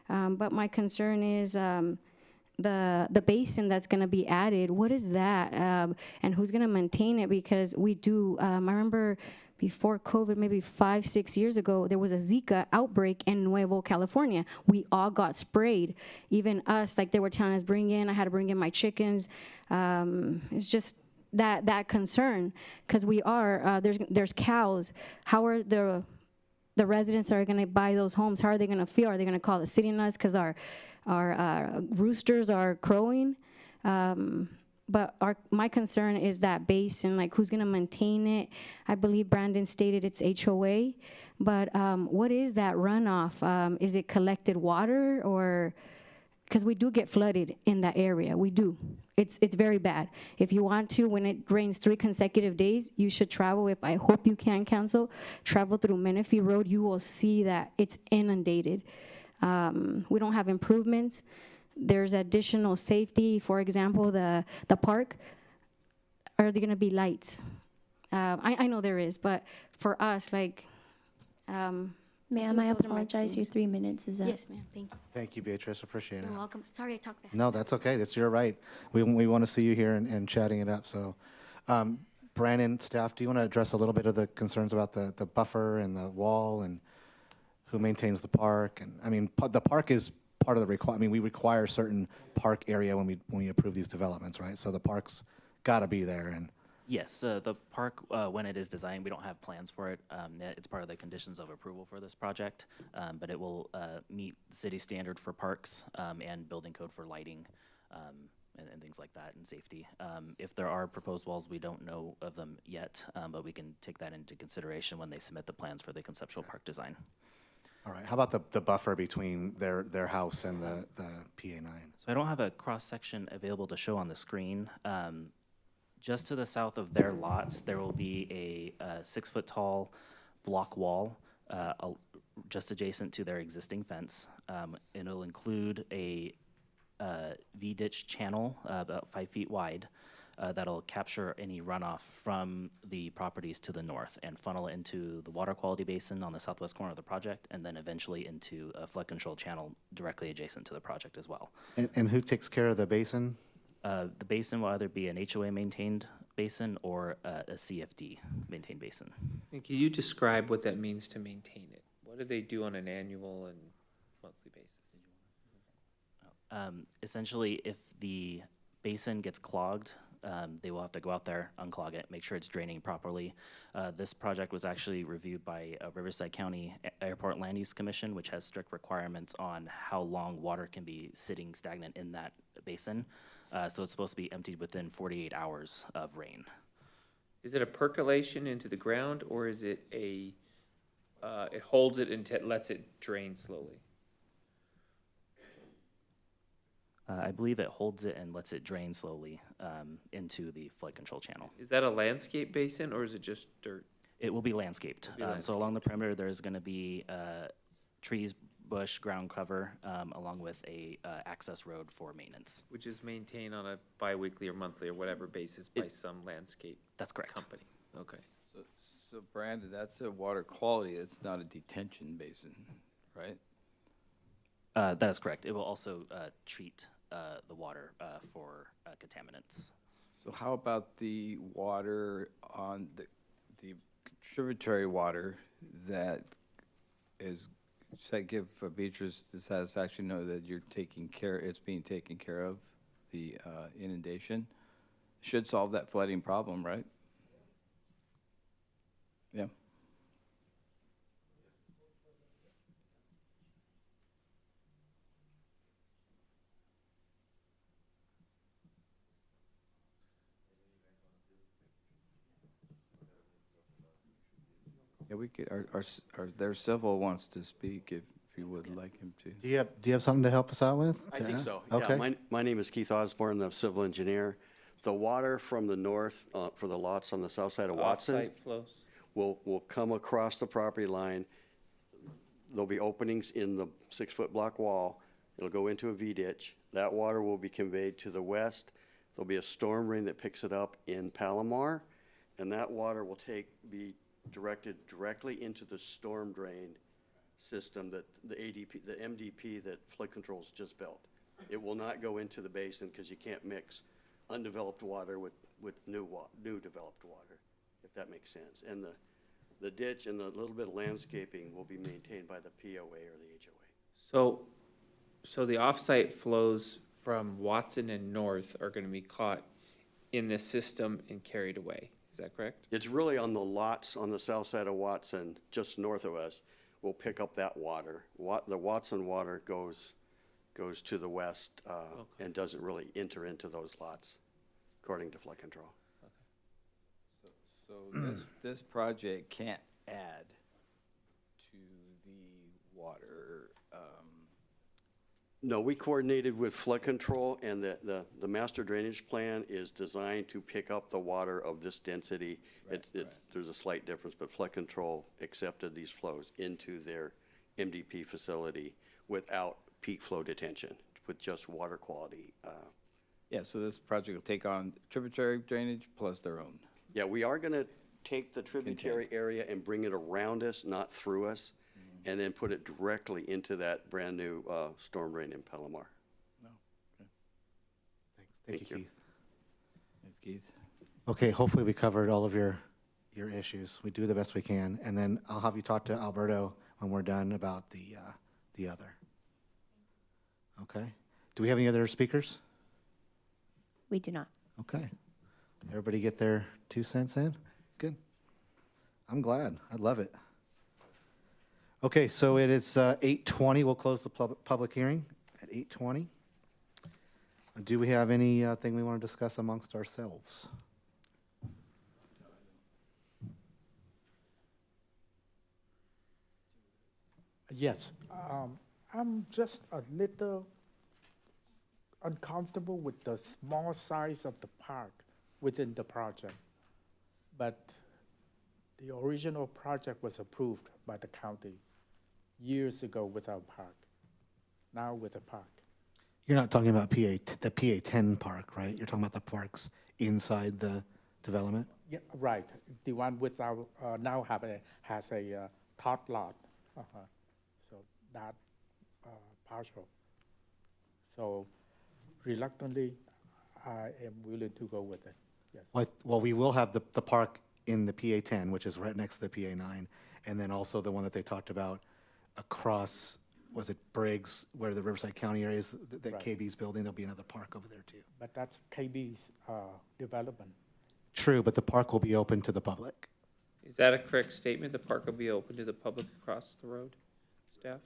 But my concern is the basin that's going to be added. What is that, and who's going to maintain it? Because we do. I remember before COVID, maybe 5-6 years ago, there was a Zika outbreak in Nuevo California. We all got sprayed, even us. Like they were telling us, I had to bring in my chickens. It's just that concern, because we are there's cows. How are the residents that are going to buy those homes? How are they going to feel? Are they going to call the city on us because our roosters are crowing? But my concern is that basin, like who's going to maintain it? I believe Brandon stated it's HOA, but what is that runoff? Is it collected water, or because we do get flooded in that area? We do. it's very bad. If you want to, when it rains 3 consecutive days, you should travel. If I hope you can cancel, travel through Menifee Road. You will see that it's inundated. We don't have improvements. There's additional safety. For example, the park. Are there going to be lights? I know there is, but for us, like. Ma'am, I apologize. Your 3 minutes is up. Yes, ma'am. Thank you. Thank you, Beatrice. Appreciate it. You're welcome. Sorry I talked fast. No, that's okay. You're right. We want to see you here and chatting it up. So, Brandon, staff, do you want to address a little bit of the concerns about the buffer and the wall and who maintains the park? And I mean, the park is part of the I mean, we require certain park area when we approve these developments, right? So the park's got to be there. And Yes, the park, when it is designed, we don't have plans for it. It's part of the conditions of approval for this project, but it will meet city standard for parks and building code for lighting and things like that and safety. If there are proposed walls, we don't know of them yet, but we can take that into consideration when they submit the plans for the conceptual park design. all right, how about the buffer between their house and the PA9? So I don't have a cross-section available to show on the screen. Just to the south of their lots, there will be a 6-foot-tall block wall just adjacent to their existing fence. It'll include a V-ditch channel about 5 feet wide that'll capture any runoff from the properties to the north and funnel into the water quality basin on the southwest corner of the project, and then eventually into a flood control channel directly adjacent to the project as well. And who takes care of the basin? The basin will either be an HOA-maintained basin or a CFD maintained basin. And can you describe what that means to maintain it? What do they do on an annual and monthly basis? Essentially, if the basin gets clogged, they will have to go out there, unclog it, make sure it's draining properly. This project was actually reviewed by Riverside County Airport Land Use Commission, which has strict requirements on how long water can be sitting stagnant in that basin. So it's supposed to be emptied within 48 hours of rain. Is it a percolation into the ground, or is it it holds it and lets it drain slowly? I believe it holds it and lets it drain slowly into the flood control channel. Is that a landscape basin, or is it just dirt? It will be landscaped. So along the perimeter, there's going to be trees, bush, ground cover, along with a access road for maintenance. Which is maintained on a bi-weekly or monthly or whatever basis by some landscape That's correct. company. Okay. So Brandon, that's a water quality, it's not a detention basin, right? That is correct. It will also treat the water for contaminants. So how about the water on the tributary water that is, does that give Beatrice the satisfaction to know that you're taking care, it's being taken care of, the inundation? Should solve that flooding problem, right? Yeah. Yeah, we could, their civil wants to speak if you would like him to. Do you have something to help us out with? I think so. Okay. Yeah, my name is Keith Osborne, the civil engineer. The water from the north, for the lots on the south side of Watson, Off-site flows? will come across the property line. There'll be openings in the 6-foot block wall. It'll go into a V-ditch. That water will be conveyed to the west. There'll be a storm drain that picks it up in Palomar, and that water will be directed directly into the storm drain system that the MDP that flood control's just built. It will not go into the basin because you can't mix undeveloped water with new developed water, if that makes sense. And the ditch and the little bit of landscaping will be maintained by the POA or the HOA. So the off-site flows from Watson and north are going to be caught in this system and carried away. Is that correct? It's really on the lots on the south side of Watson, just north of us, will pick up that water. The Watson water goes to the west and doesn't really enter into those lots, according to flood control. So this project can't add to the water. No, we coordinated with flood control, and the master drainage plan is designed to pick up the water of this density. There's a slight difference, but flood control accepted these flows into their MDP facility without peak flow detention, with just water quality. Yeah, so this project will take on tributary drainage plus their own. Yeah, we are gonna take the tributary area and bring it around us, not through us, and then put it directly into that brand-new storm drain in Palomar. Thank you, Keith. Thanks, Keith. Okay, hopefully we covered all of your issues. We do the best we can, and then I'll have you talk to Alberto when we're done about the other. Okay. Do we have any other speakers? We do not. Okay. Everybody get their 2 cents in? Good. I'm glad. I love it. Okay, so it is 8:20. We'll close the public hearing at 8:20. Do we have anything we want to discuss amongst ourselves? Yes, I'm just a little uncomfortable with the small size of the park within the project. But the original project was approved by the county years ago without park, now with a park. You're not talking about the PA10 park, right? You're talking about the parks inside the development? Yeah, right. The one without, now has a tot lot. So that partial. So reluctantly, I am willing to go with it, yes. Well, we will have the park in the PA10, which is right next to the PA9, and then also the one that they talked about across, was it Briggs, where the Riverside County area is, that Right. KB's building, there'll be another park over there too. But that's KB's development. True, but the park will be open to the public. Is that a correct statement? The park will be open to the public across the road, staff?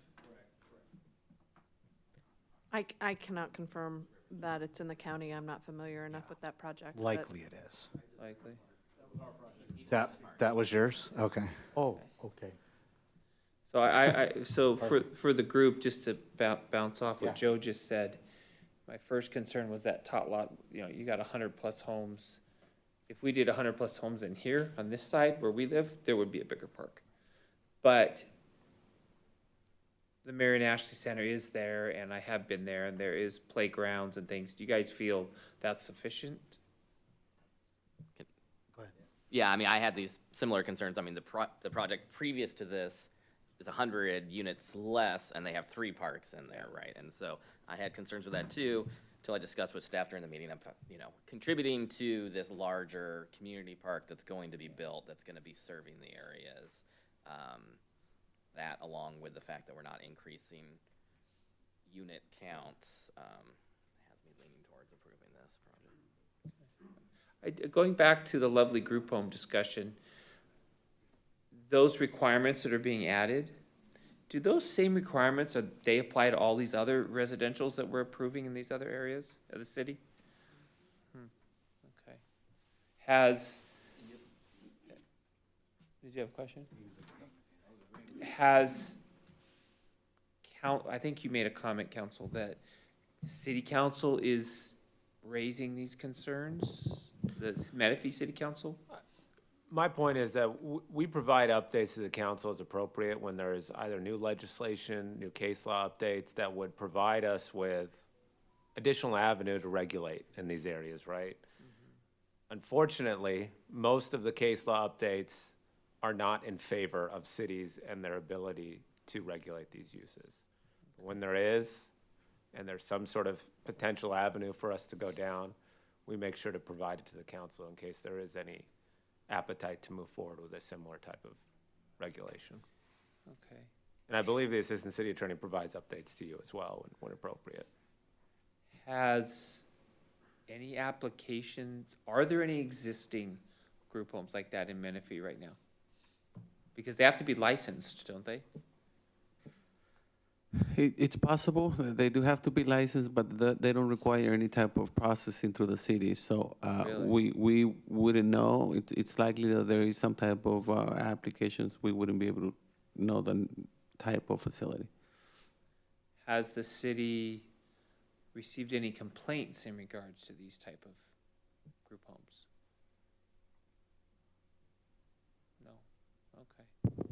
I cannot confirm that it's in the county. I'm not familiar enough with that project. but- Likely it is. Likely. That was yours? Okay. Oh, okay. So so for the group, just to bounce off what Joe just said, my first concern was that tot lot, you got 100+ homes. If we did 100+ homes in here, on this side where we live, there would be a bigger park. But the Marion Ashley Center is there, and I have been there, and there is playgrounds and things. Do you guys feel that's sufficient? Go ahead. Yeah, I mean, I had these similar concerns. I mean, the project previous to this is 100 units less, and they have 3 parks in there, right? And so I had concerns with that too, till I discussed with staff during the meeting of, contributing to this larger community park that's going to be built, that's going to be serving the areas. That, along with the fact that we're not increasing unit counts, has me leaning towards approving this project. Going back to the lovely group home discussion, those requirements that are being added, do those same requirements, they apply to all these other residentials that we're approving in these other areas of the city? Okay. Did you have a question? I think you made a comment, Council, that City Council is raising these concerns, the Menifee City Council? My point is that we provide updates to the council as appropriate when there is either new legislation, new case law updates that would provide us with additional avenue to regulate in these areas, right? Unfortunately, most of the case law updates are not in favor of cities and their ability to regulate these uses. When there is, and there's some sort of potential avenue for us to go down, we make sure to provide it to the council in case there is any appetite to move forward with a similar type of regulation. Okay. And I believe the Assistant City Attorney provides updates to you as well when appropriate. Has any applications, are there any existing group homes like that in Menifee right now? Because they have to be licensed, don't they? It's possible. They do have to be licensed, but they don't require any type of processing through the city. So Really? we wouldn't know. It's likely that there is some type of applications. We wouldn't be able to know the type of facility. Has the city received any complaints in regards to these type of group homes? No, okay.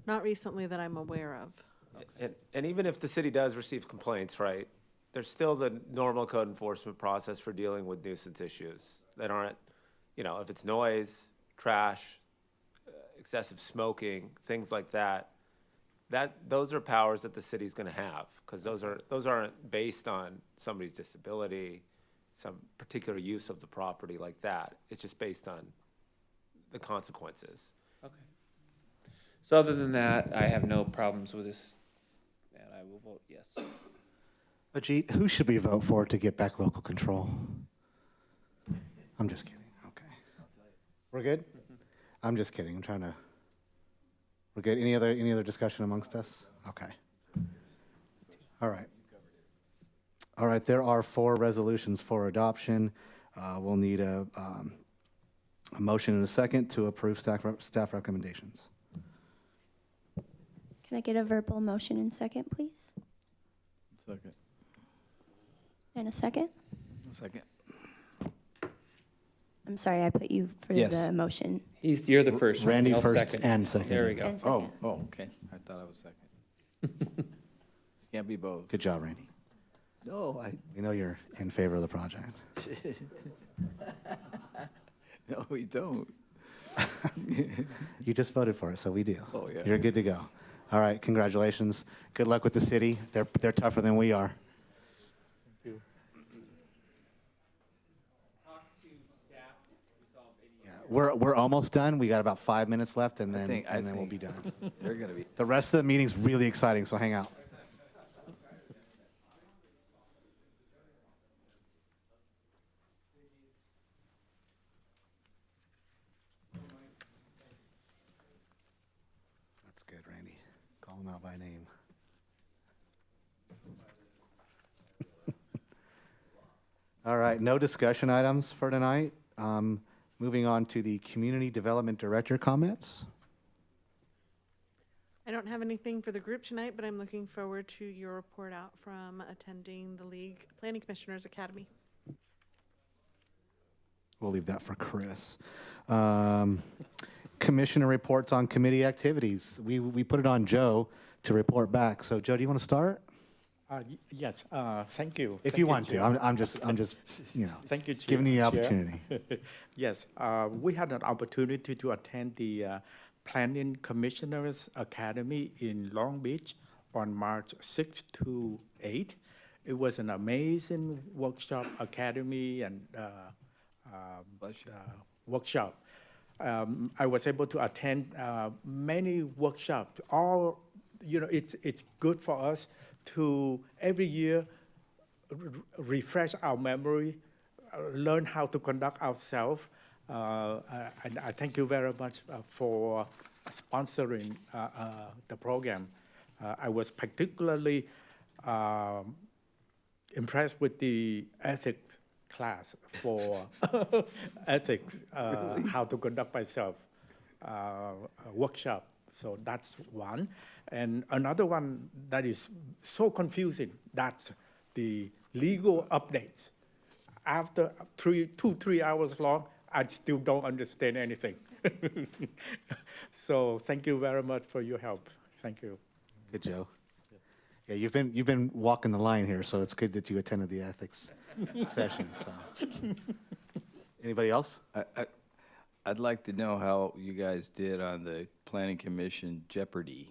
Not recently that I'm aware of. And even if the city does receive complaints, right, there's still the normal code enforcement process for dealing with nuisance issues that aren't, you know, if it's noise, trash, excessive smoking, things like that, those are powers that the city's gonna have, because those aren't based on somebody's disability, some particular use of the property like that. It's just based on the consequences. Okay. So other than that, I have no problems with this, and I will vote yes. Ajit, who should we vote for to get back local control? I'm just kidding. Okay. We're good? I'm just kidding. I'm trying to. We're good. Any other discussion amongst us? Okay. All right. All right. There are 4 resolutions for adoption. We'll need a motion and a second to approve staff recommendations. Can I get a verbal motion and second, please? Second. And a second? Second. I'm sorry, I put you for Yes. the motion. You're the first one. Randy I'll first second. and second. There we go. And Oh, second. oh, okay. I thought I was second. Can't be both. Good job, Randy. No, We know you're in favor of the project. no, we don't. You just voted for it, so we do. Oh, yeah. You're good to go. All right, congratulations. Good luck with the city. They're tougher than we are. Yeah, we're almost done. We got about 5 minutes left, and then we'll be done. They're gonna be. The rest of the meeting's really exciting, so hang out. That's good, Randy. Call him out by name. All right, no discussion items for tonight. Moving on to the Community Development Director comments. I don't have anything for the group tonight, but I'm looking forward to your report out from attending the League Planning Commissioners Academy. We'll leave that for Chris. Commissioner reports on committee activities. We put it on Joe to report back. So Joe, do you want to start? Yes, thank you. If Thank you want Chair. to. I'm just, Thank you, Chair. giving you the Chair. opportunity. Yes, we had an opportunity to attend the Planning Commissioners Academy in Long Beach on March 6th to 8th. It was an amazing workshop, academy, and workshop. I was able to attend many workshops. All, it's good for us to every year refresh our memory, learn how to conduct ourselves. And I thank you very much for sponsoring the program. I was particularly impressed with the ethics class for ethics, how to conduct myself, workshop. So that's one. And another one that is so confusing, that's the legal updates. After 3 hours long, I still don't understand anything. So thank you very much for your help. Thank you. Good, Joe. Yeah, you've been walking the line here, so it's good that you attended the ethics session. So, anybody else? I'd like to know how you guys did on the Planning Commission Jeopardy.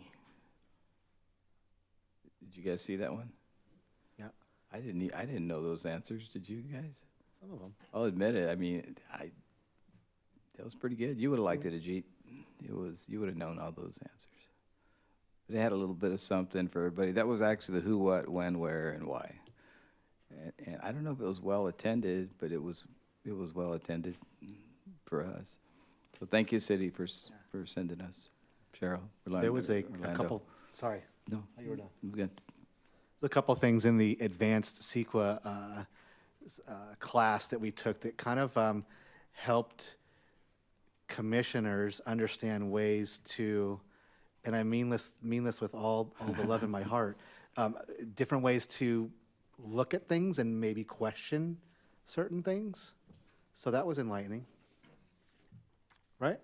Did you guys see that one? Yeah. I didn't know those answers. Did you guys? Some of them. I'll admit it. I mean, that was pretty good. You would have liked it, Ajit. You would have known all those answers. But it had a little bit of something for everybody. That was actually the who, what, when, where, and why. And I don't know if it was well attended, but it was well attended for us. So thank you, City, for sending us. Cheryl, There was a Orlando. couple. Sorry. No, you were done. Good. There's a couple things in the advanced CEQA class that we took that kind of helped commissioners understand ways to, and I mean this with all the love in my heart, different ways to look at things and maybe question certain things. So that was enlightening. Right?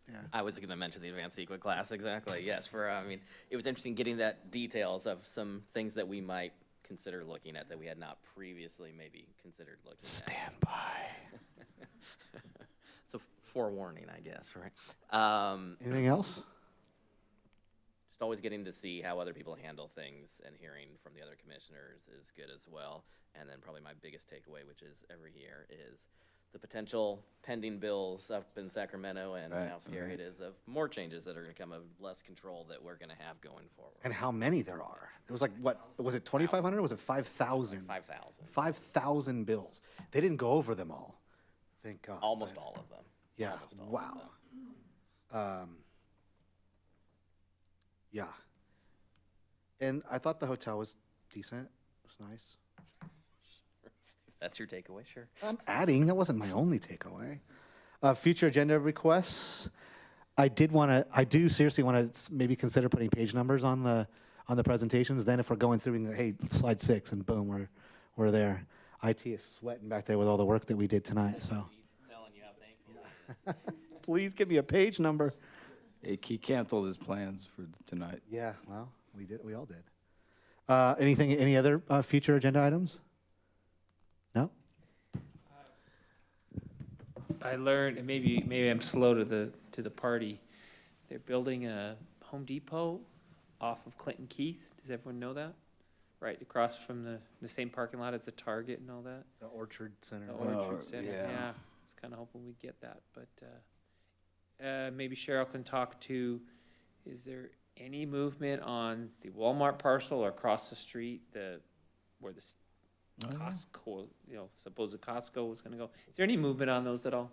Yeah. I was going to mention the advanced sequence class, exactly. Yes, I mean, it was interesting getting that details of some things that we might consider looking at that we had not previously maybe considered looking at. Stand by. It's a forewarning, I guess, right? Anything else? Just always getting to see how other people handle things and hearing from the other commissioners is good as well. And then probably my biggest takeaway, which is every year, is the potential pending bills up in Sacramento and how scary it is of more changes that are going to come of less control that we're going to have going forward. And how many there are. It was like, what, was it 2,500 or was it 5,000? 5,000. 5,000 bills. They didn't go over them all. Thank God. Almost all of them. Yeah, Almost all of wow. Yeah. And I thought the hotel was decent. It was nice. That's your takeaway, sure. I'm adding, that wasn't my only takeaway. Future agenda requests. I do seriously want to maybe consider putting page numbers on the presentations. Then if we're going through, we can go, hey, slide 6, and boom, we're there. IT is sweating back there with all the work that we did tonight, so. Please give me a page number. He canceled his plans for tonight. Yeah, well, we all did. Any other future agenda items? No? I learned, and maybe I'm slow to the party. They're building a Home Depot off of Clinton Keith. Does everyone know that? Right across from the same parking lot as the Target and all that. The Orchard Center. The Orchard Center. Yeah. I was kind of hoping we'd get that, but maybe Cheryl can talk to. Is there any movement on the Walmart parcel or across the street, where the Costco, supposed Costco was going to go? Is there any movement on those at all?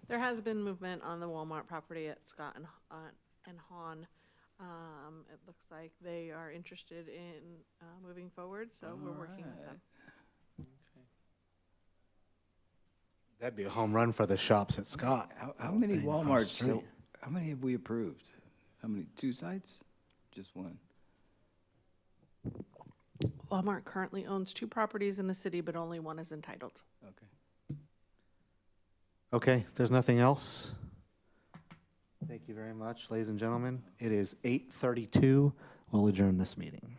There has been movement on the Walmart property at Scott and Hahn. It looks like they are interested in moving forward, so we're working with them. That'd be a home run for the shops at Scott. How many Walmarts, how many have we approved? How many, 2 sites? Just 1? Walmart currently owns 2 properties in the city, but only 1 is entitled. Okay. Okay, if there's nothing else. Thank you very much, ladies and gentlemen. It is 8:32. We'll adjourn this meeting.